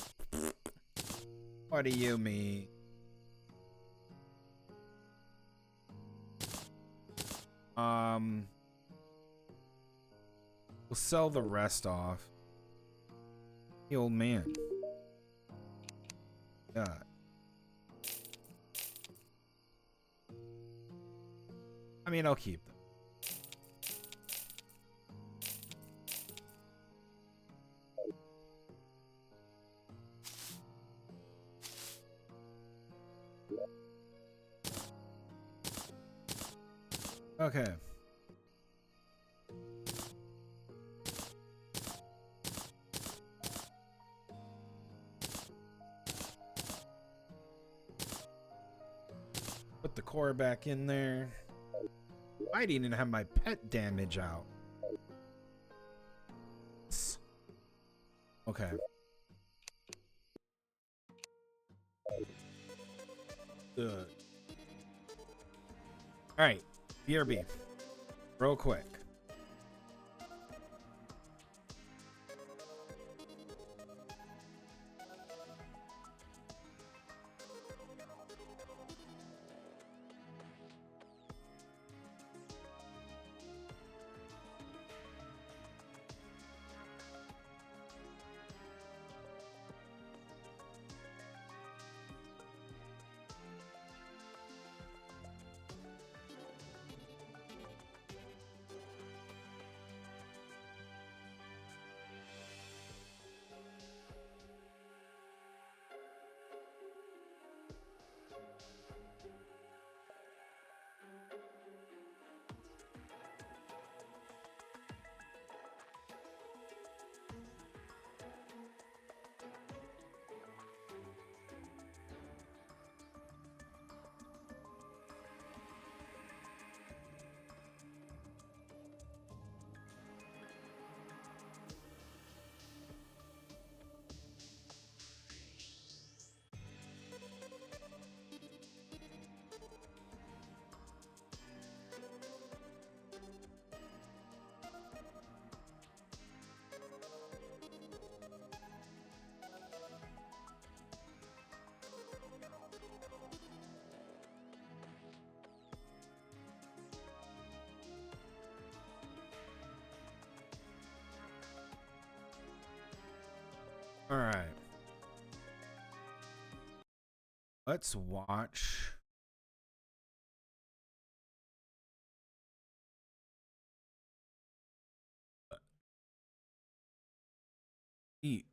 What do you mean? We'll sell the rest off. The old man. God. I mean, I'll keep them. Okay. Put the core back in there. I didn't even have my pet damage out. Okay. Good. Alright. BRB. Real quick. All right. Let's watch. Eat.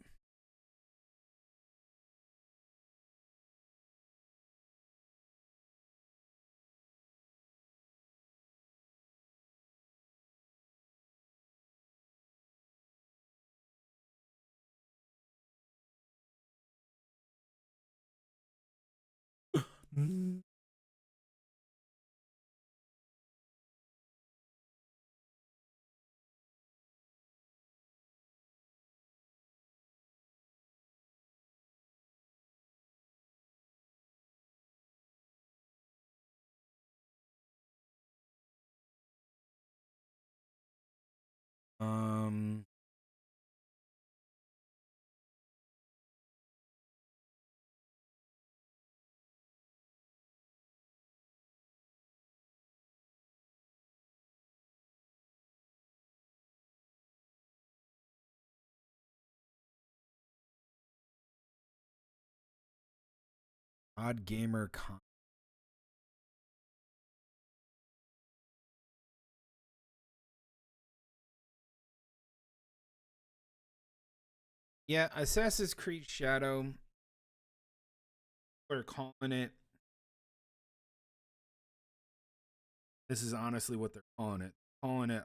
Um. Odd gamer con. Yeah, Assassin's Creed Shadow. We're calling it. This is honestly what they're calling it. Calling it.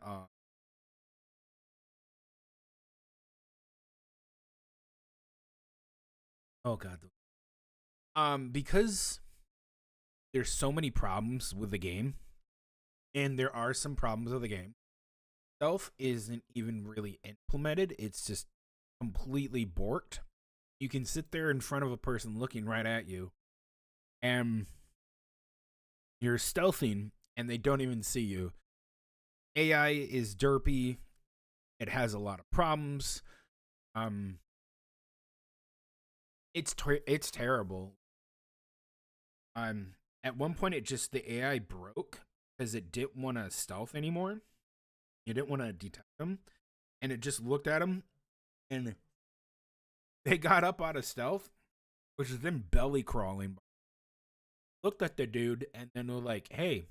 Oh God. Because there's so many problems with the game, and there are some problems with the game. Stealth isn't even really implemented. It's just completely borked. You can sit there in front of a person looking right at you, and you're stealthing, and they don't even see you. AI is derpy. It has a lot of problems. It's terrible. At one point, the AI broke because it didn't want to stealth anymore. It didn't want to detect them, and it just looked at them, and they got up out of stealth, which is them belly crawling. Looked at the dude, and then were like, "Hey,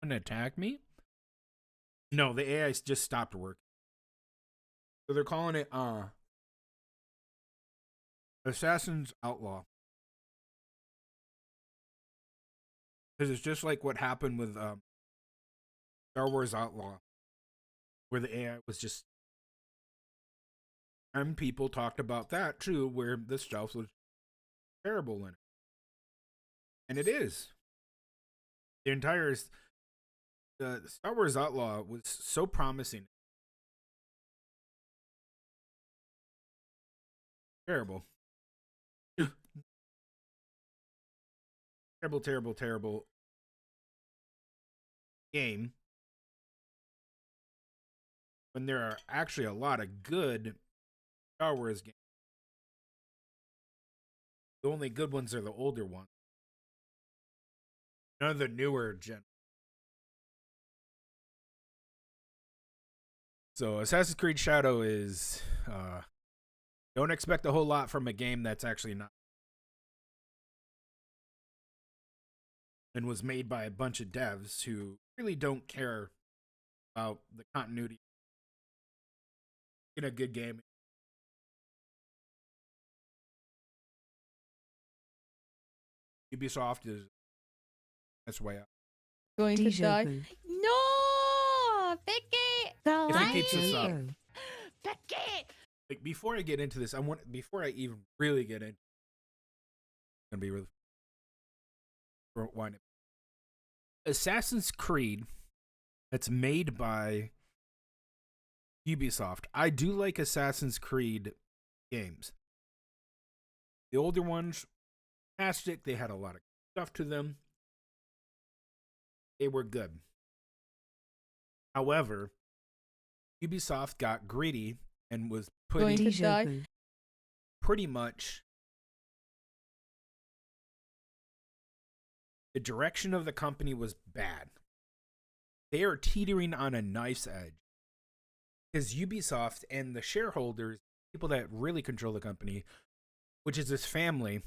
gonna attack me?" No, the AI just stopped working. So they're calling it Assassin's Outlaw. Because it's just like what happened with Star Wars Outlaw, where the AI was just. And people talked about that too, where the stealth was terrible in it. And it is. The entire Star Wars Outlaw was so promising. Terrible. Terrible, terrible, terrible game. When there are actually a lot of good Star Wars games. The only good ones are the older ones. None of the newer gen. So Assassin's Creed Shadow is don't expect a whole lot from a game that's actually not, and was made by a bunch of devs who really don't care about the continuity in a good game. Ubisoft is that's way out. Going to die. No, Vicky. The If it keeps us up. Vicky. Like before I get into this, before I even really get in, it's gonna be really wind up. Assassin's Creed, that's made by Ubisoft. I do like Assassin's Creed games. The older ones, fantastic. They had a lot of stuff to them. They were good. However, Ubisoft got greedy and was Going putting to die. pretty much the direction of the company was bad. They are teetering on a knife's edge. Because Ubisoft and the shareholders, people that really control the company, which is this family,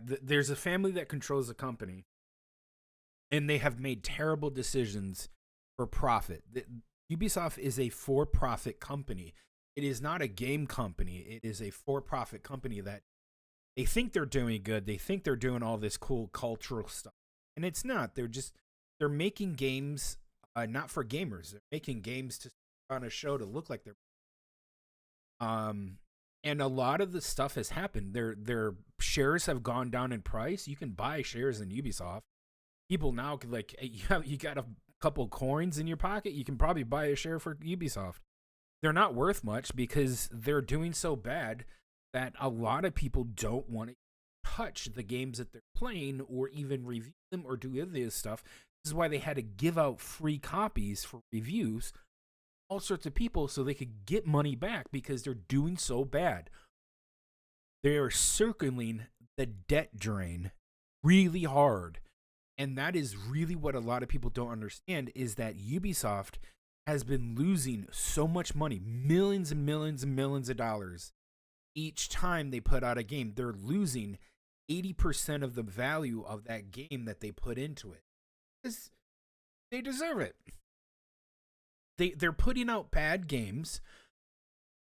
there's a family that controls the company, and they have made terrible decisions for profit. Ubisoft is a for-profit company. It is not a game company. It is a for-profit company that they think they're doing good. They think they're doing all this cool cultural stuff. And it's not. They're making games not for gamers. They're making games to on a show to look like they're and a lot of the stuff has happened. Their shares have gone down in price. You can buy shares in Ubisoft. People now can like you got a couple coins in your pocket, you can probably buy a share for Ubisoft. They're not worth much because they're doing so bad that a lot of people don't want to touch the games that they're playing or even review them or do any of this stuff. This is why they had to give out free copies for reviews, all sorts of people, so they could get money back because they're doing so bad. They are circling the debt drain really hard. And that is really what a lot of people don't understand, is that Ubisoft has been losing so much money, millions and millions and millions of dollars each time they put out a game. They're losing 80% of the value of that game that they put into it. Because they deserve it. They're putting out bad games.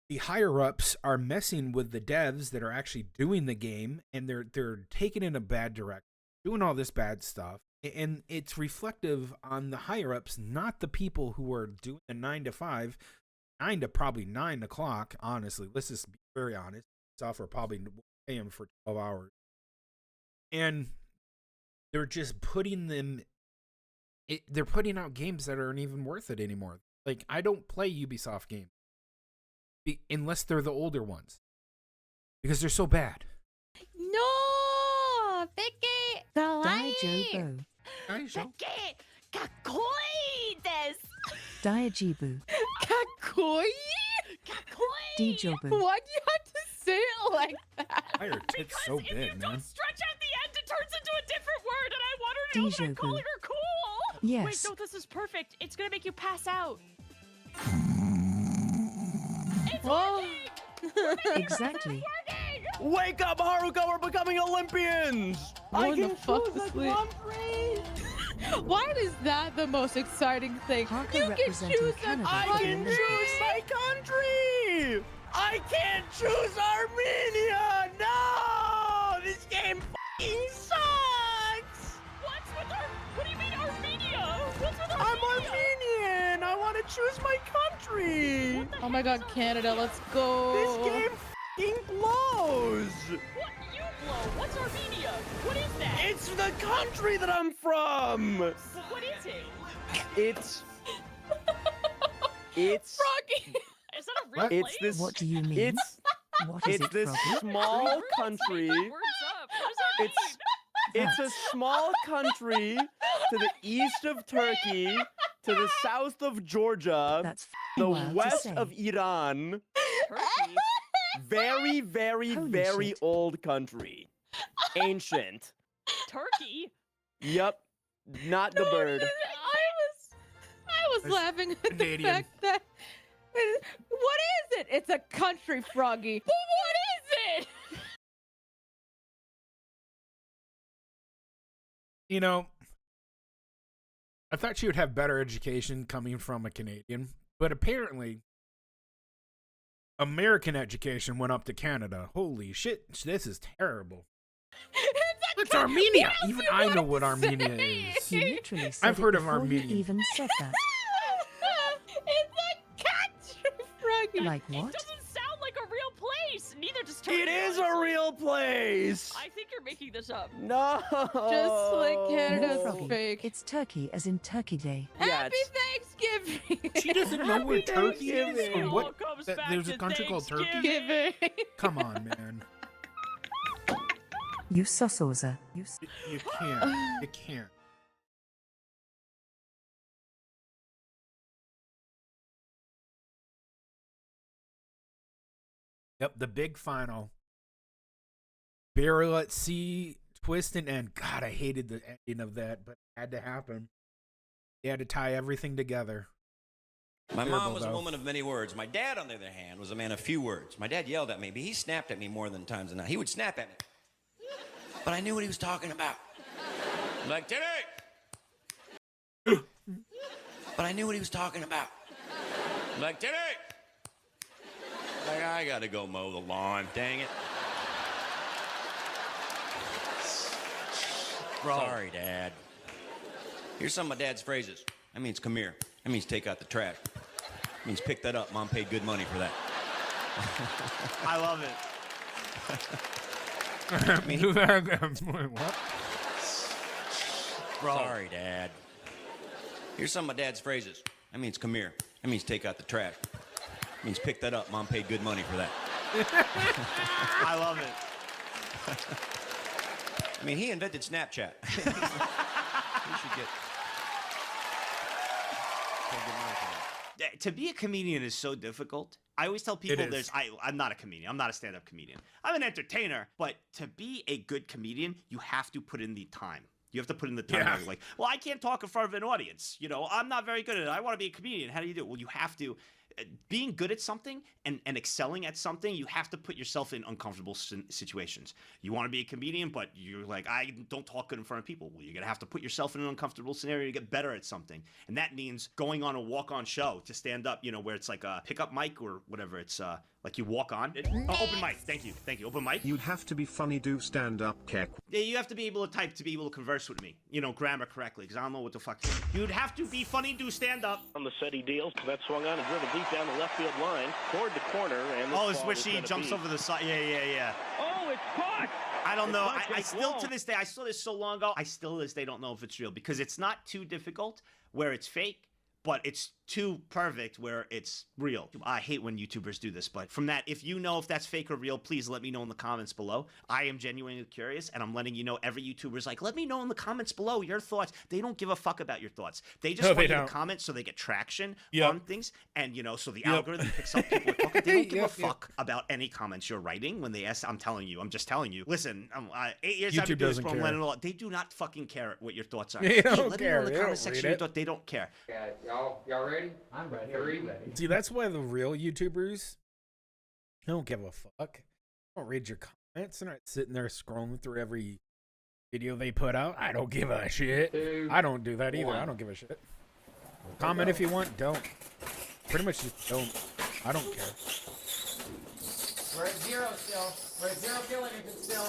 The higher-ups are messing with the devs that are actually doing the game, and they're taking it in a bad direction, doing all this bad stuff. And it's reflective on the higher-ups, not the people who are doing the 9 to 5, 9 to probably 9 o'clock, honestly. Let's just be very honest. Software probably pay them for 12 hours. And they're just putting them... they're putting out games that aren't even worth it anymore. Like, I don't play Ubisoft games unless they're the older ones, because they're so bad. No, Vicky. The light. Die, Joe. Vicky, かっこいい Diajibu. Kakoi? Dijobu. Why do you have to say it like that? Why are tits so If you big, don't man? stretch out the end, it turns into a different word, and I want her to know that I'm Dijobu. calling her cool. Yes. Wait, no, this is perfect. It's gonna make you pass out. It's Whoa. working! Exactly. Working! Wake up, Haruka! We're becoming Olympians! Who in the fuck is sleep? country! Why is that the most exciting thing? Parker You can representing choose a Canada I for the can Olympics. choose my country! I can't choose Armenia! No! This game f***ing sucks! What do you mean Armenia? What's with I'm Armenia? Armenian! I want to choose my country! What the Oh my heck god, is Canada, Armenia? let's go. This game f***ing blows! What? You blow. What's Armenia? What is that? It's the country that I'm from! What is it? It's... It's... Froggy. Is that a real What? It's place? this... What do you mean? It's... What is It's it, this Froggy? small country... Words up. What does that mean? It's a small country to the east of Turkey, to the south of Georgia, That's the f***ing wild to west say. of Iran. Turkey. Very, very, Holy very shit. old country. Ancient. Turkey. Yep. Not the bird. I was It's laughing at the Canadian. fact that. What is it? It's a country, Froggy. But what is it? You know, I thought she would have better education coming from a Canadian, but apparently American education went up to Canada. Holy shit, this is terrible. It's Armenia. else Even you I know wanna what Armenia say? is. You literally said I've it heard of before you Armenian. even said that. It's a country, Froggy. Like It what? doesn't sound like a real place. Neither does Turkey. It is a honestly. real place. I think you're making this up. No. Just like Canada's Froggy. fake. It's Turkey as in Turkey Day. Yeah, Happy Thanksgiving. She doesn't know where Happy Turkey is Thanksgiving. or It what. all comes that back there's a to country called Turkey. Thanksgiving. Come on, man. You sussosa. You can't. You can't. Yep, the big final. Barrel at sea, twist and end. God, I hated the ending of that, but it had to happen. They had to tie everything together. My Terrible, mom was a though. woman of many words. My dad, on the other hand, was a man of few words. My dad yelled at me, but he snapped at me more than times than not. He would snap at me. But I knew what he was talking about. I'm like, Timmy! But I knew what he was talking about. I'm like, Timmy! Like, I gotta go mow the lawn, dang it. Sorry, Dad. Here's some of my dad's phrases. That means come here. That means take out the trash. That means pick that up. Mom paid good money for that. I love it. What? Sorry, Dad. Here's some of my dad's phrases. That means come here. That means take out the trash. That means pick that up. Mom paid good money for that. I love it. I mean, he invented Snapchat. You should get paid good money for that. To be a comedian is so difficult. I always tell people is. I'm not a comedian. I'm not a stand-up comedian. I'm an entertainer, but to be a good comedian, you have to put in the time. You have to put in the time. Yeah. Where you're like, well, I can't talk in front of an audience. You know, I'm not very good at it. I want to be a comedian. How do you do it? Well, you have to. Being good at something and excelling at something, you have to put yourself in uncomfortable situations. You want to be a comedian, but you're like, I don't talk good in front of people. Well, you're going to have to put yourself in an uncomfortable scenario to get better at something. And that means going on a walk-on show to stand up, you know, where it's like a pickup mic or whatever. It's like you walk on. Open mic. Thank you. Open mic. You'd have to be funny, do stand up, Keck. Yeah, you have to be able to type to be able to converse with me. You know, grammar correctly, because I don't know what the fuck. You'd have to be funny, do stand up. On the set he deals, that swung on and driven deep down the left field line, toward the corner, and this Oh, it's ball where was she gonna jumps be- over the side. Yeah. Oh, it's caught! I don't It's know. not I just still, wall. to this day, I saw this so long ago. I still, to this day, don't know if it's real because it's not too difficult where it's fake, but it's too perfect where it's real. I hate when YouTubers do this, but from that, if you know if that's fake or real, please let me know in the comments below. I am genuinely curious, and I'm letting you know. Every YouTuber's like, let me know in the comments below your thoughts. They don't give a fuck about your thoughts. They just want you to comment so they get traction on things, and so the algorithm picks up people are talking. They don't give a fuck about any comments you're writing when they ask. I'm just telling you. Listen, 8 years YouTube I've been doing this, doesn't bro, care. I'm letting it all. They do not fucking care what your thoughts are. They don't let care. me know in the They comment don't section read your it. thought. They don't care. Yeah, y'all ready? I'm ready. Ready. See, that's why the real YouTubers, they don't give a fuck. They don't read your comments. They're not sitting there scrolling through every video they put out. I don't give a shit. I don't do that either. I don't give a shit. Comment if you want. Don't. Pretty much just don't. I don't care. We're at 0 still. We're at 0 killing it still.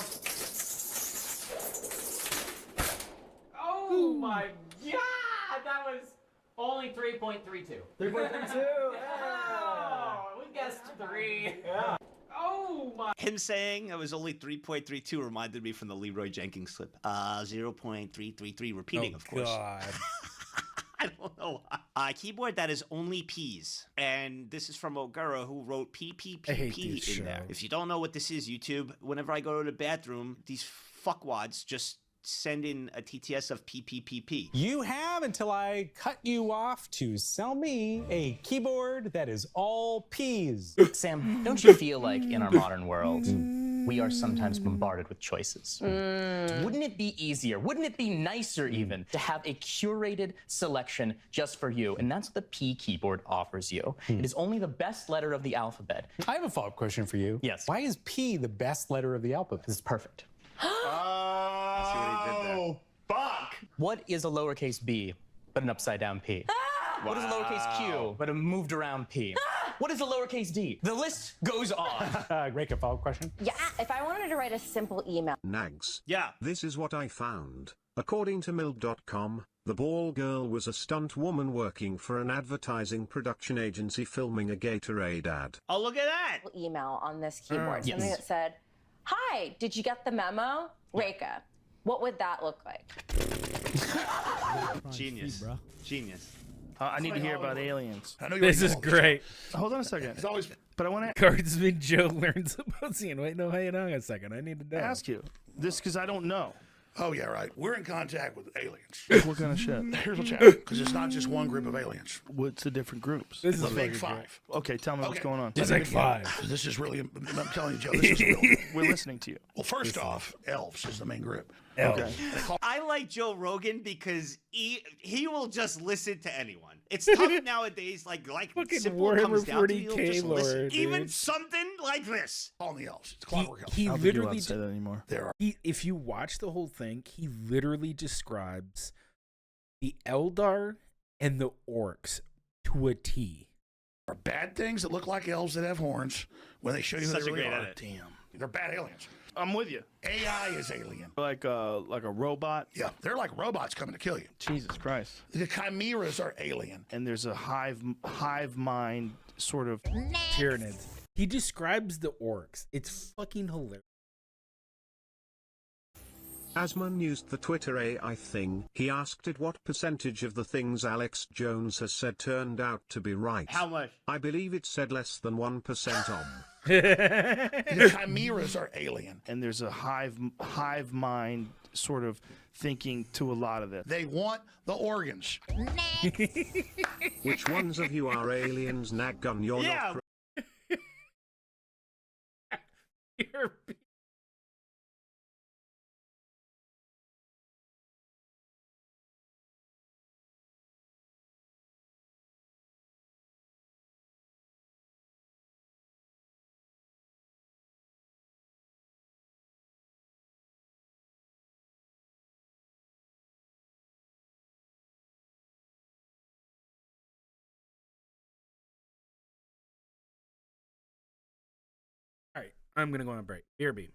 Oh my god! That was only 3.32. 3.32? Oh, we guessed 3. Yeah. Oh my. Him saying it was only 3.32 reminded me from the Leroy Jenkins clip. 0.333 repeating, of course. God. I don't know why. Keyboard that is only P's. And this is from Ogura, who wrote PPPP in there. If you don't know what this is, YouTube, whenever I go to the bathroom, these fuckwads just send in a TTS of PPPP. You have until I cut you off to sell me a keyboard that is all P's. Sam, don't you feel like in our modern world, we are sometimes bombarded with choices? Wouldn't it be easier, wouldn't it be nicer even, to have a curated selection just for you? And that's what the P keyboard offers you. It is only the best letter of the alphabet. I have a follow-up question for you. Yes. Why is P the best letter of the alphabet? It's perfect. Oh, fuck! What is a lowercase b but an upside down P? What is a lowercase q but a moved around P? What is a lowercase d? The list goes on. Great, a follow-up question? Yeah, if I wanted to write a simple email. Nags. Yeah. This is what I found. According to Mill.com, the ball girl was a stunt woman working for an advertising production agency filming a Gatorade ad. Oh, look at that! Email on this keyboard. Yes. Something that said, "Hi, did you get the memo? Reika." What would that look like? Genius. Genius. I need to hear about aliens. This is great. Hold on a second. It's always, but I want to Cardsman Joe learns about seeing. Wait, no, hang on a second. I need to know. ask you this because I don't know. Oh, yeah, right. We're in contact with aliens. What kind of shit? Here's what's happening. Because it's not just one group of aliens. What's the different groups? This The is Big fucking Five. Okay, tell me what's going on. It's like 5. This is really, I'm telling you, Joe, this is real. We're listening to you. Well, first off, elves is the main group. Okay. I like Joe Rogan because he will just listen to anyone. It's tough nowadays, like Fucking simple Warhammer comes down to, he'll 40K just listen. lord, Even dude. something like this. Calling the elves. It's clockwork elves. He I don't think you're allowed literally to say that anymore. There are. if you watch the whole thing, he literally describes the Eldar and the orcs to a T. Are bad things that look like elves that have horns when they show you who Such they a really great are. edit. Damn. They're bad aliens. I'm with you. AI is alien. Like a robot. Yeah, they're like robots coming to kill you. Jesus Christ. The chimeras are alien. And there's a hive mind sort of. Tyranids. He describes the orcs. It's fucking hilarious. Asman used the Twitter AI thing. He asked it what percentage of the things Alex Jones has said turned out to be right. How much? I believe it said less than 1% on. The chimeras are alien. And there's a hive mind sort of thinking to a lot of this. They want the organs. Which ones of you are aliens? Naggun, you're Yeah. not. You're All right, I'm gonna go on a break. BRB.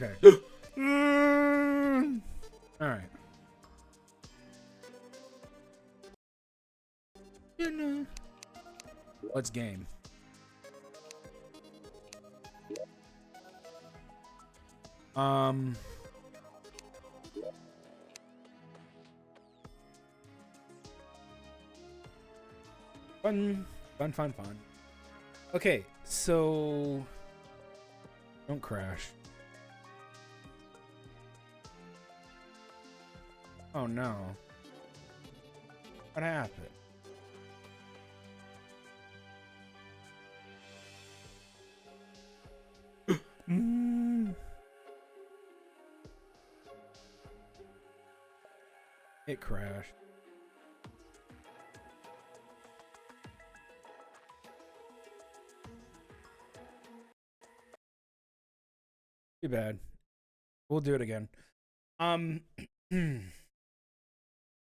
Okay. All right. What's game? Fun. Okay, so don't crash. Oh no. What happened? It crashed. Too bad. We'll do it again.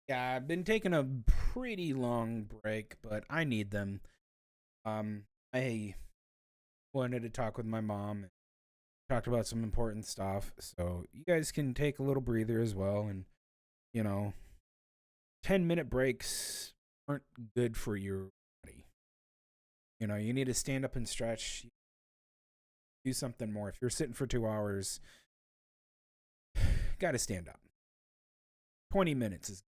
Yeah, I've been taking a pretty long break, but I need them. I wanted to talk with my mom. Talked about some important stuff, so you guys can take a little breather as well. And 10-minute breaks aren't good for your body. You need to stand up and stretch. Do something more. If you're sitting for 2 hours, got to stand up. 20 minutes is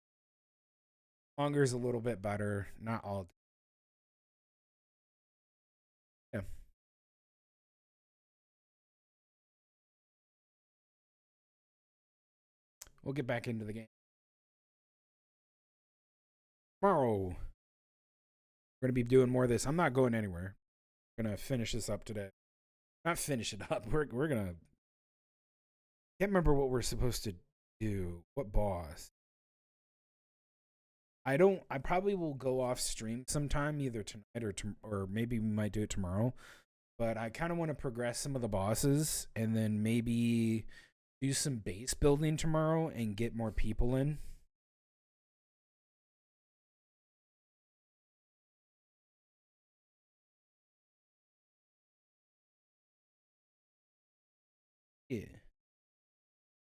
longer is a little bit better. Not all. Yeah. We'll get back into the game. Tomorrow, we're going to be doing more of this. I'm not going anywhere. I'm going to finish this up today. Not finish it up. We're going to... Can't remember what we're supposed to do. What boss? I probably will go off stream sometime, either tonight or maybe we might do it tomorrow. But I kind of want to progress some of the bosses and then maybe do some base building tomorrow and get more people in. Yeah.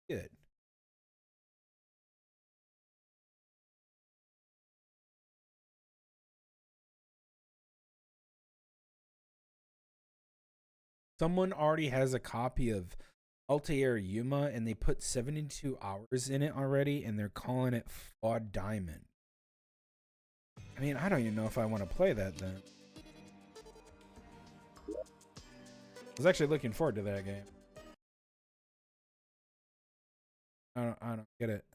Good. Someone already has a copy of Altair Yuma and they put 72 hours in it already and they're calling it Flawed Diamond. I mean, I don't even know if I want to play that then. I was actually looking forward to that game. I don't get it.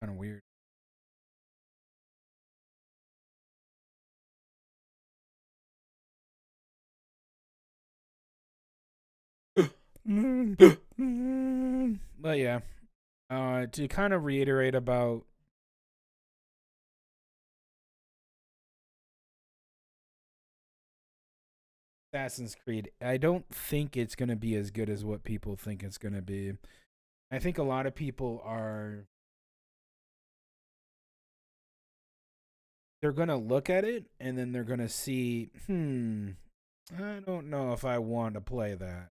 Kind of weird. But yeah, to kind of reiterate about Assassin's Creed, I don't think it's going to be as good as what people think it's going to be. I think a lot of people they're going to look at it and then they're going to see, I don't know if I want to play that.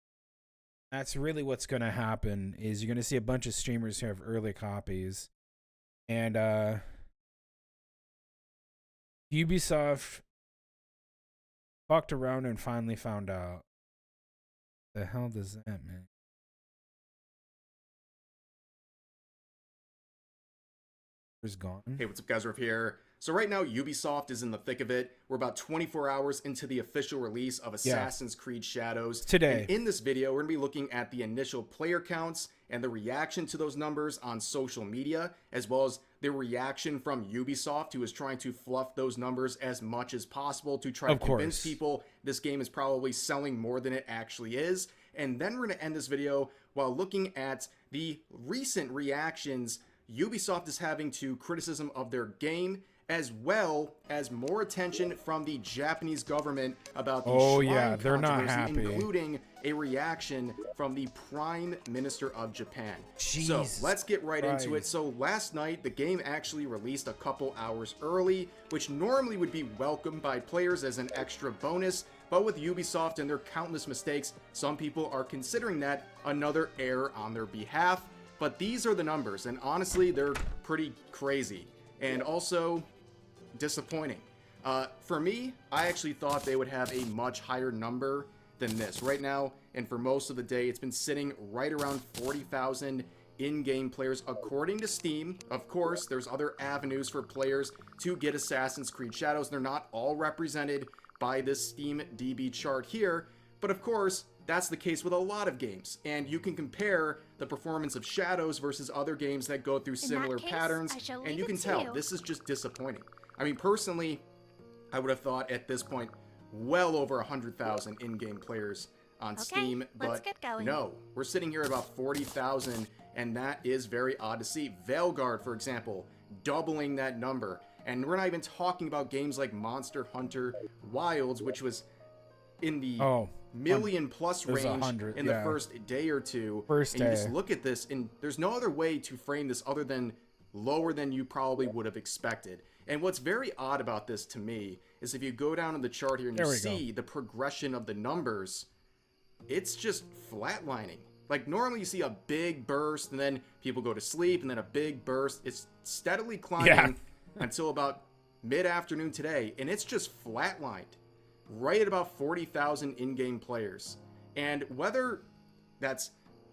That's really what's going to happen is you're going to see a bunch of streamers who have early copies. And Ubisoft fucked around and finally found out. The hell does that mean? It's gone. Hey, what's up, guys? Riff here. So right now, Ubisoft is in the thick of it. We're about 24 hours into the official release of Assassin's Creed Shadows. Today. And in this video, we're going to be looking at the initial player counts and the reaction to those numbers on social media, as well as the reaction from Ubisoft, who is trying to fluff those numbers as much as possible to try to convince people this game is probably selling more than it actually is. And then we're going to end this video while looking at the recent reactions Ubisoft is having to criticism of their game, as well as more attention from the Japanese government about the Oh, shrine yeah, they're not controversy, happy. including a reaction from the Prime Minister of Japan. Jesus So let's get right into it. Christ. So last night, the game actually released a couple hours early, which normally would be welcomed by players as an extra bonus, but with Ubisoft and their countless mistakes, some people are considering that another error on their behalf. But these are the numbers, and honestly, they're pretty crazy and also disappointing. For me, I actually thought they would have a much higher number than this. Right now, and for most of the day, it's been sitting right around 40,000 in-game players according to Steam. Of course, there's other avenues for players to get Assassin's Creed Shadows. They're not all represented by this Steam DB chart here, but of course, that's the case with a lot of games, and you can compare the performance of Shadows versus other games that go through similar patterns, and you can tell this is just disappointing. I mean, personally, I would have thought at this point well over 100,000 in-game players on Steam, but no, we're sitting here at about 40,000, and that is very odd to see. Veilguard, for example, doubling that number, and we're not even talking about games like Monster Hunter Wilds, which was in the million plus range in the first day or two. And you just look at this, and there's no other way to frame this other than lower than you probably would have expected. And what's very odd about this to me is if you go down on the chart here and you see the progression of the numbers, it's just flatlining. Like normally you see a big burst and then people go to sleep and then a big burst. It's steadily climbing until about mid-afternoon today, and it's just flatlined right at about 40,000 in-game players. And whether that's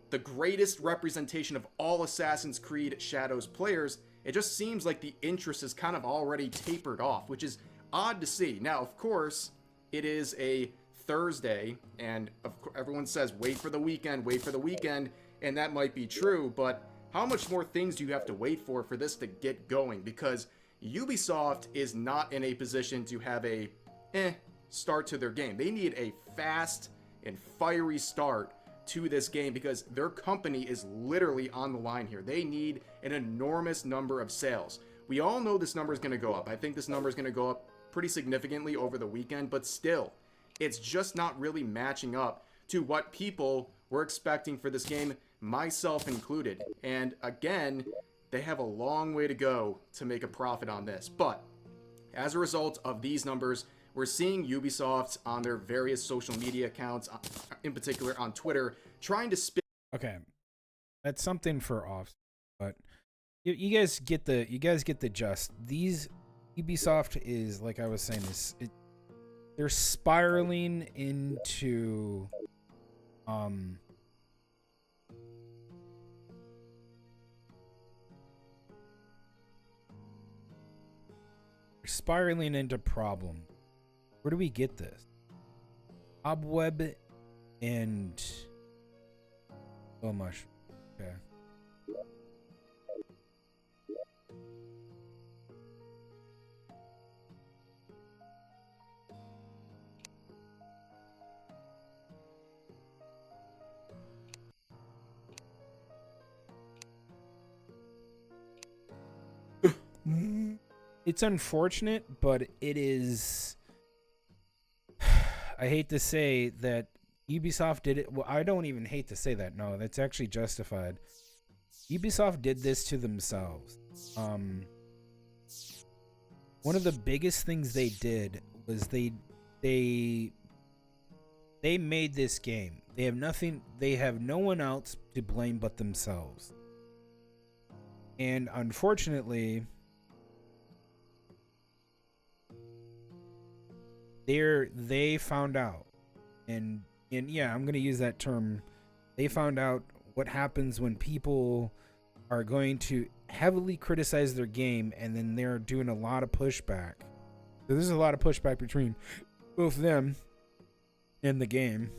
the greatest representation of all Assassin's Creed Shadows players, it just seems like the interest is kind of already tapered off, which is odd to see. Now, of course, it is a Thursday, and everyone says, wait for the weekend, and that might be true, but how much more things do you have to wait for this to get going? Because Ubisoft is not in a position to have a start to their game. They need a fast and fiery start to this game because their company is literally on the line here. They need an enormous number of sales. We all know this number is going to go up. I think this number is going to go up pretty significantly over the weekend, but still, it's just not really matching up to what people were expecting for this game, myself included. And again, they have a long way to go to make a profit on this. But as a result of these numbers, we're seeing Ubisoft on their various social media accounts, in particular on Twitter, trying to spin. Okay, that's something for off, but you guys get the gist. These Ubisoft is, like I was saying, they're spiraling into problem. Where do we get this? Cobweb and mushroom. Okay. It's unfortunate, but it is. I hate to say that Ubisoft did it. Well, I don't even hate to say that. No, that's actually justified. Ubisoft did this to themselves. One of the biggest things they did was they made this game. They have nothing. They have no one else to blame but themselves. And unfortunately, they found out, and yeah, I'm gonna use that term. They found out what happens when people are going to heavily criticize their game, and then they're doing a lot of pushback. So there's a lot of pushback between both them and the game.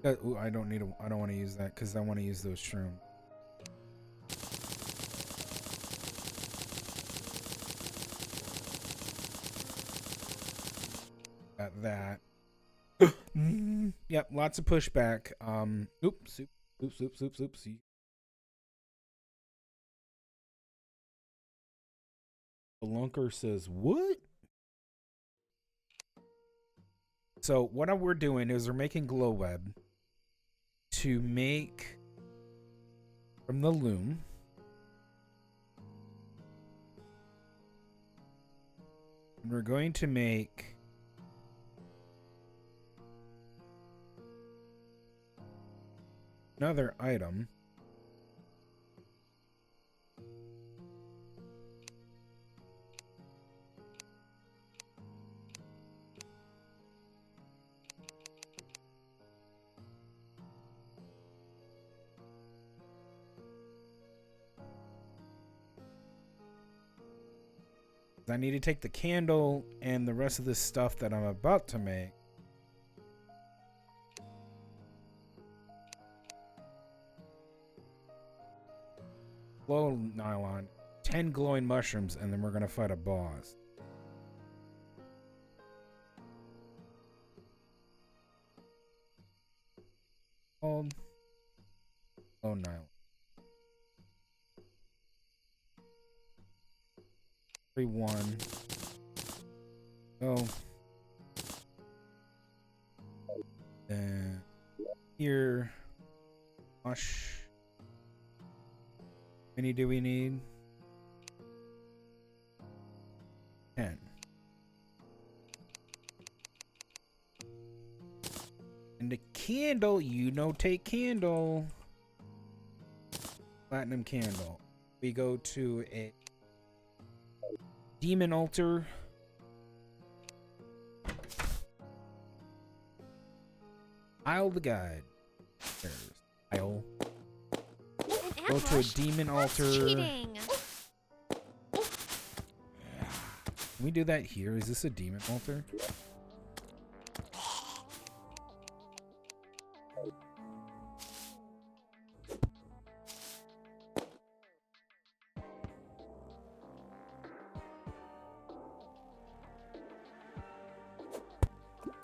Ooh, I don't want to use that because I want to use those shrooms. Got that. Yep, lots of pushback. Oops. Lunker says, what? So what we're doing is we're making glow web to make from the loom. And we're going to make another item. I need to take the candle and the rest of this stuff that I'm about to make. Glow nylon, 10 glowing mushrooms, and then we're gonna fight a boss. Oh nylon. 3-1. Go. Then here. Mush. How many do we need? 10. And the candle, take candle. Platinum candle. We go to a demon altar. Isle the guide. There's Isle. Go to a demon altar. Cheating. Can we do that here? Is this a demon altar?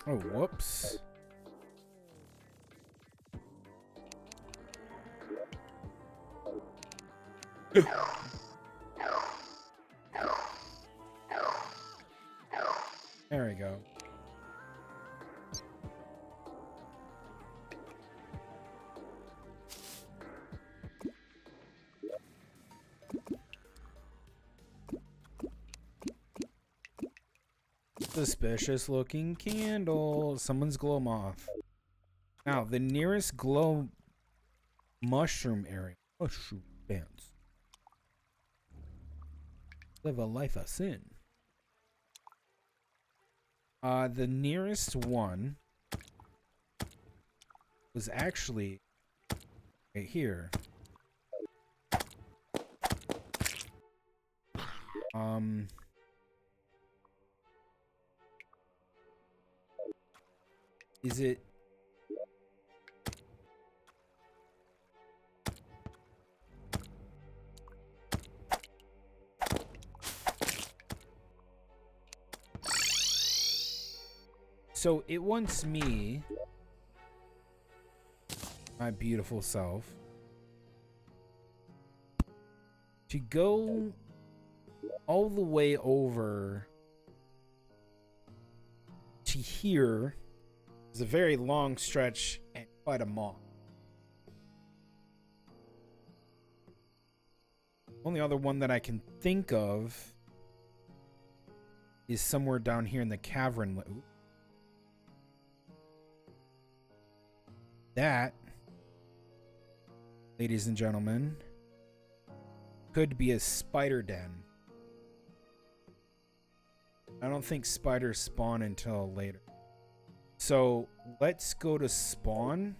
Oh, whoops. There we go. Suspicious looking candle. Someone's glow moth. Now, the nearest glow mushroom area. Mushroom dance. Live a life of sin. The nearest one was actually right here. Is it? So it wants me, my beautiful self, to go all the way over to here. It's a very long stretch and quite a moth. Only other one that I can think of is somewhere down here in the cavern. That, ladies and gentlemen, could be a spider den. I don't think spiders spawn until later. So let's go to spawn.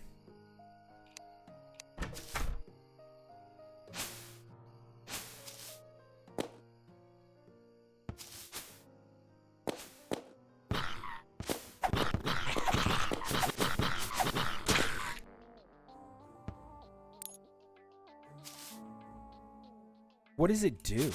What does it do?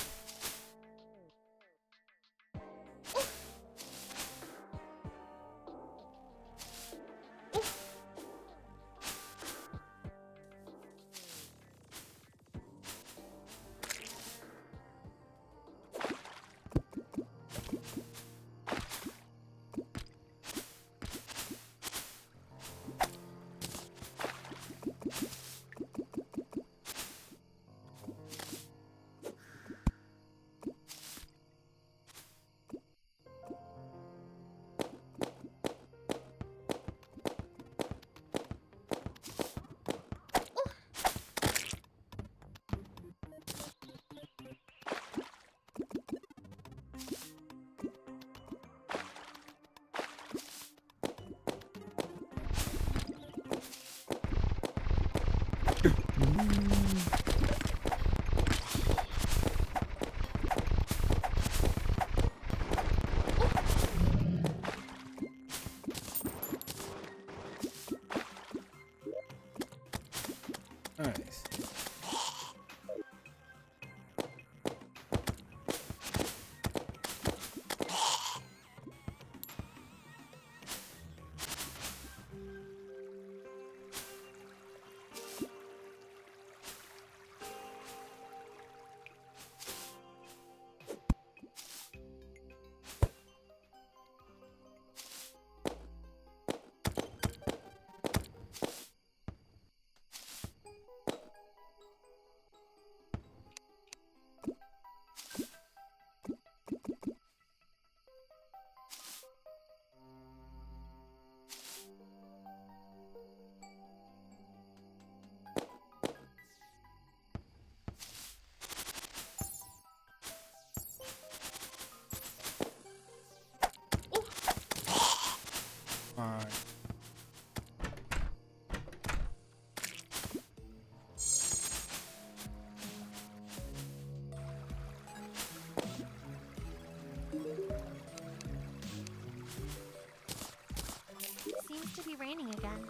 Nice. Seems to be raining again.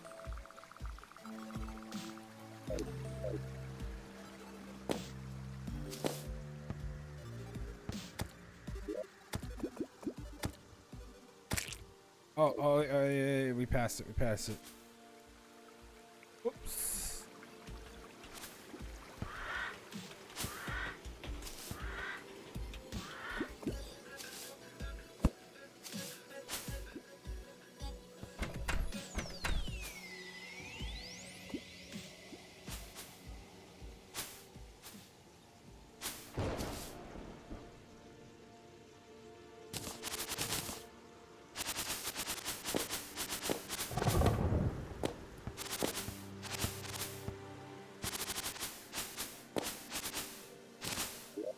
Yeah, we passed it. We passed it. Whoops.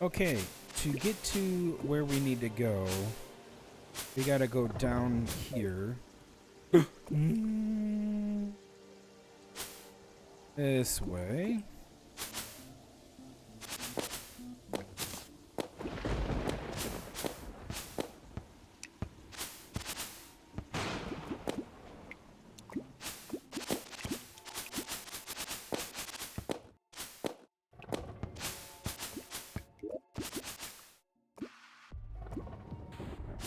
Okay, to get to where we need to go, we gotta go down here. This way.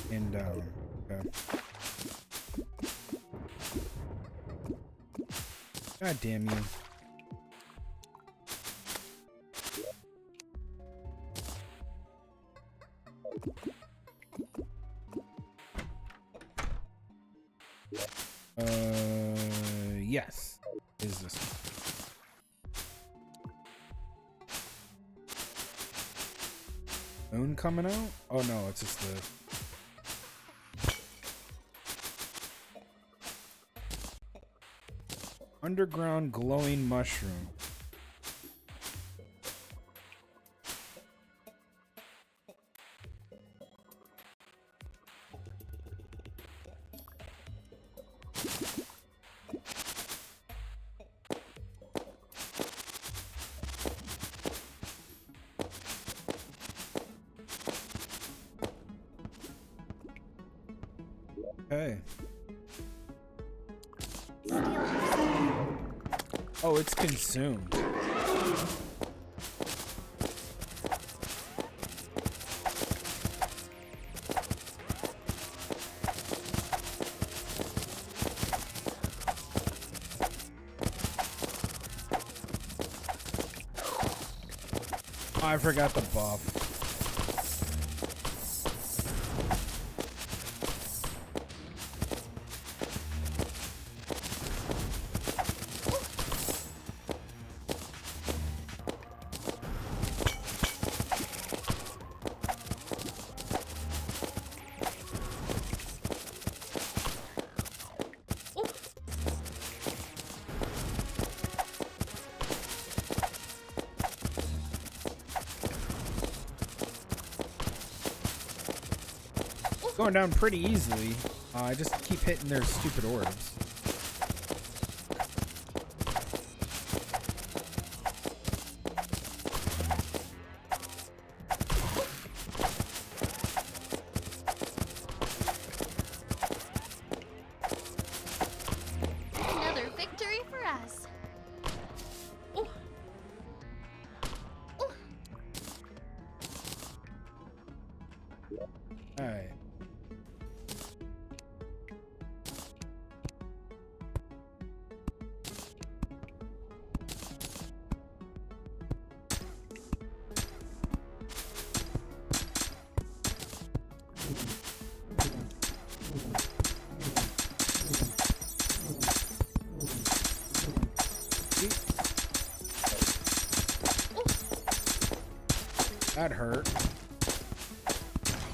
And down. Okay. God damn you. Yes. Is this one? Moon coming out? Oh no, it's just the underground glowing mushroom. Hey. Oh, it's consumed. Oh, I forgot the buff. Going down pretty easily. I just keep hitting their stupid orbs. That hurt.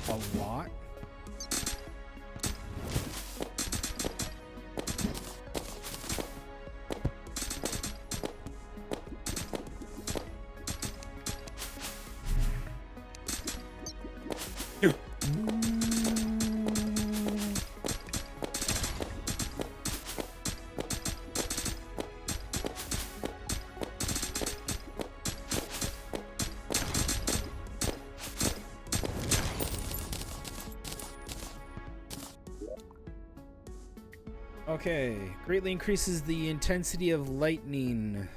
A lot. Okay, greatly increases the intensity of lightning.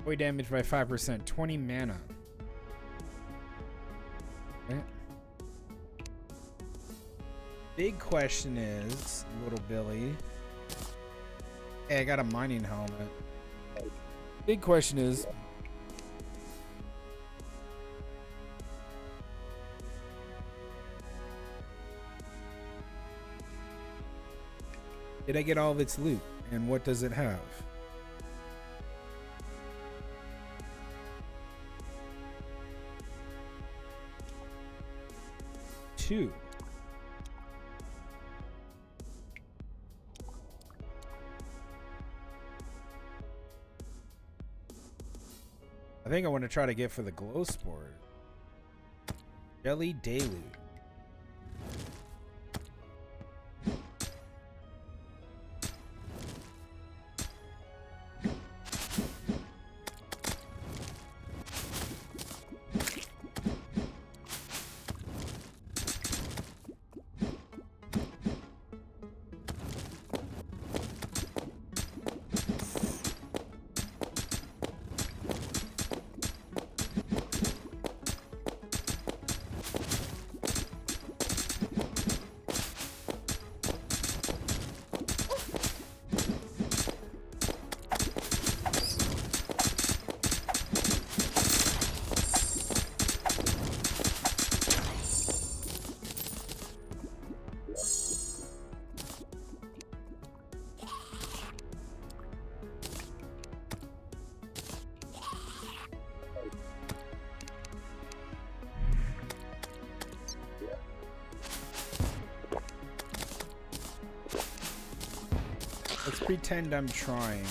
Boy damage by 5%, 20 mana. Okay. Big question is, little Billy. Hey, I got a mining helmet. Big question is, did I get all of its loot? And what does it have? Two. I think I want to try to get for the glow sport. Jelly Deluge. Let's pretend I'm trying.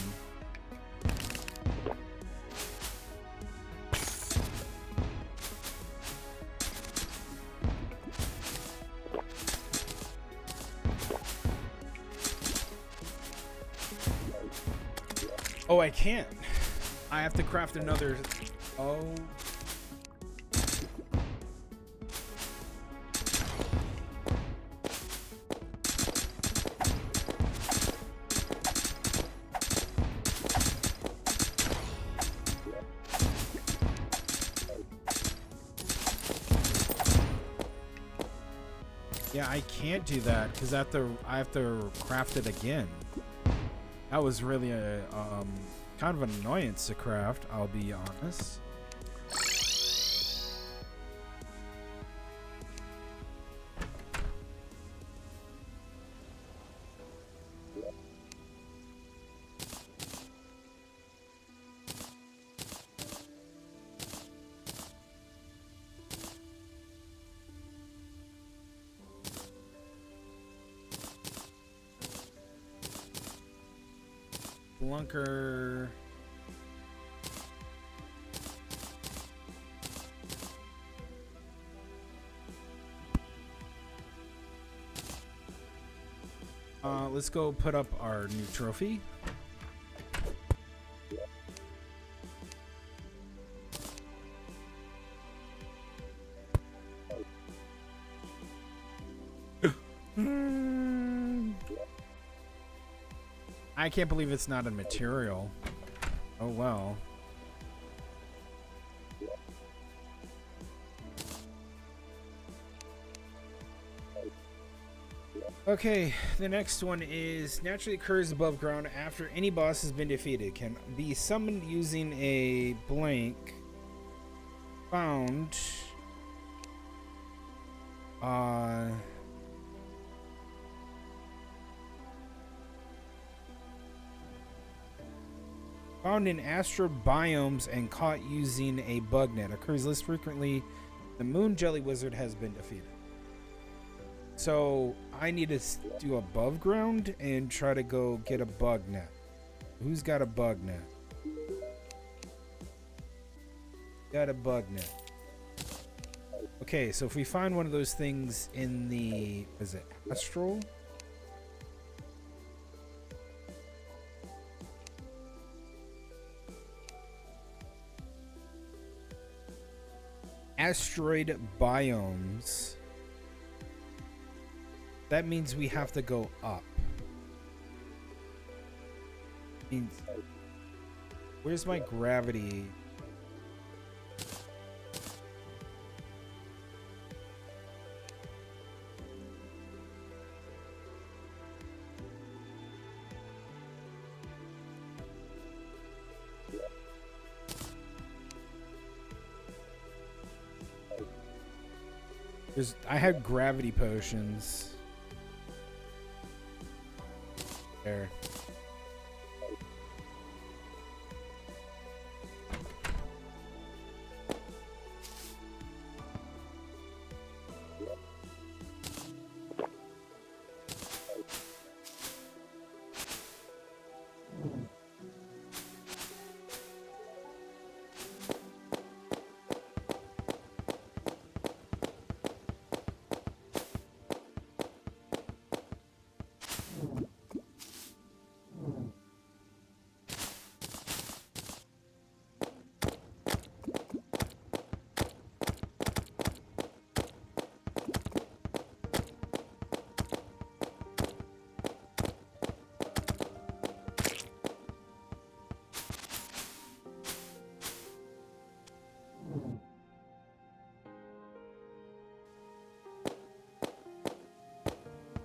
Oh, I can't. I have to craft another. Oh. Yeah, I can't do that because I have to craft it again. That was really a kind of an annoyance to craft, I'll be honest. Blunker. Let's go put up our new trophy. I can't believe it's not a material. Oh well. Okay, the next one is naturally occurs above ground after any boss has been defeated. Can be summoned using a blank found Found in asteroid biomes and caught using a bug net. Occurs less frequently. The moon jelly wizard has been defeated. So I need to do above ground and try to go get a bug net. Who's got a bug net? Got a bug net. Okay, so if we find one of those things in the, is it astral? Asteroid biomes. That means we have to go up. Means, where's my gravity? I had gravity potions. There.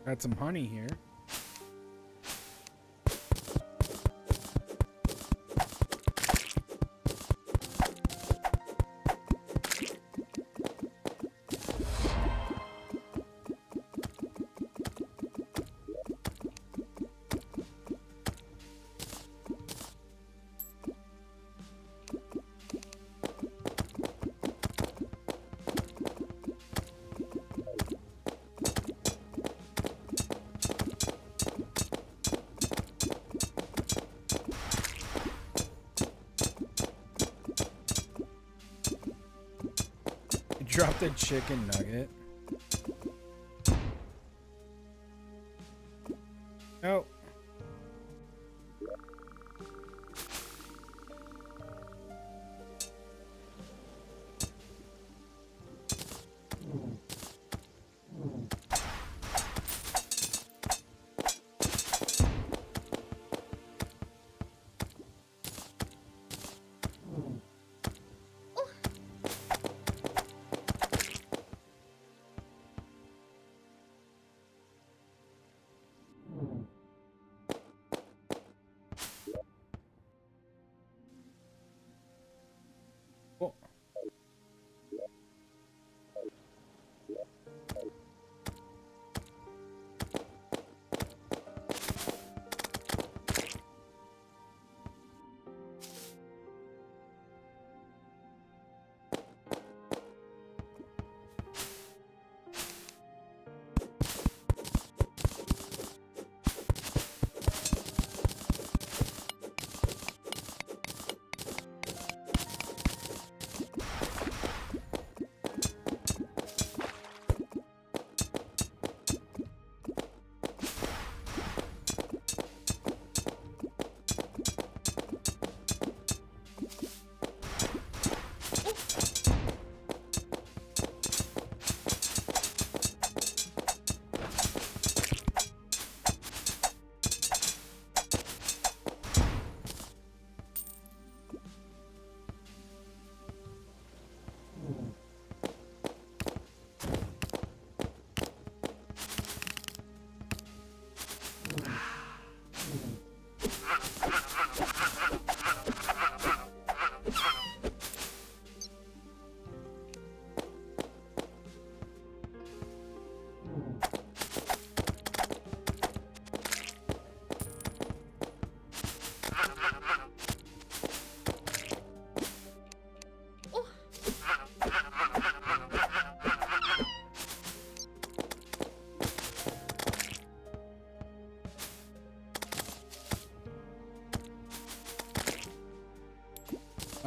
Got some honey here. Dropped a chicken nugget. Oh.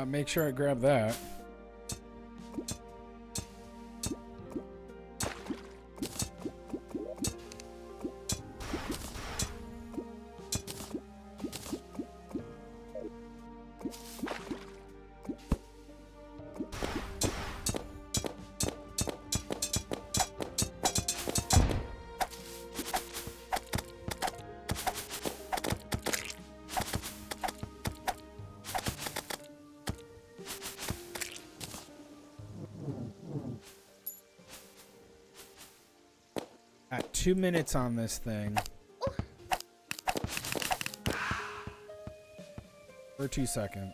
Make sure I grab that. At 2 minutes on this thing. For 2 seconds.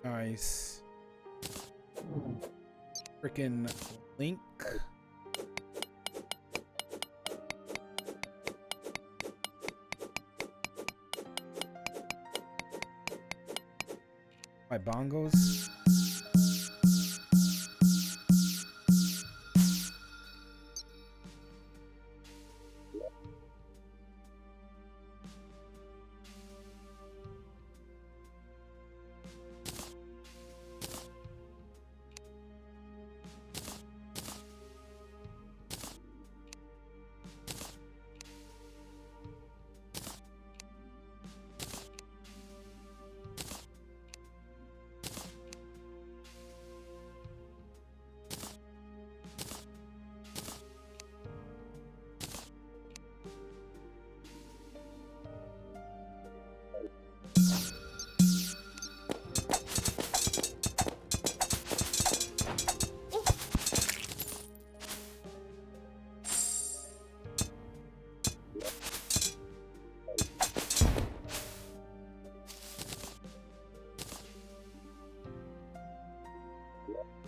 Nice. Frickin' Link. My bongos.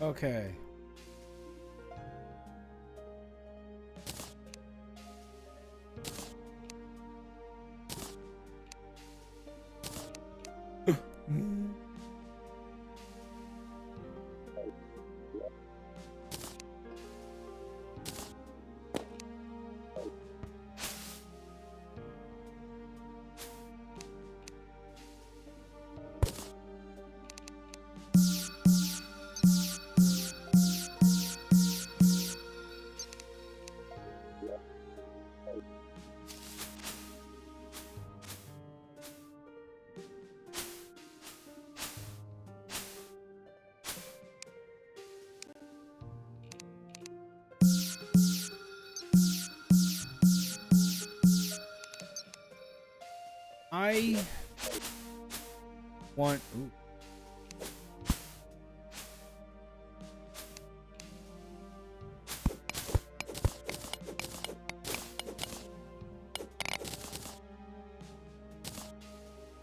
Okay. I want. Ooh.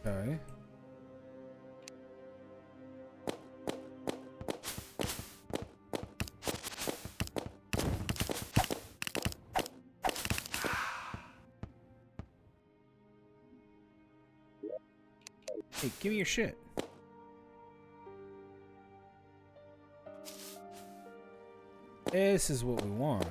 Okay. Hey, give me your shit. This is what we want.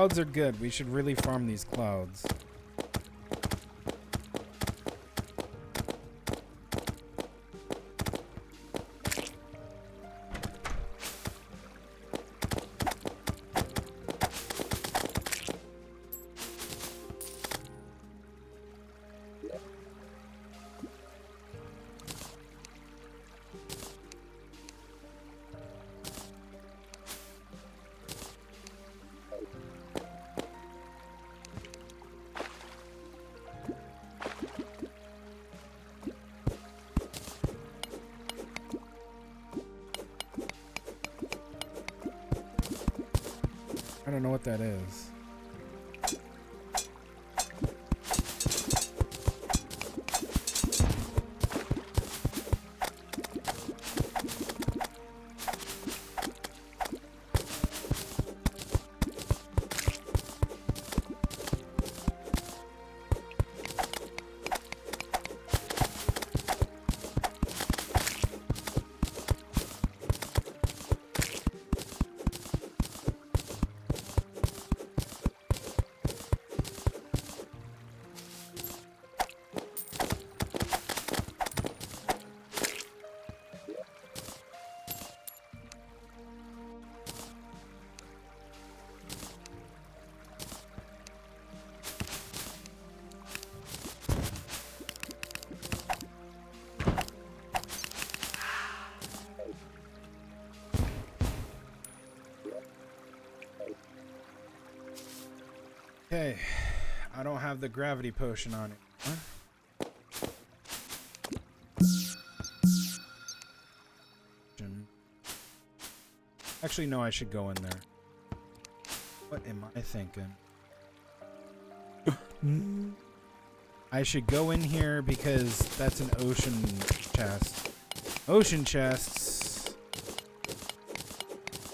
Clouds are good. We should really farm these clouds. I don't know what that is. Okay, I don't have the gravity potion on it. Huh? Actually, no, I should go in there. What am I thinking? I should go in here because that's an ocean chest. Ocean chests.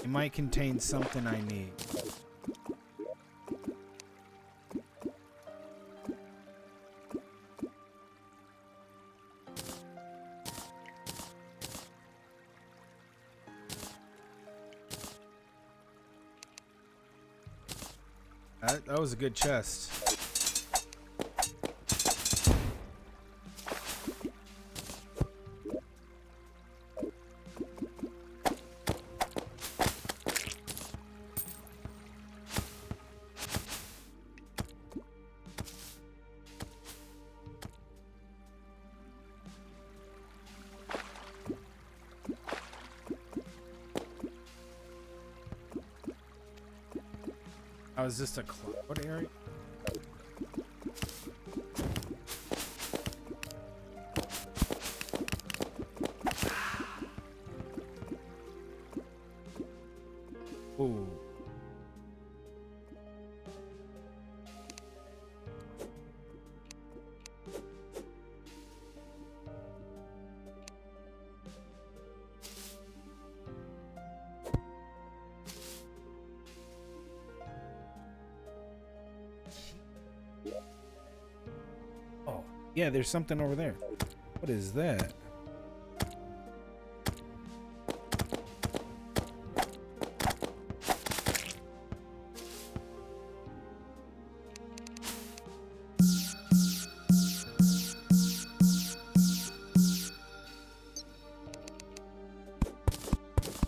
It might contain something I need. That was a good chest. Oh, is this a cloud area? Ooh. Oh, yeah, there's something over there. What is that?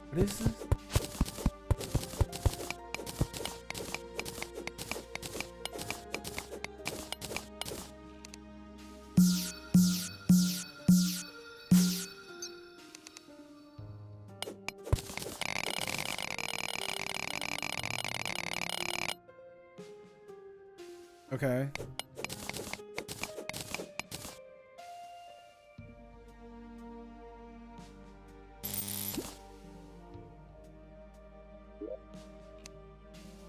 What is this? Okay.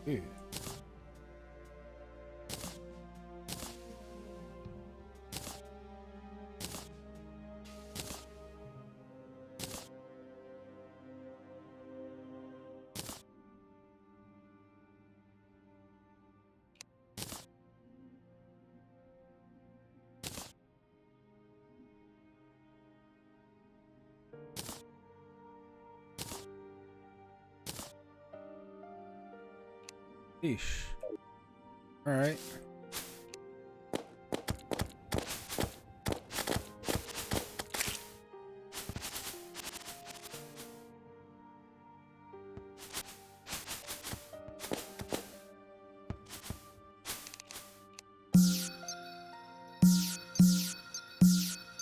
Ew. Eesh. All right.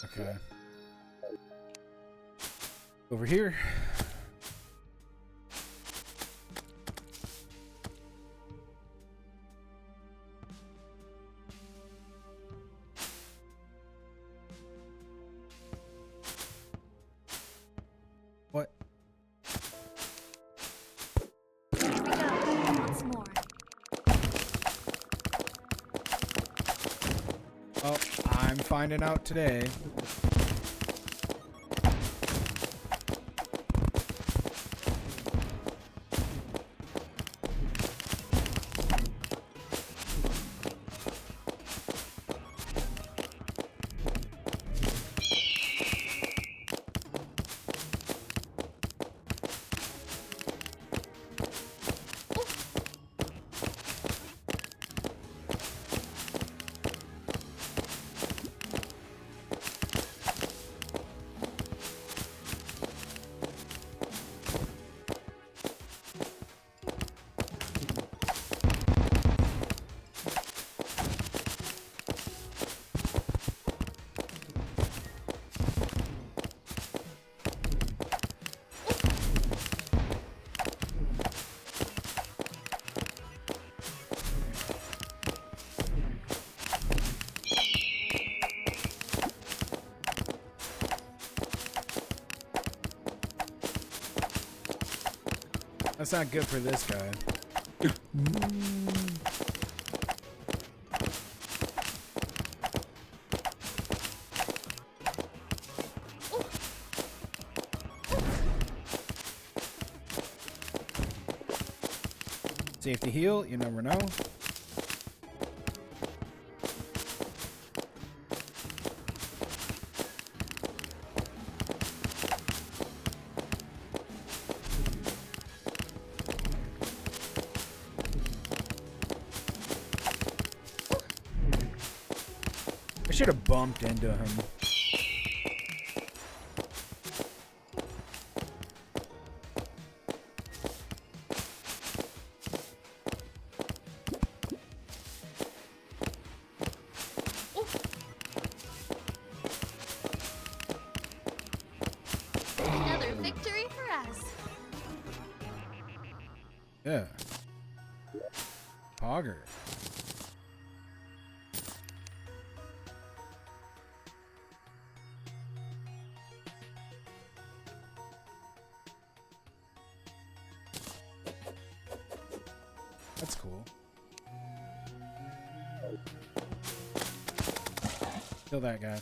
Okay. Over here. What? Once more. Oh, I'm finding out today. That's not good for this guy. Safety heal, you never know. I should have bumped into him. Another victory for us. Yeah. Pogger. That's cool. Kill that guy.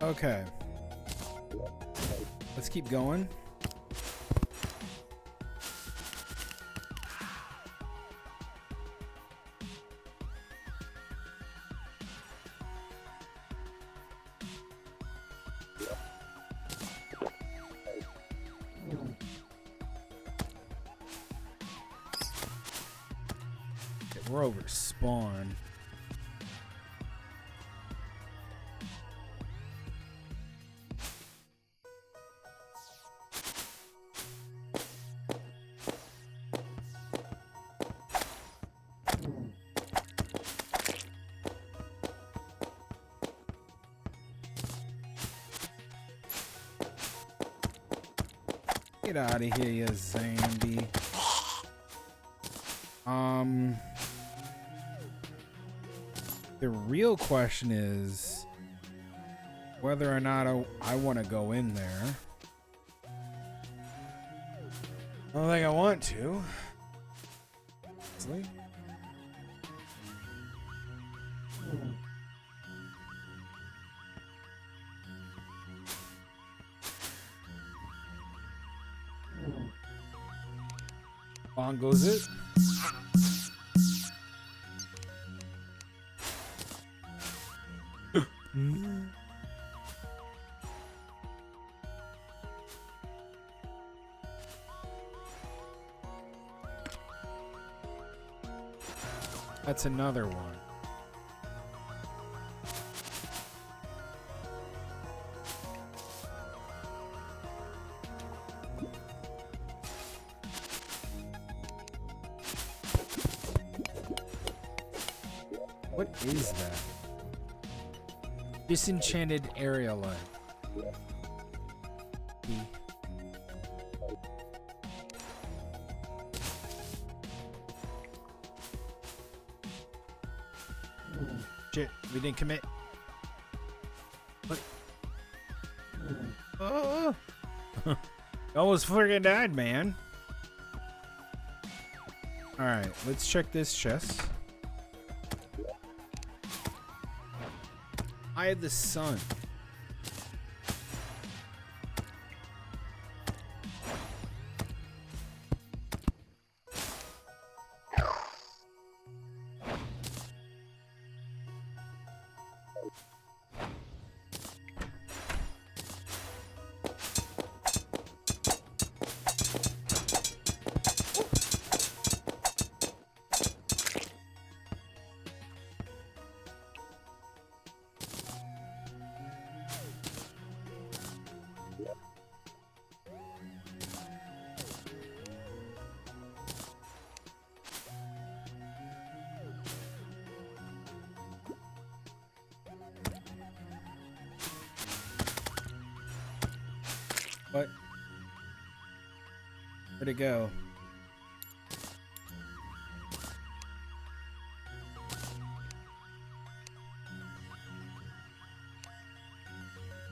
Okay. Let's keep going. Okay, we're over spawn. Get out of here, you Zambi. The real question is whether or not I want to go in there. I don't think I want to. Honestly. On goes it. That's another one. What is that? Disenchanted area light. Shit, we didn't commit. What? Oh! Almost freaking died, man. Alright, let's check this chest. Eye of the Sun. What? Where'd it go?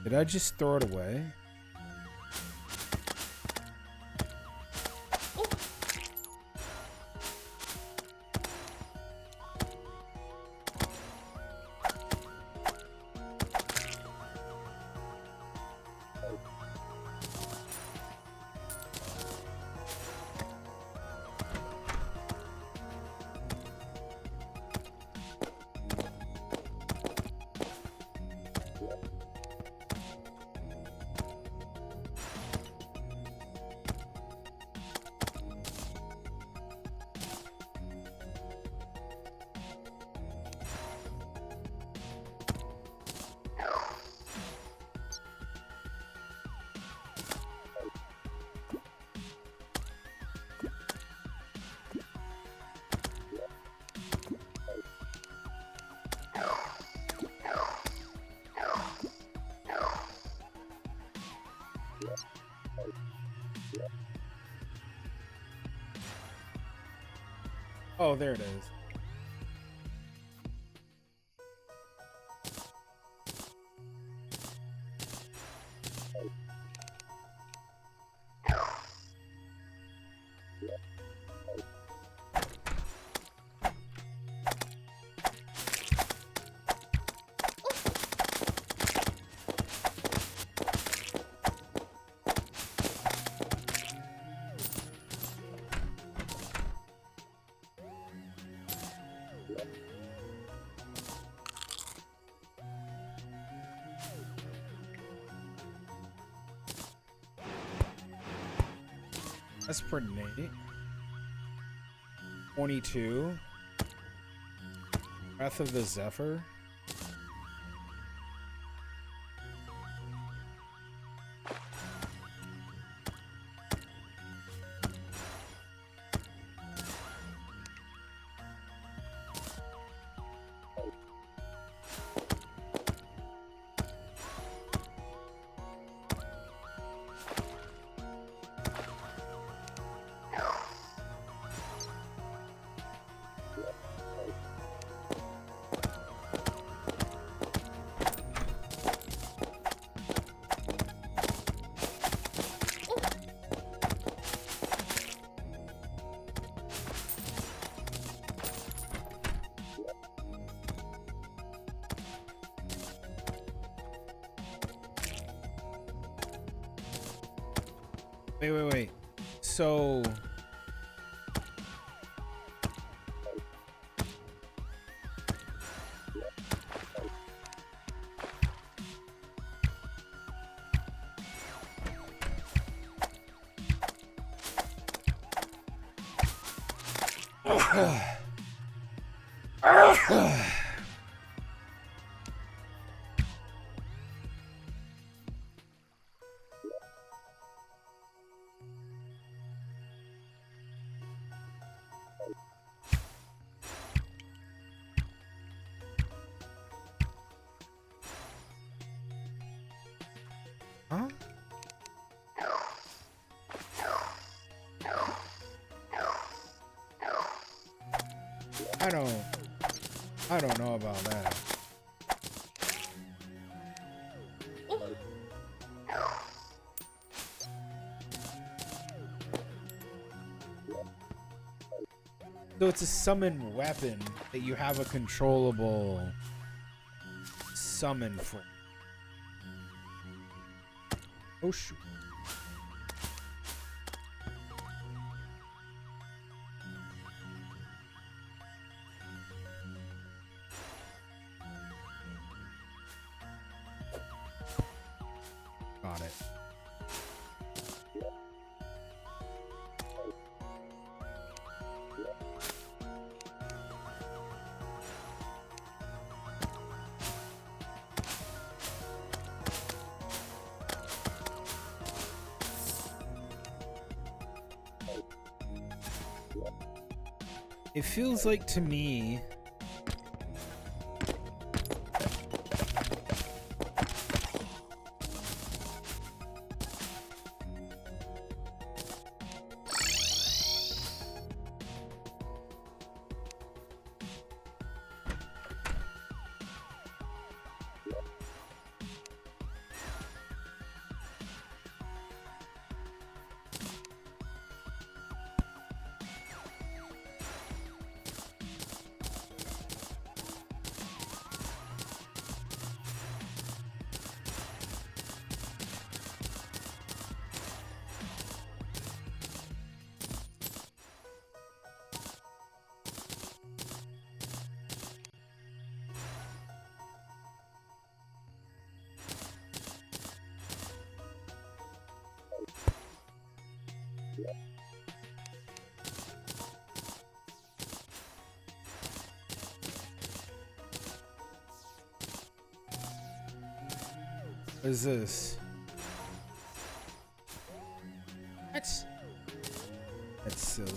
Did I just throw it away? Oh, there it is. That's pretty neat. 22. Wrath of the Zephyr. Wait. So huh? I don't know about that. So it's a summon weapon that you have a controllable summon for. Oh shoot. Got it. It feels like to me what is this? That's silly.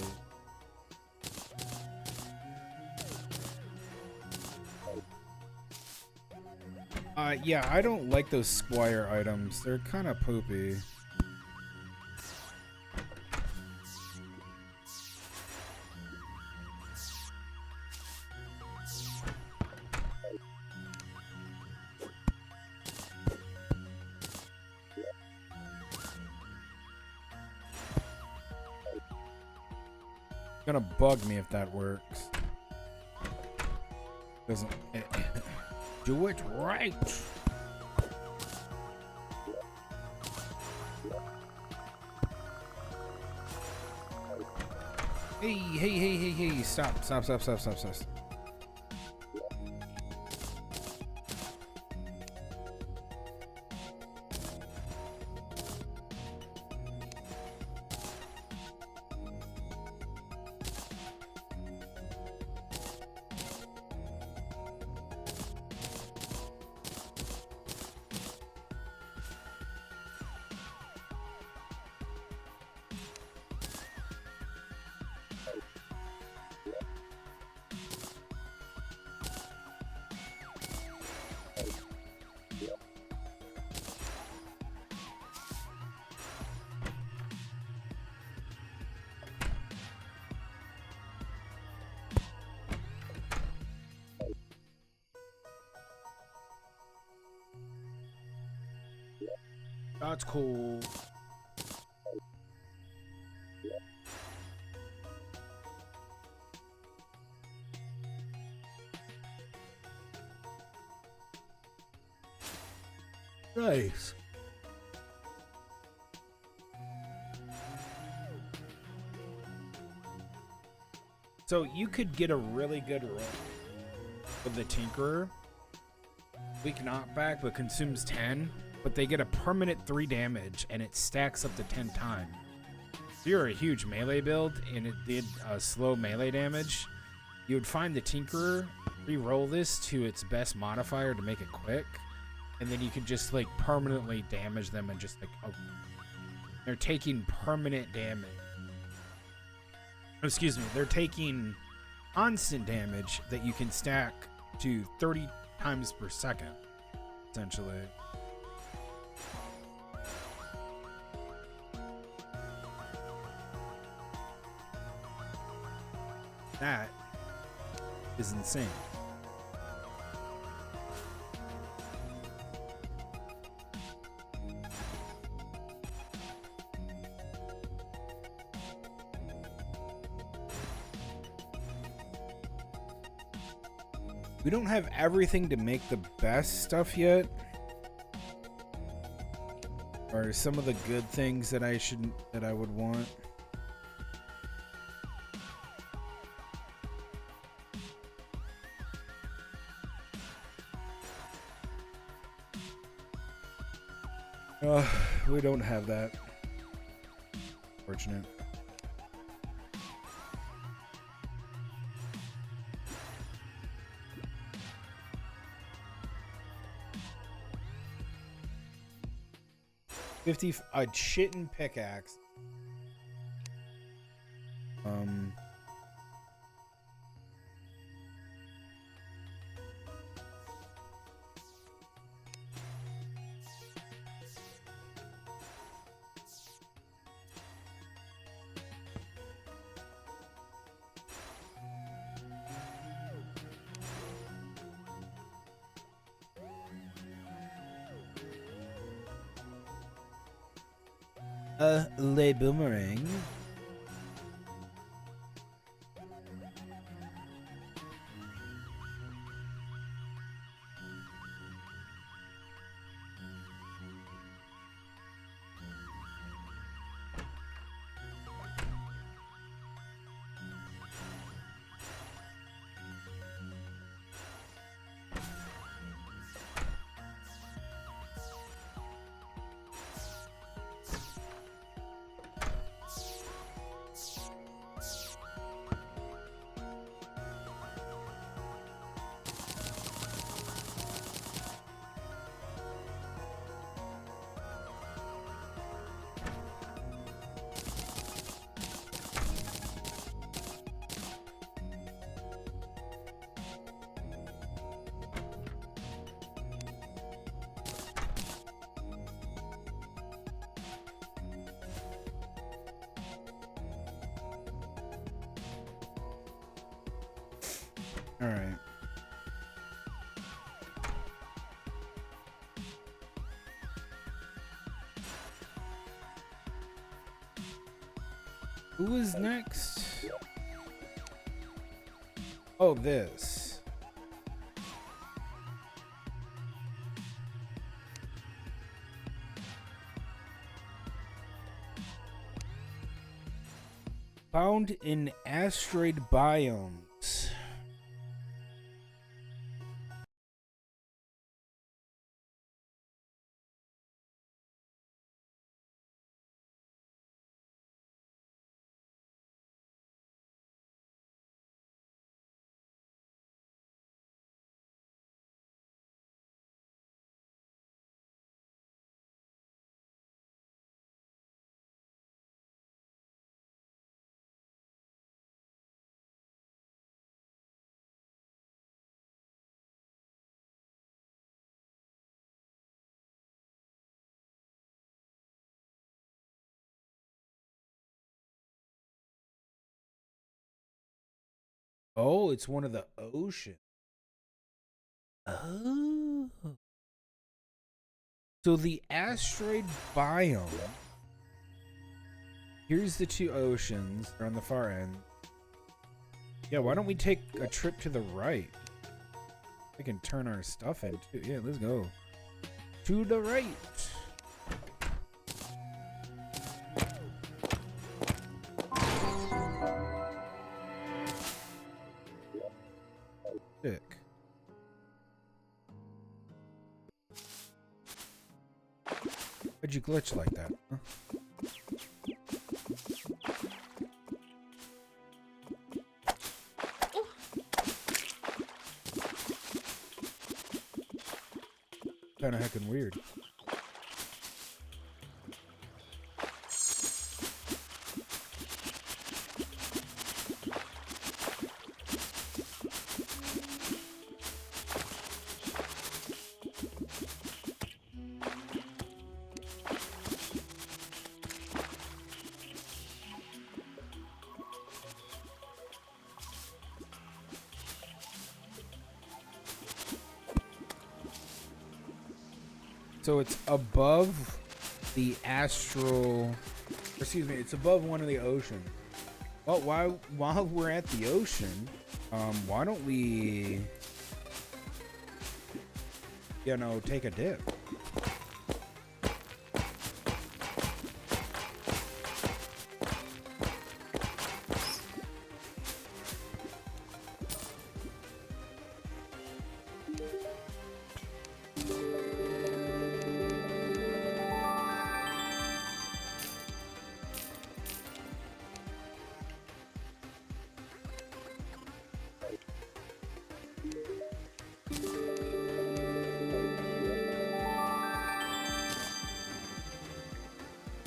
Yeah, I don't like those Squire items. They're kind of poopy. Gonna bug me if that works. Doesn't do it right. Hey, stop. That's cool. Nice. So you could get a really good roll with the Tinkerer. Weak knockback, but consumes 10. But they get a permanent 3 damage, and it stacks up to 10 times. If you're a huge melee build, and it did slow melee damage, you would find the Tinkerer, re-roll this to its best modifier to make it quick, and then you can just, like, permanently damage them and just, like, oh, they're taking permanent damage. Excuse me, they're taking constant damage that you can stack to 30 times per second, essentially. That is insane. We don't have everything to make the best stuff yet. Or some of the good things that I would want. We don't have that. Fortunate. A shittin' pickaxe. Le boomerang. All right. Who is next? Oh, this. Found in asteroid biomes. Oh, it's one of the ocean. Oh. So the asteroid biome. Here's the two oceans. They're on the far end. Yeah, why don't we take a trip to the right? We can turn our stuff in too. Yeah, let's go. To the right. Sick. Why'd you glitch like that? Huh? Kinda heckin' weird. So it's above the astral, excuse me, it's above one of the oceans. Well, while we're at the ocean, why don't we, you know, take a dip?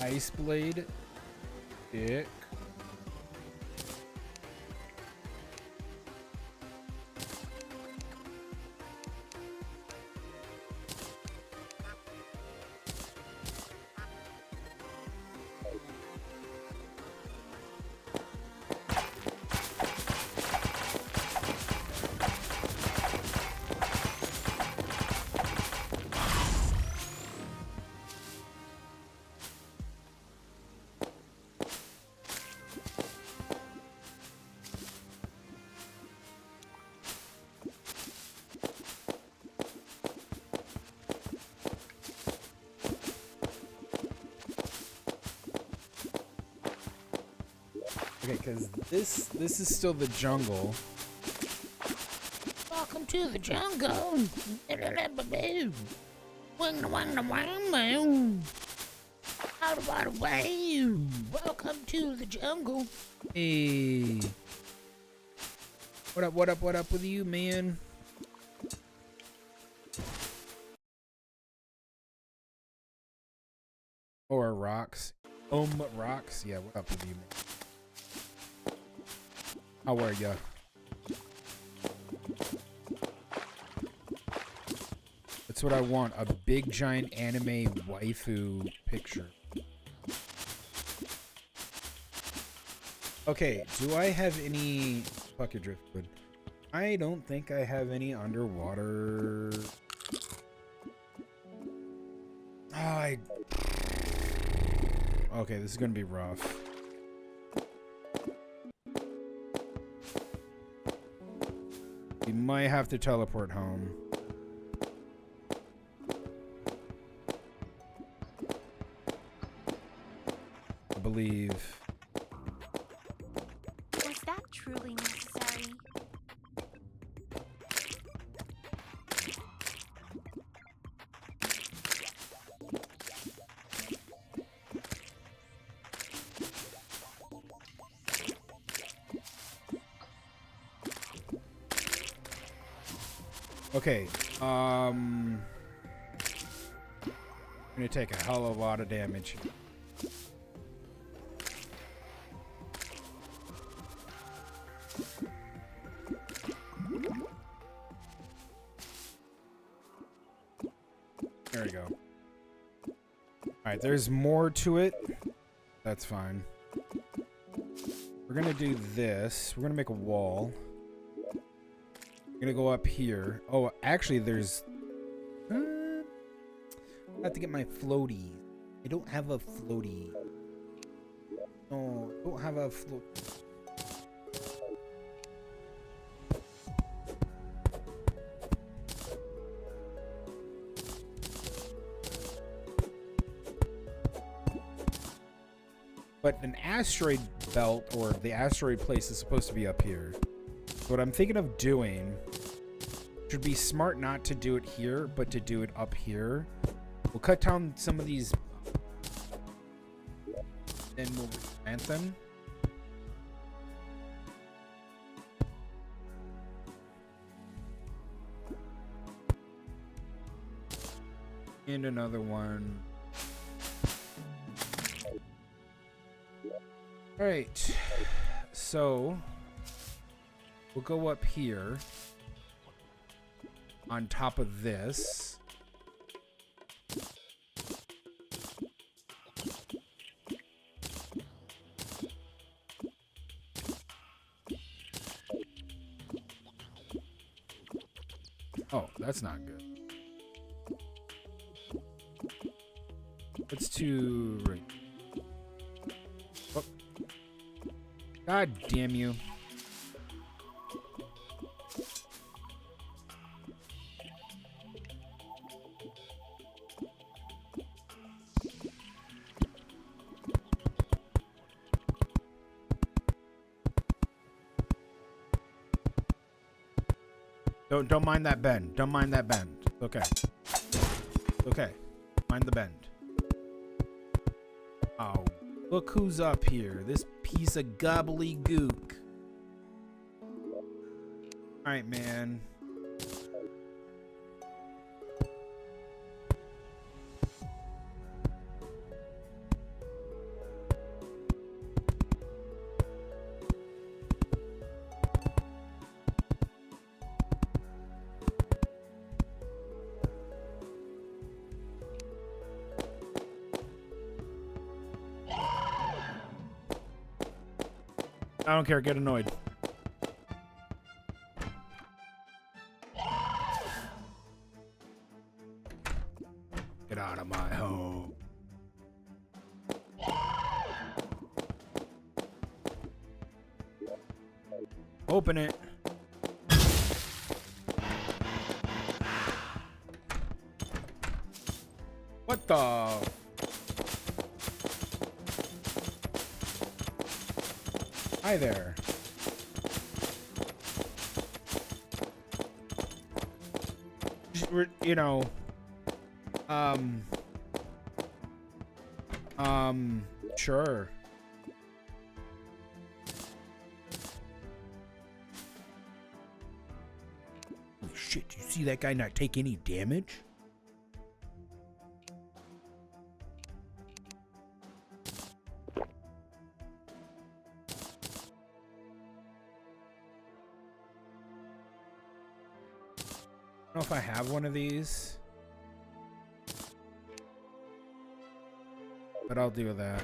Ice blade, dick. Okay, because this is still the jungle. Welcome to the jungle. Welcome to the jungle. Hey. What up with you, man? Or rocks. Rocks. Yeah, what up with you, man? How are ya? That's what I want. A big giant anime waifu picture. Okay, do I have any bucket driftwood? I don't think I have any underwater. Okay, this is gonna be rough. We might have to teleport home. I believe. Was that truly necessary? Okay, I'm gonna take a hell of a lot of damage. There we go. Alright, there's more to it. That's fine. We're gonna do this. We're gonna make a wall. We're gonna go up here. Oh, actually, there's... have to get my floaty. I don't have a floaty. No, I don't have a float. But an asteroid belt or the asteroid place is supposed to be up here. So what I'm thinking of doing should be smart not to do it here, but to do it up here. We'll cut down some of these, then we'll plant them. And another one. All right, so we'll go up here on top of this. Oh, that's not good. Let's do right. Oh. God damn you. Don't mind that bend. Don't mind that bend. Okay. Okay. Mind the bend. Oh, look who's up here. This piece of gobbledygook. Alright, man. I don't care, get annoyed. Get out of my home. Open it. What the? Hi there. You know, sure. Holy shit, do you see that guy not take any damage? I don't know if I have one of these, but I'll do that.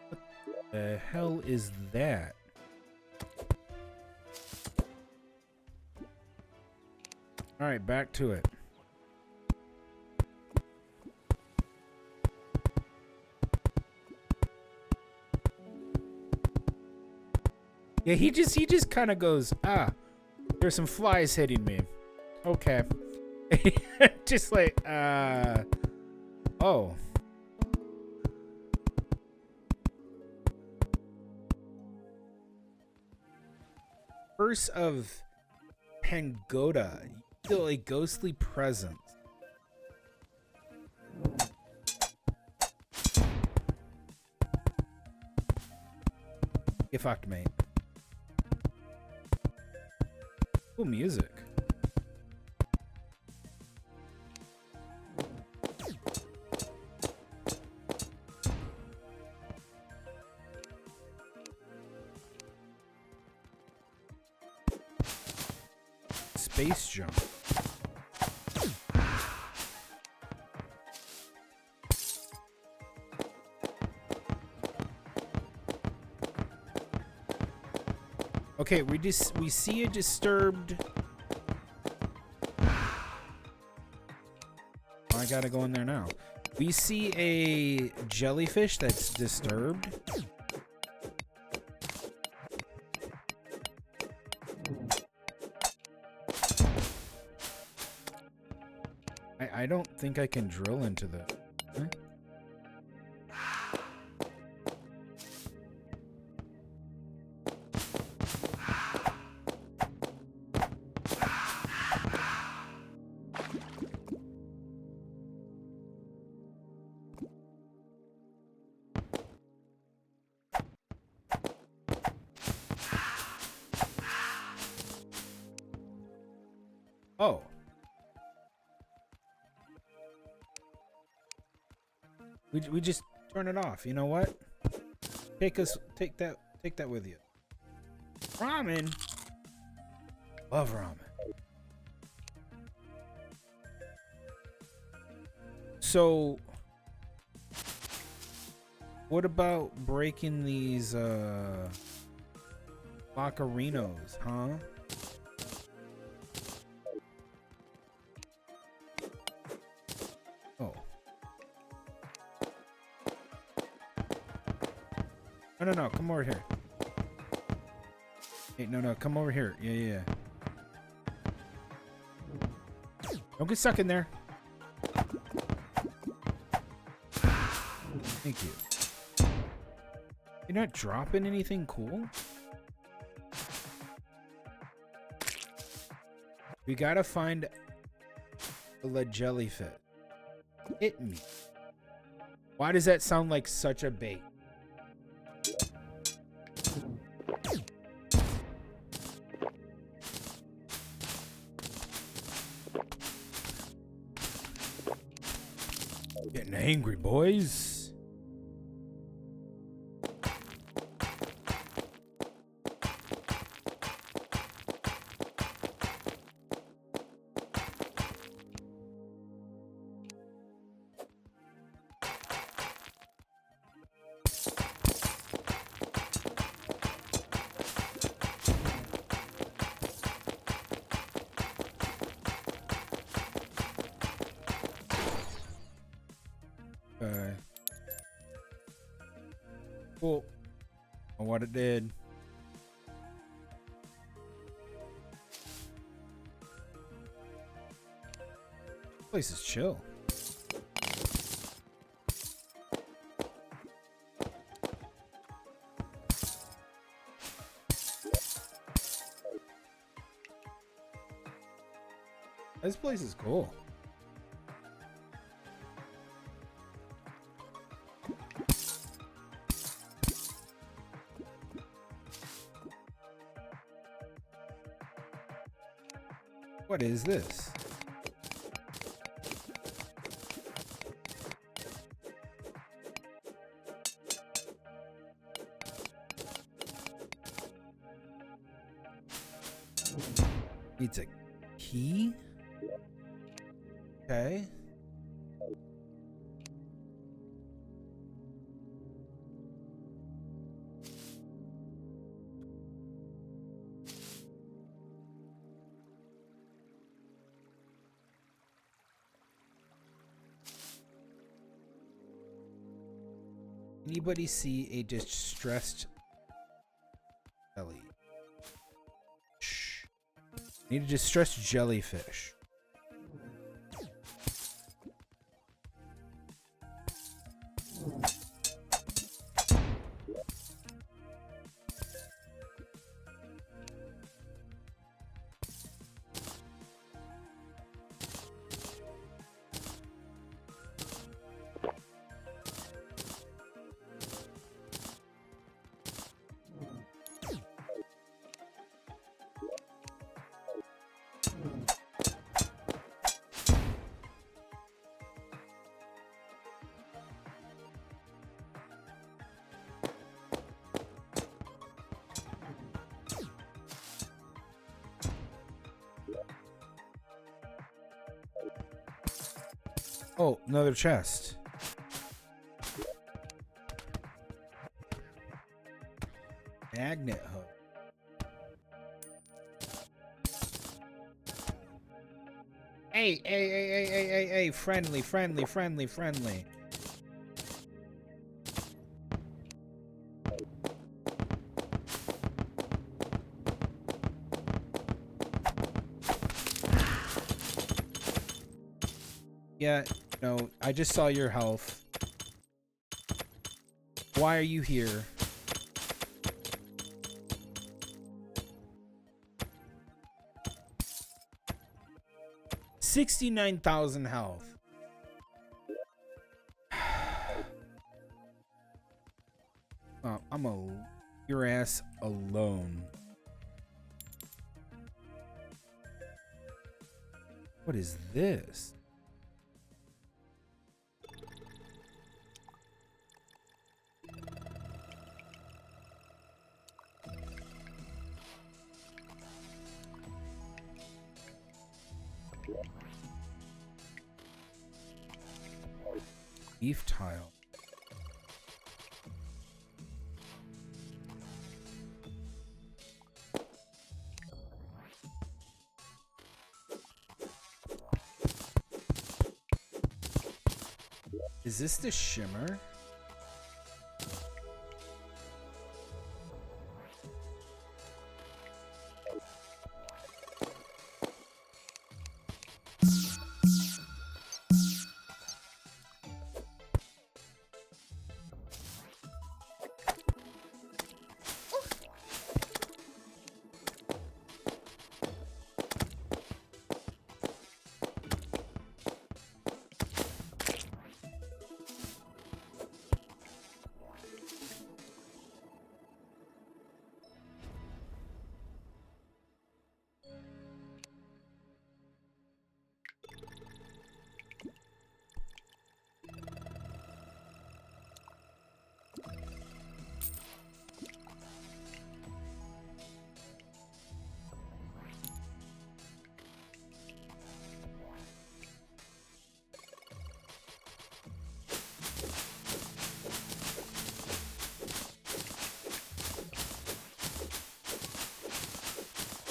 What the hell is that? All right, back to it. Yeah, he just kind of goes, ah, there's some flies hitting me. Okay. Just like, oh. Curse of Pangoda. You feel a ghostly presence. Get fucked, mate. Cool music. Space jump. Okay, we see a disturbed I gotta go in there now. We see a jellyfish that's disturbed. I don't think I can drill into the... Huh? Oh. We just turn it off. You know what? Take that with you. Ramen. Love ramen. So what about breaking these lockerinos, huh? Oh. No, come over here. Hey, no, come over here. Yeah. Don't get stuck in there. Thank you. You're not dropping anything cool? We gotta find a jellyfish. Hit me. Why does that sound like such a bait? Getting angry, boys. Cool. On what it did. This place is chill. This place is cool. What is this? Needs a key? Okay. Anybody see a distressed jelly? Shh. Need a distressed jellyfish. Oh, another chest. Magnet hook. Hey, friendly. Yeah, no, I just saw your health. Why are you here? $69,000 health. I'm a your ass alone. What is this? Beef tile. Is this the shimmer?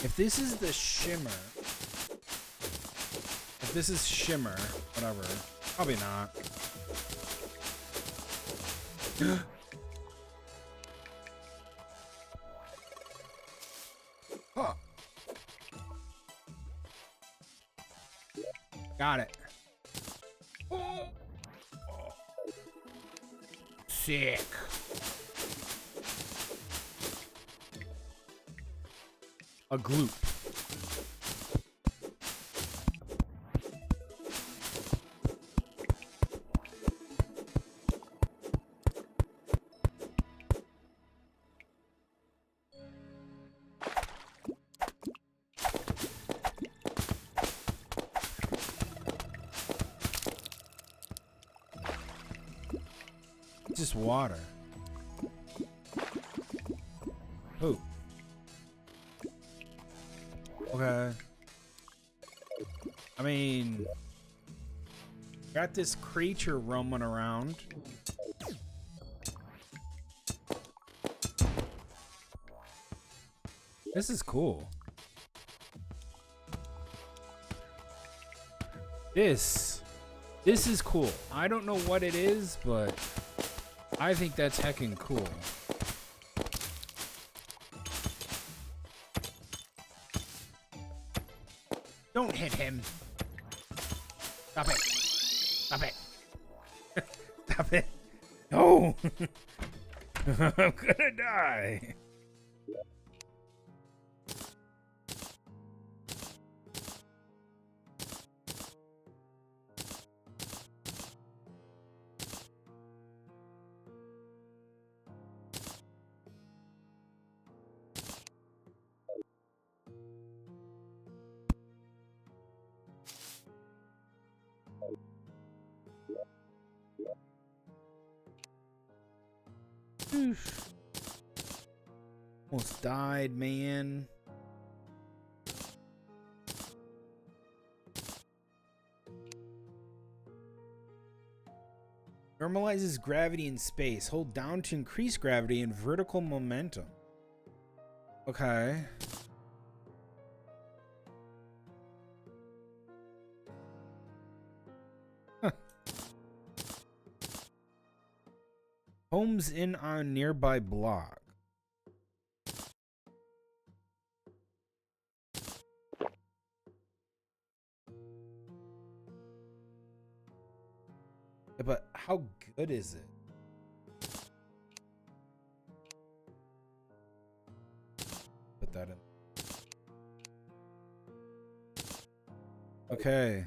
If this is the shimmer, if this is shimmer, whatever, probably not. Huh. Got it. Sick. A gloop. Just water. Oh. Okay. I mean, got this creature roaming around. This is cool. This is cool. I don't know what it is, but I think that's heckin' cool. Don't hit him. Stop it. Stop it. Stop it. No. I'm gonna die. Almost died, man. Normalizes gravity in space. Hold down to increase gravity and vertical momentum. Okay. Homes in on nearby block. Yeah, but how good is it? Put that in. Okay.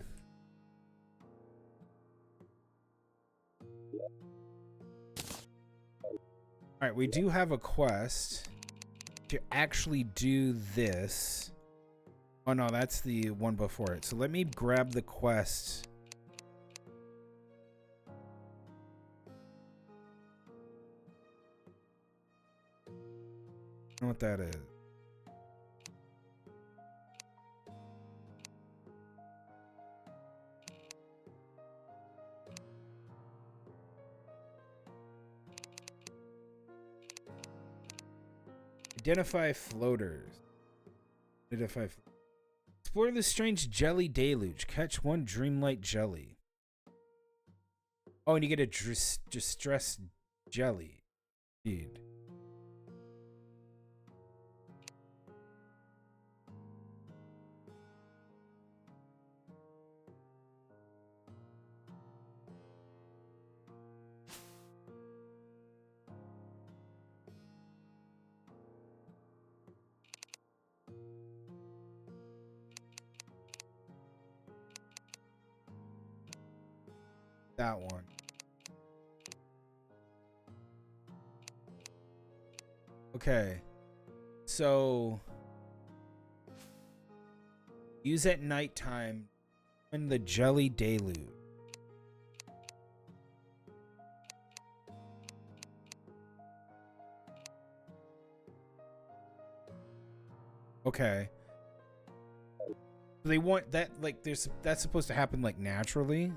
All right, we do have a quest to actually do this. Oh no, that's the one before it. So let me grab the quest. I don't know what that is. Identify floaters. Explore the strange jelly deluge. Catch one dreamlight jelly. Oh, and you get a distressed jelly. Indeed. That one. Okay. So use at nighttime when the jelly deluge. Okay. They want that like that's supposed to happen like naturally.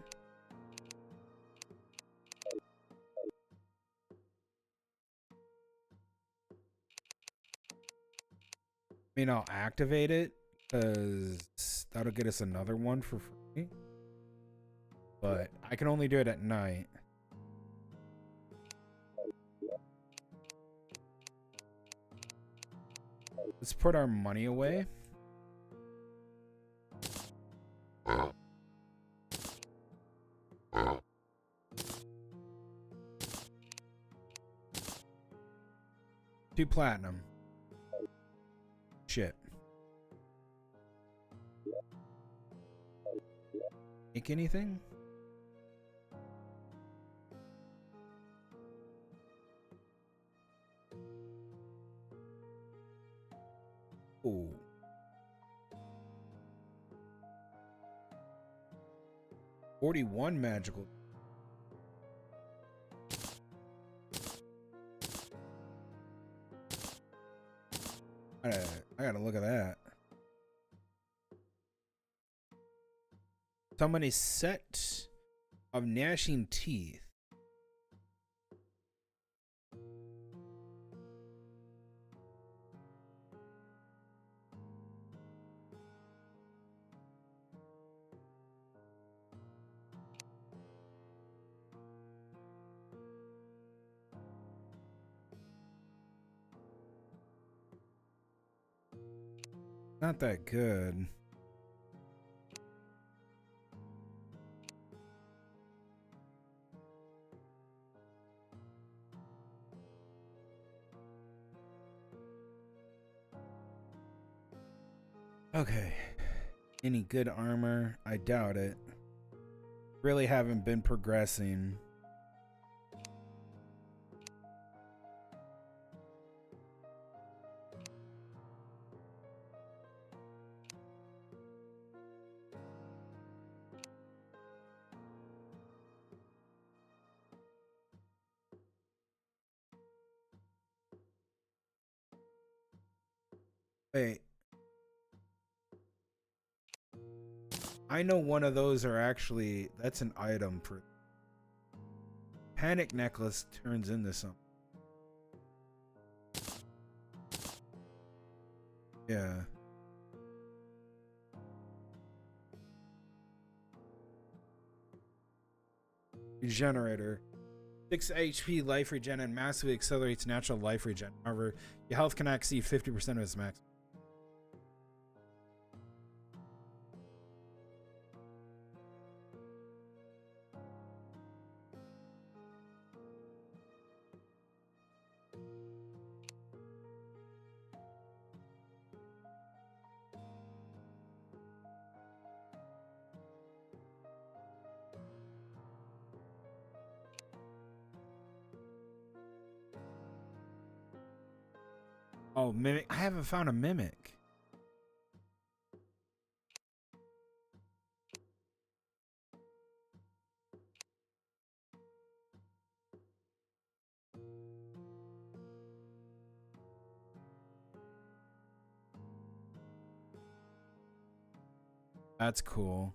I mean, I'll activate it because that'll get us another one for free. But I can only do it at night. Let's put our money away. Two platinum. Shit. Make anything? Ooh. $41 magical. I gotta look at that. Summon a set of gnashing teeth. Not that good. Okay. Any good armor? I doubt it. Really haven't been progressing. Wait. I know one of those are actually, that's an item for panic necklace turns into something. Yeah. Generator. 6 HP life regen and massively accelerates natural life regen. However, your health cannot exceed 50% of its max. Oh, mimic. I haven't found a mimic. That's cool.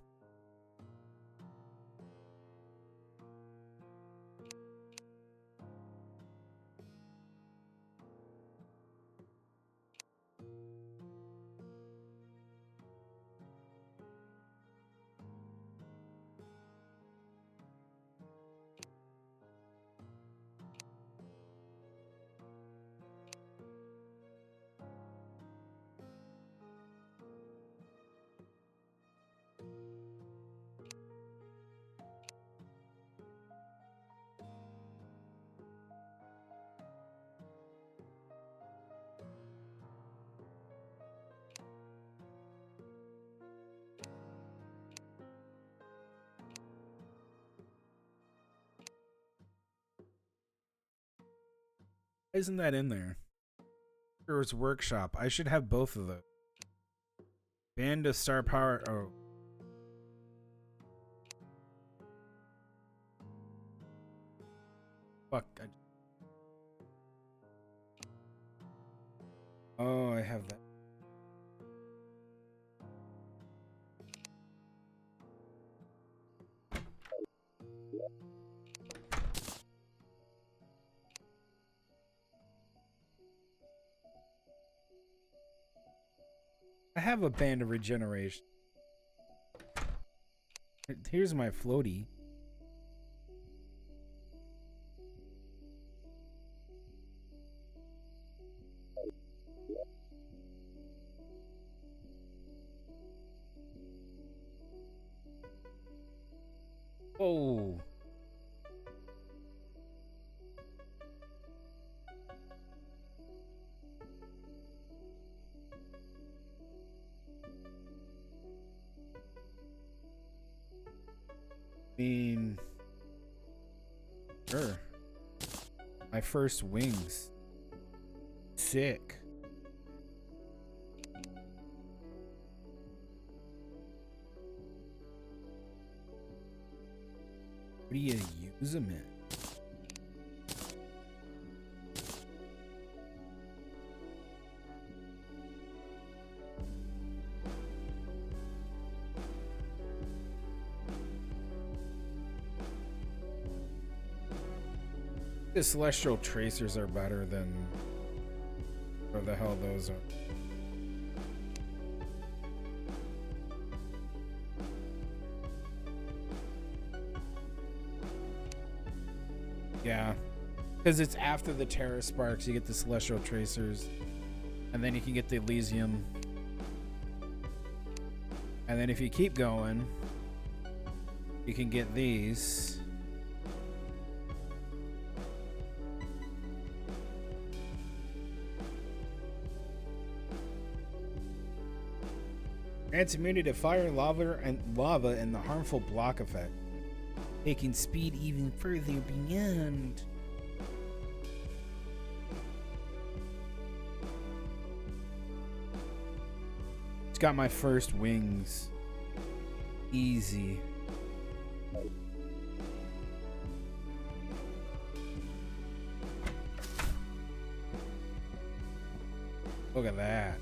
Isn't that in there? Heroes Workshop. I should have both of those. Band of Star Power. Oh. Fuck. Oh, I have that. I have a Band of Regeneration. Here's my floaty. Oh. Sure. My first wings. Sick. What do you use them in? The celestial tracers are better than what the hell those are. Yeah, because it's after the Terra Sparks you get the celestial tracers, and then you can get the Elysium, and then if you keep going you can get these. Grants immunity to fire, lava, and the harmful block effect, taking speed even further beyond. It's got my first wings. Easy. Look at that.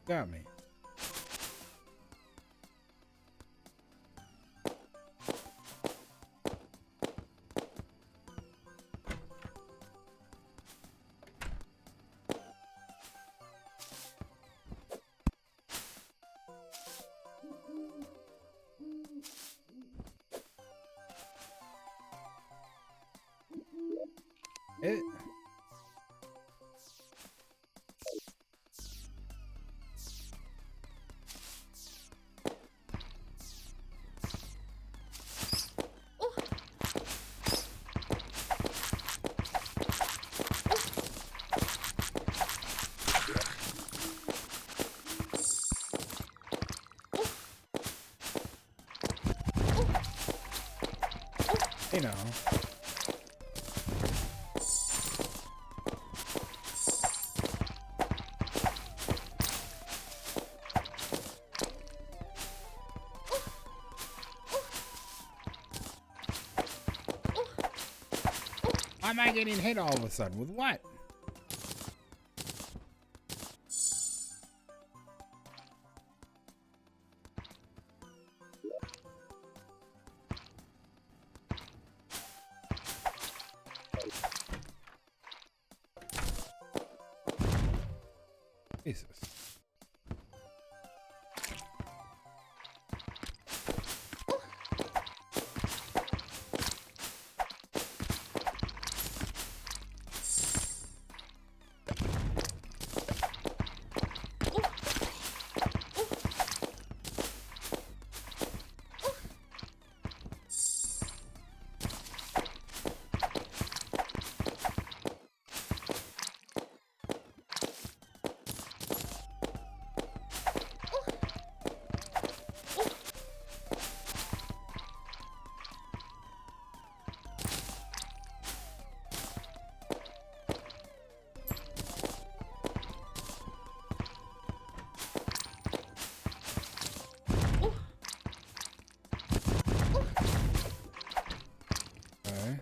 Got me. It. You know. Why am I getting hit all of a sudden? With what? Jesus. Okay.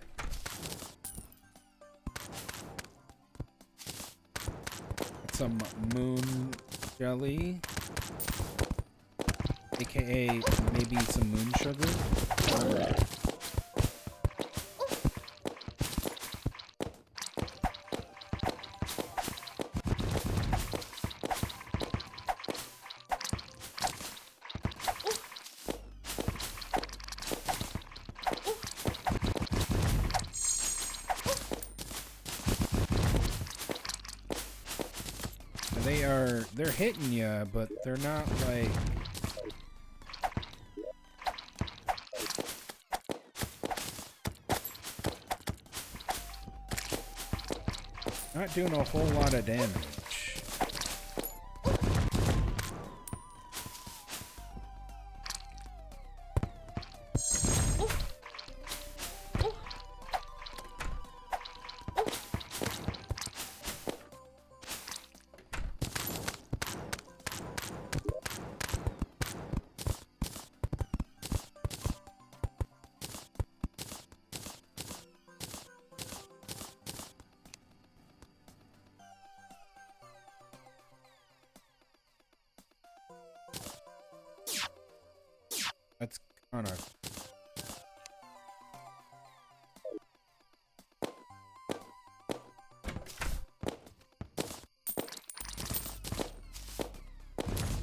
Some moon jelly, aka maybe some moon sugar. They're hitting you, but they're not like not doing a whole lot of damage. That's kind of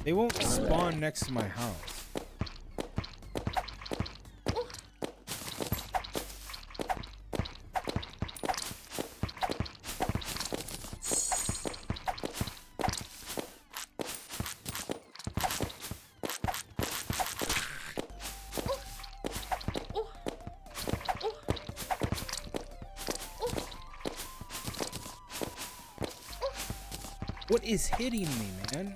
they won't spawn next to my house. What is hitting me, man?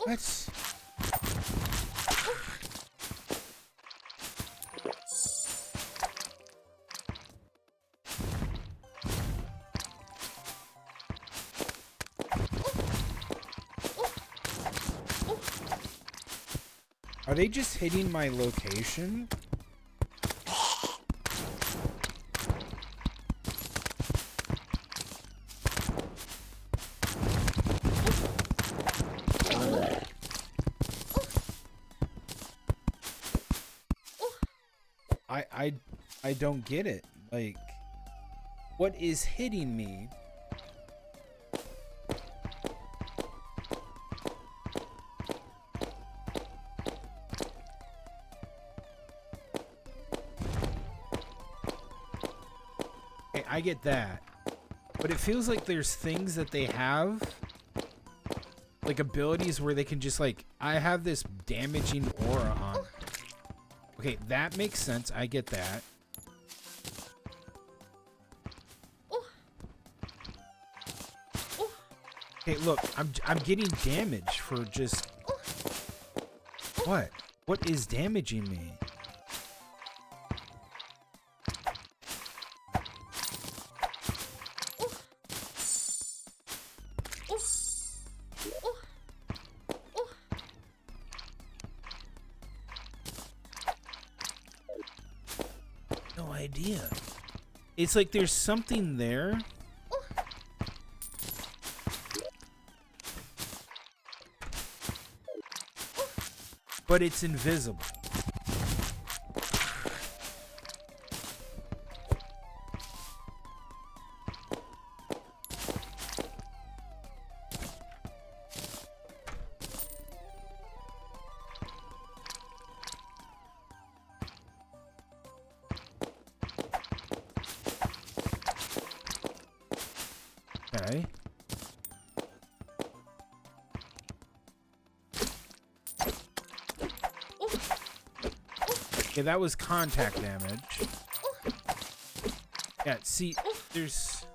What? Are they just hitting my location? I don't get it. Like, what is hitting me? Okay, I get that. But it feels like there's things that they have, like abilities where they can just like, I have this damaging aura on. Okay, that makes sense. I get that. Okay, look, I'm getting damage for just what? What is damaging me? No idea. It's like there's something there. But it's invisible. Okay. Okay, that was contact damage. Yeah, see, there's...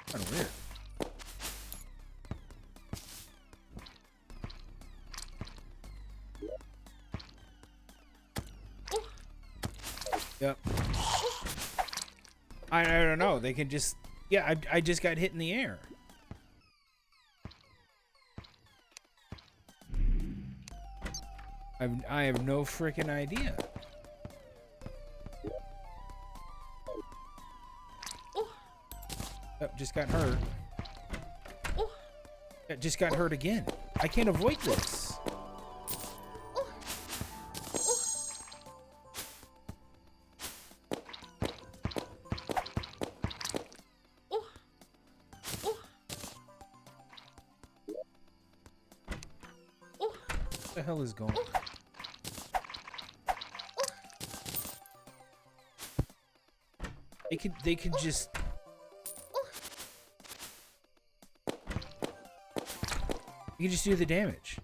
Kind of weird. Yep. I don't know. They can just... Yeah, I just got hit in the air. I have no freaking idea. Yep, just got hurt. Yeah, just got hurt again. I can't avoid this. What the hell is going on? They could just... You can just do the damage.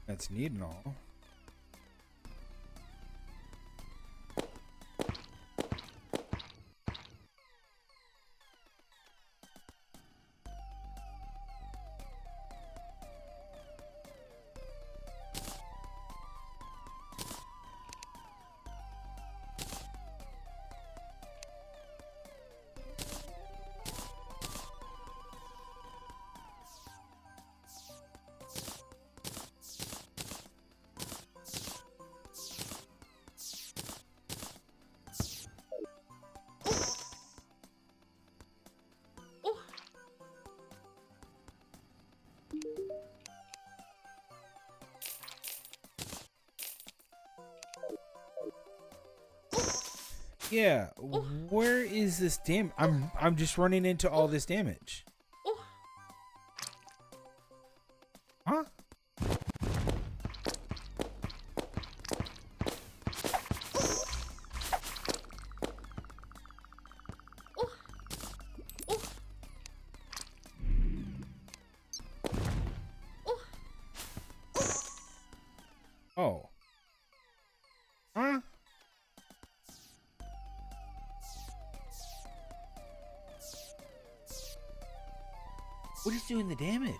That's neat and all. Yeah, where is this damage? I'm just running into all this damage. Huh? Oh. Huh? What is doing the damage?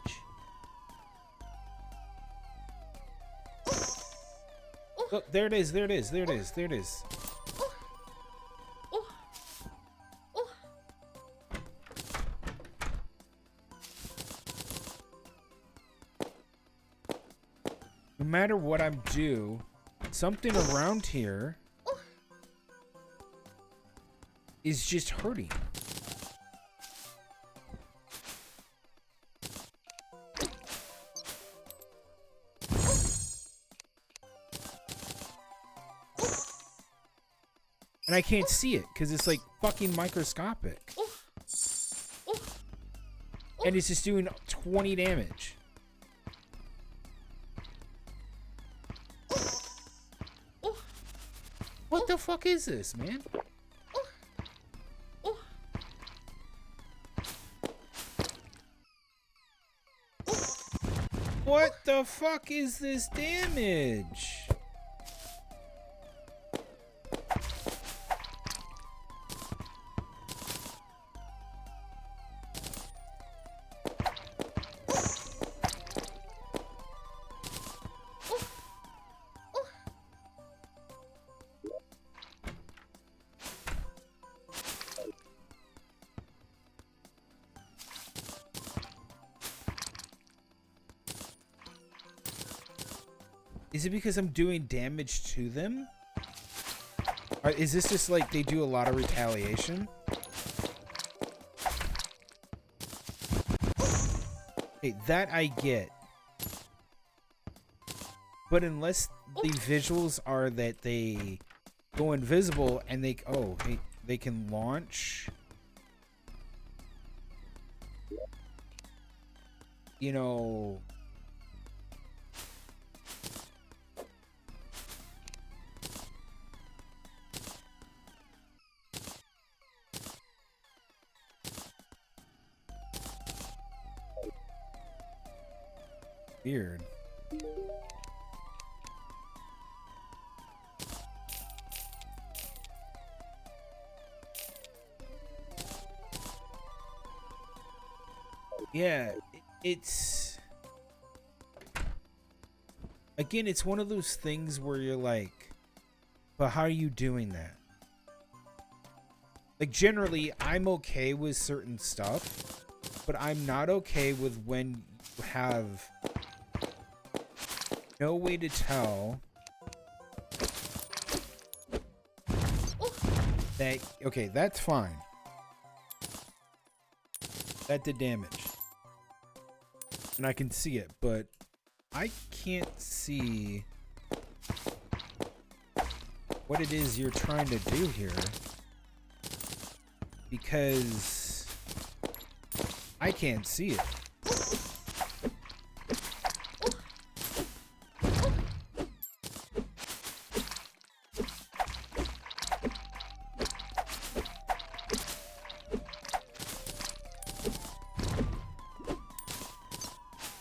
Look, there it is, there it is, there it is, there it is. No matter what I do, something around here is just hurting. And I can't see it because it's like fucking microscopic. And it's just doing 20 damage. What the fuck is this, man? What the fuck is this damage? Is it because I'm doing damage to them? Or is this just like they do a lot of retaliation? Okay, that I get. But unless the visuals are that they go invisible and they they can launch, you know, weird. Yeah, it's again, it's one of those things where you're like, but how are you doing that? Like generally, I'm okay with certain stuff, but I'm not okay with when you have no way to tell that, okay, that's fine. That did damage. And I can see it, but I can't see what it is you're trying to do here. Because I can't see it.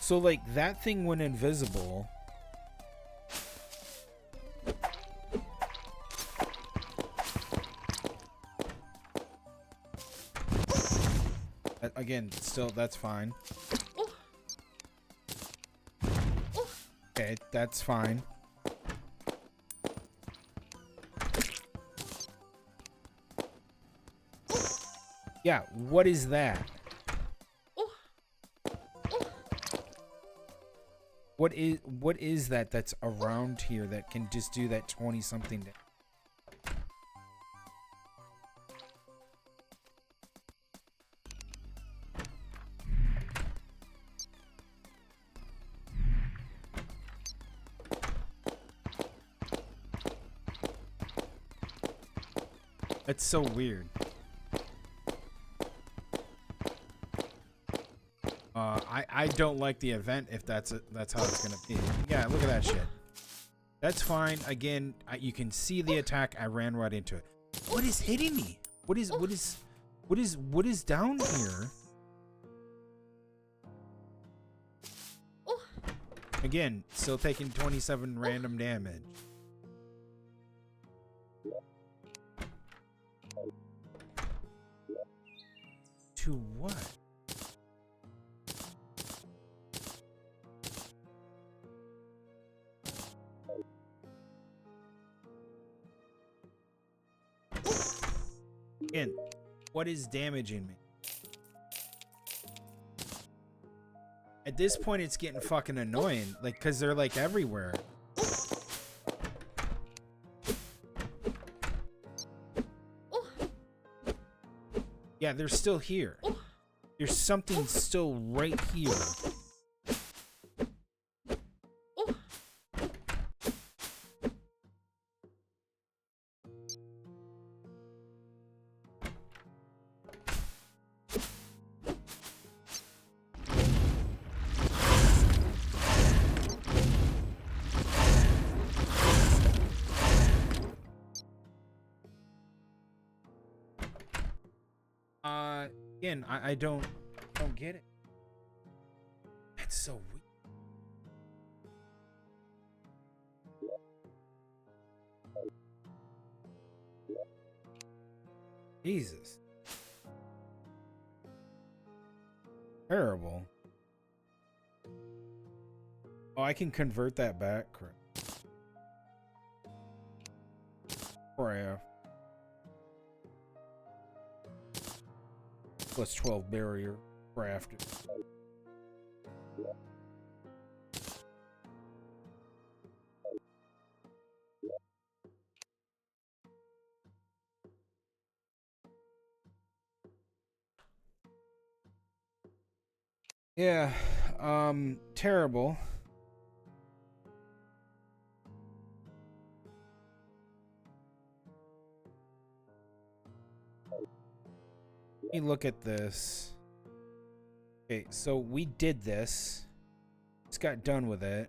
So like that thing went invisible. Again, still that's fine. Okay, that's fine. Yeah, what is that? What is that that's around here that can just do that 20 something? That's so weird. I don't like the event if that's how it's gonna be. Yeah, look at that shit. That's fine. Again, you can see the attack. I ran right into it. What is hitting me? What is down here? Again, still taking 27 random damage. To what? Again, what is damaging me? At this point, it's getting fucking annoying. Like, because they're like everywhere. Yeah, they're still here. There's something still right here. Again, I don't get it. That's so weird. Jesus. Terrible. Oh, I can convert that back. Crap. Plus 12 barrier crafted. Yeah, terrible. Let me look at this. Okay, so we did this. Just got done with it.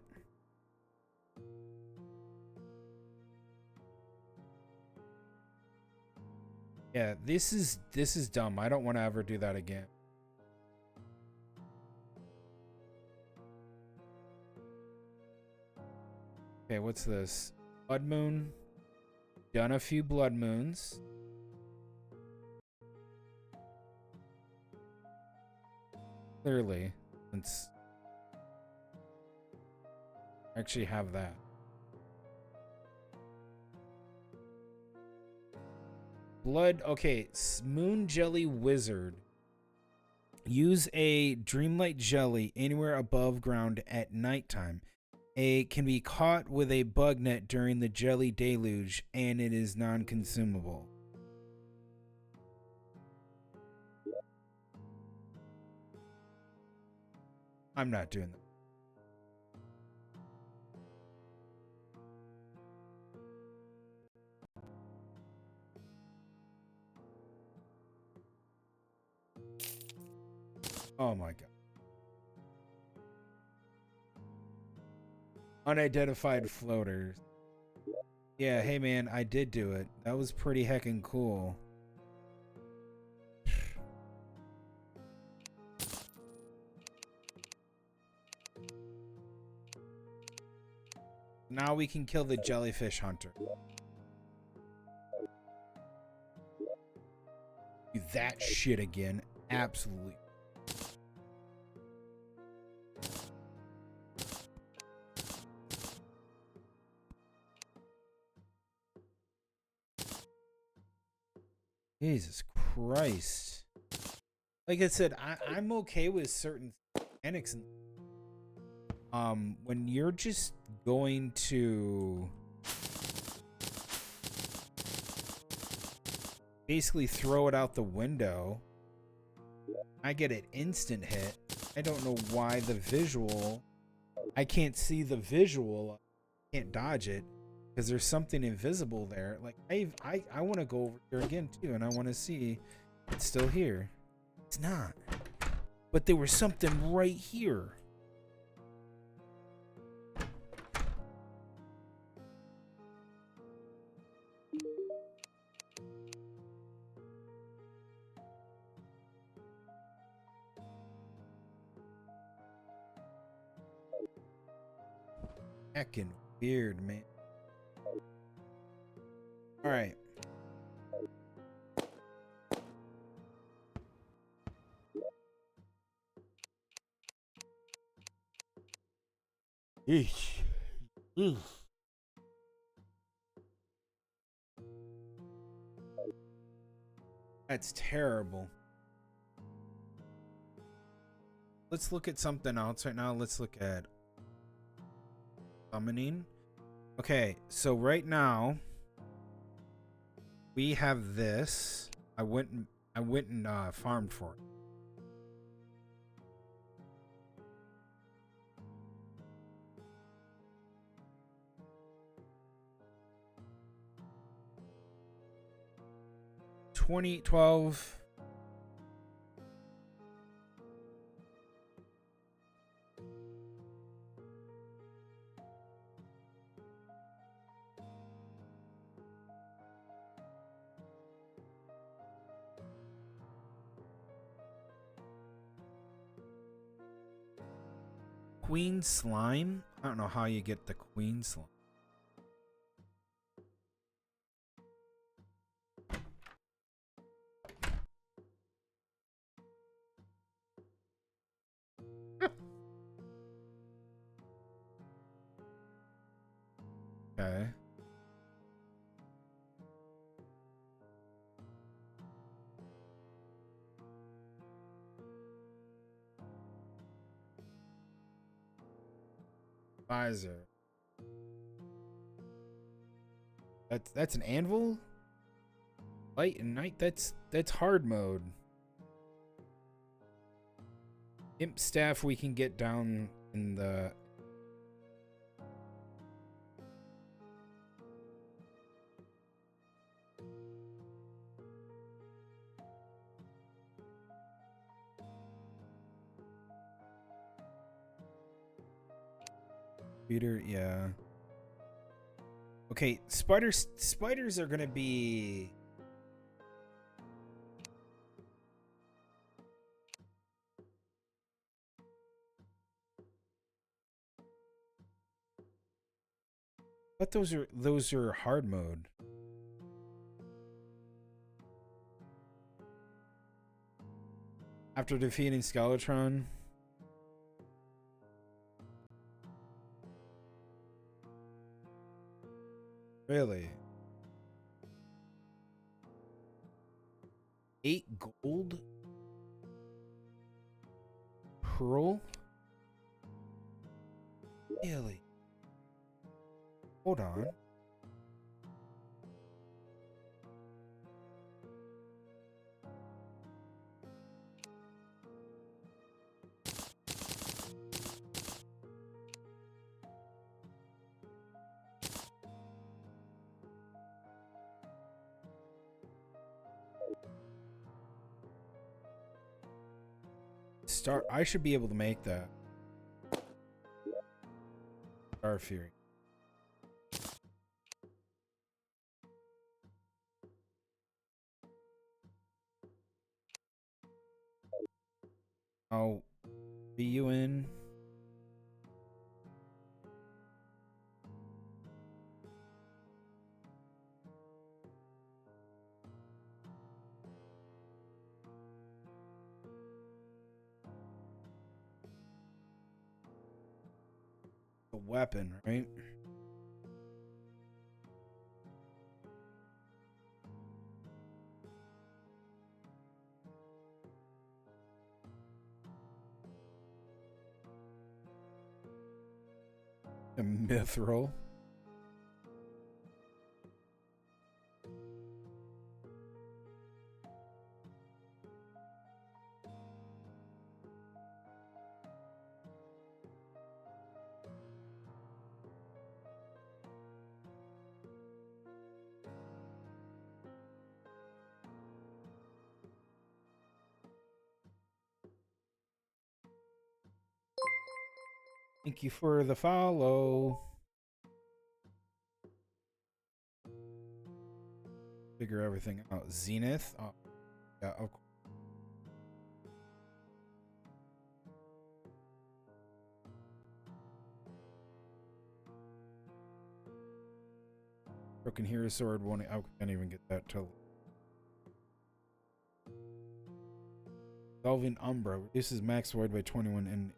Yeah, this is dumb. I don't want to ever do that again. Okay, what's this? Blood moon. Done a few blood moons. Clearly, since I actually have that. Blood, okay, Moon Jelly Wizard. Use a Dreamlight Jelly anywhere above ground at nighttime. It can be caught with a bug net during the jelly deluge, and it is non-consumable. I'm not doing that. Oh my god. Unidentified floaters. Yeah, hey man, I did do it. That was pretty heckin' cool. Now we can kill the jellyfish hunter. Do that shit again. Absolutely. Jesus Christ. Like I said, I'm okay with certain mechanics. When you're just going to basically throw it out the window, I get an instant hit. I don't know why the visual, I can't see the visual, I can't dodge it because there's something invisible there. Like I want to go over here again too, and I want to see it's still here. It's not, but there was something right here. Heckin' weird, man. All right. Eesh. Eesh. That's terrible. Let's look at something else right now. Let's look at summoning. Okay, so right now we have this. I went and farmed for it. $20.12. Queen slime? I don't know how you get the queen slime. Okay. Visor. That's an anvil? Light and night? That's hard mode. Imp staff we can get down in the computer, yeah. Okay, spiders are gonna be but those are hard mode. After defeating Skeletron. Really? 8 gold? Pearl? Really? Hold on. I should be able to make that. Star Fury. I'll be you in. A weapon, right? A mithril. Thank you for the follow. Figure everything out. Zenith. Oh, yeah. Of course. Broken Hero Sword. One. I can't even get that till. Solving Umbra reduces max void by 21 and.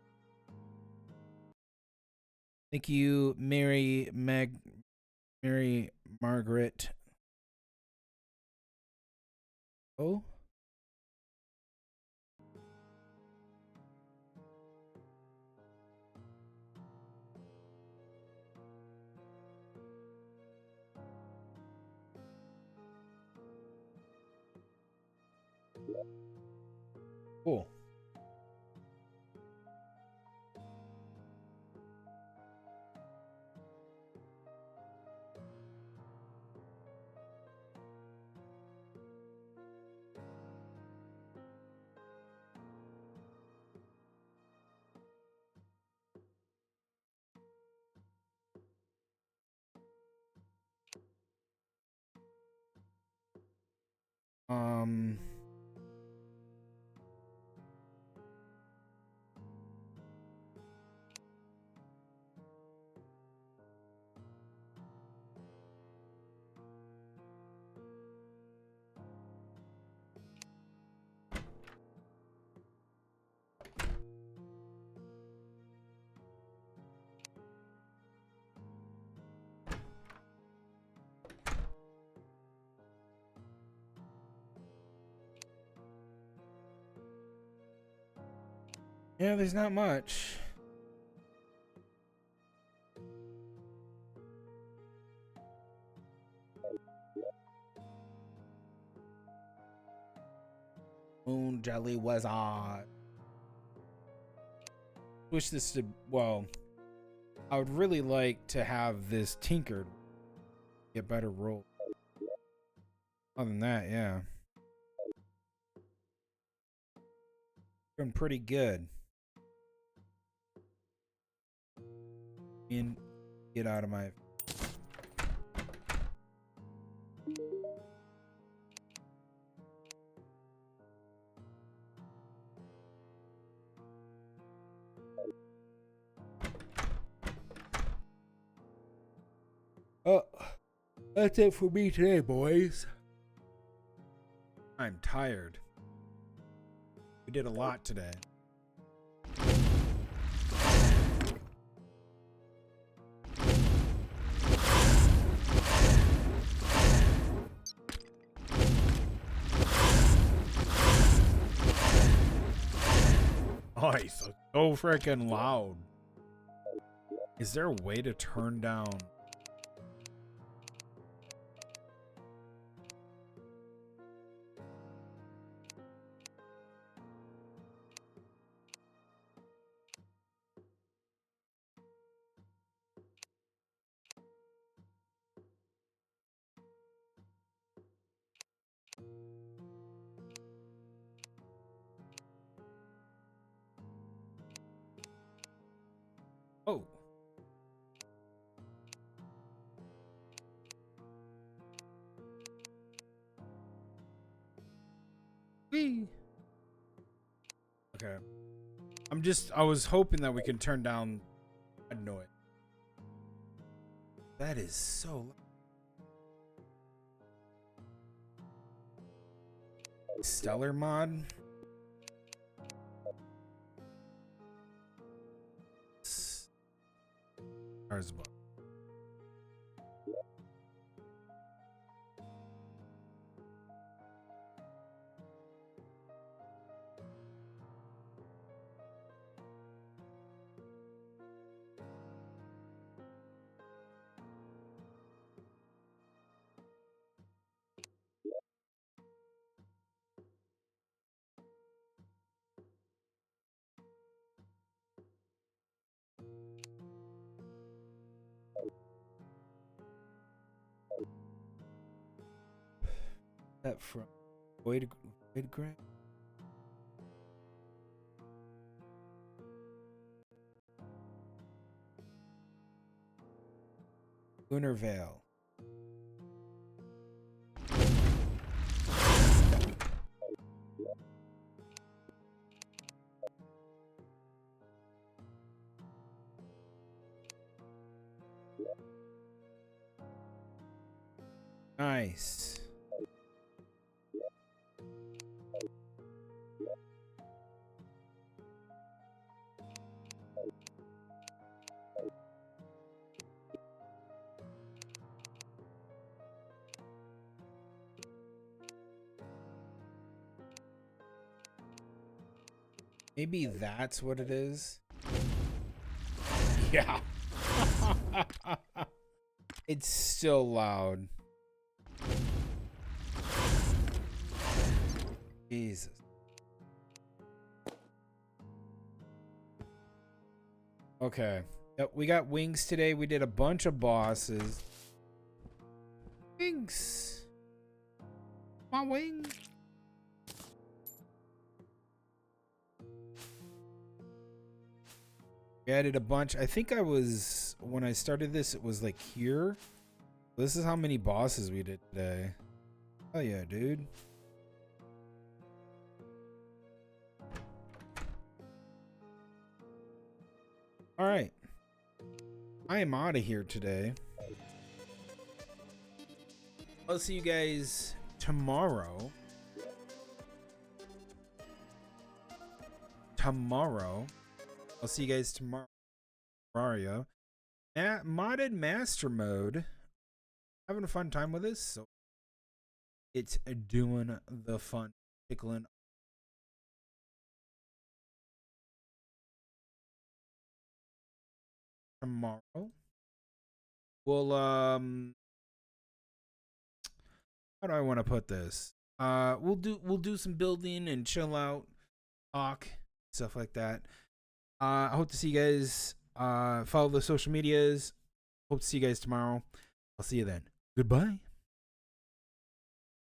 Thank you, Mary Margaret. Oh, Cool. Um. Yeah, there's not much. Moon Jelly was odd. Wish this to, well, I would really like to have this tinkered. Get better roll. Other than that, yeah. Doing pretty good. And get out of my... Oh, that's it for me today, boys. I'm tired. We did a lot today. Oh, it's so freaking loud. Is there a way to turn down? Oh. Whee. Okay. I was hoping that we can turn down a noise. That is so loud. Stellar mod. Book. That from wait a grant. Lunar Vale. Nice. Maybe that's what it is. Yeah. It's still loud. Jesus. Okay. Yep, we got wings today. We did a bunch of bosses. Wings. My wing. We added a bunch. I think when I started this, it was like here. This is how many bosses we did today. Oh yeah, dude. All right. I am out of here today. I'll see you guys tomorrow. I'll see you guys tomorrow. Terraria. Modded master mode. Having a fun time with this. So it's doing the fun. Tickling. Tomorrow. Well, how do I want to put this? We'll do some building and chill out, talk, stuff like that. I hope to see you guys. Follow the social medias. Hope to see you guys tomorrow. I'll see you then. Goodbye.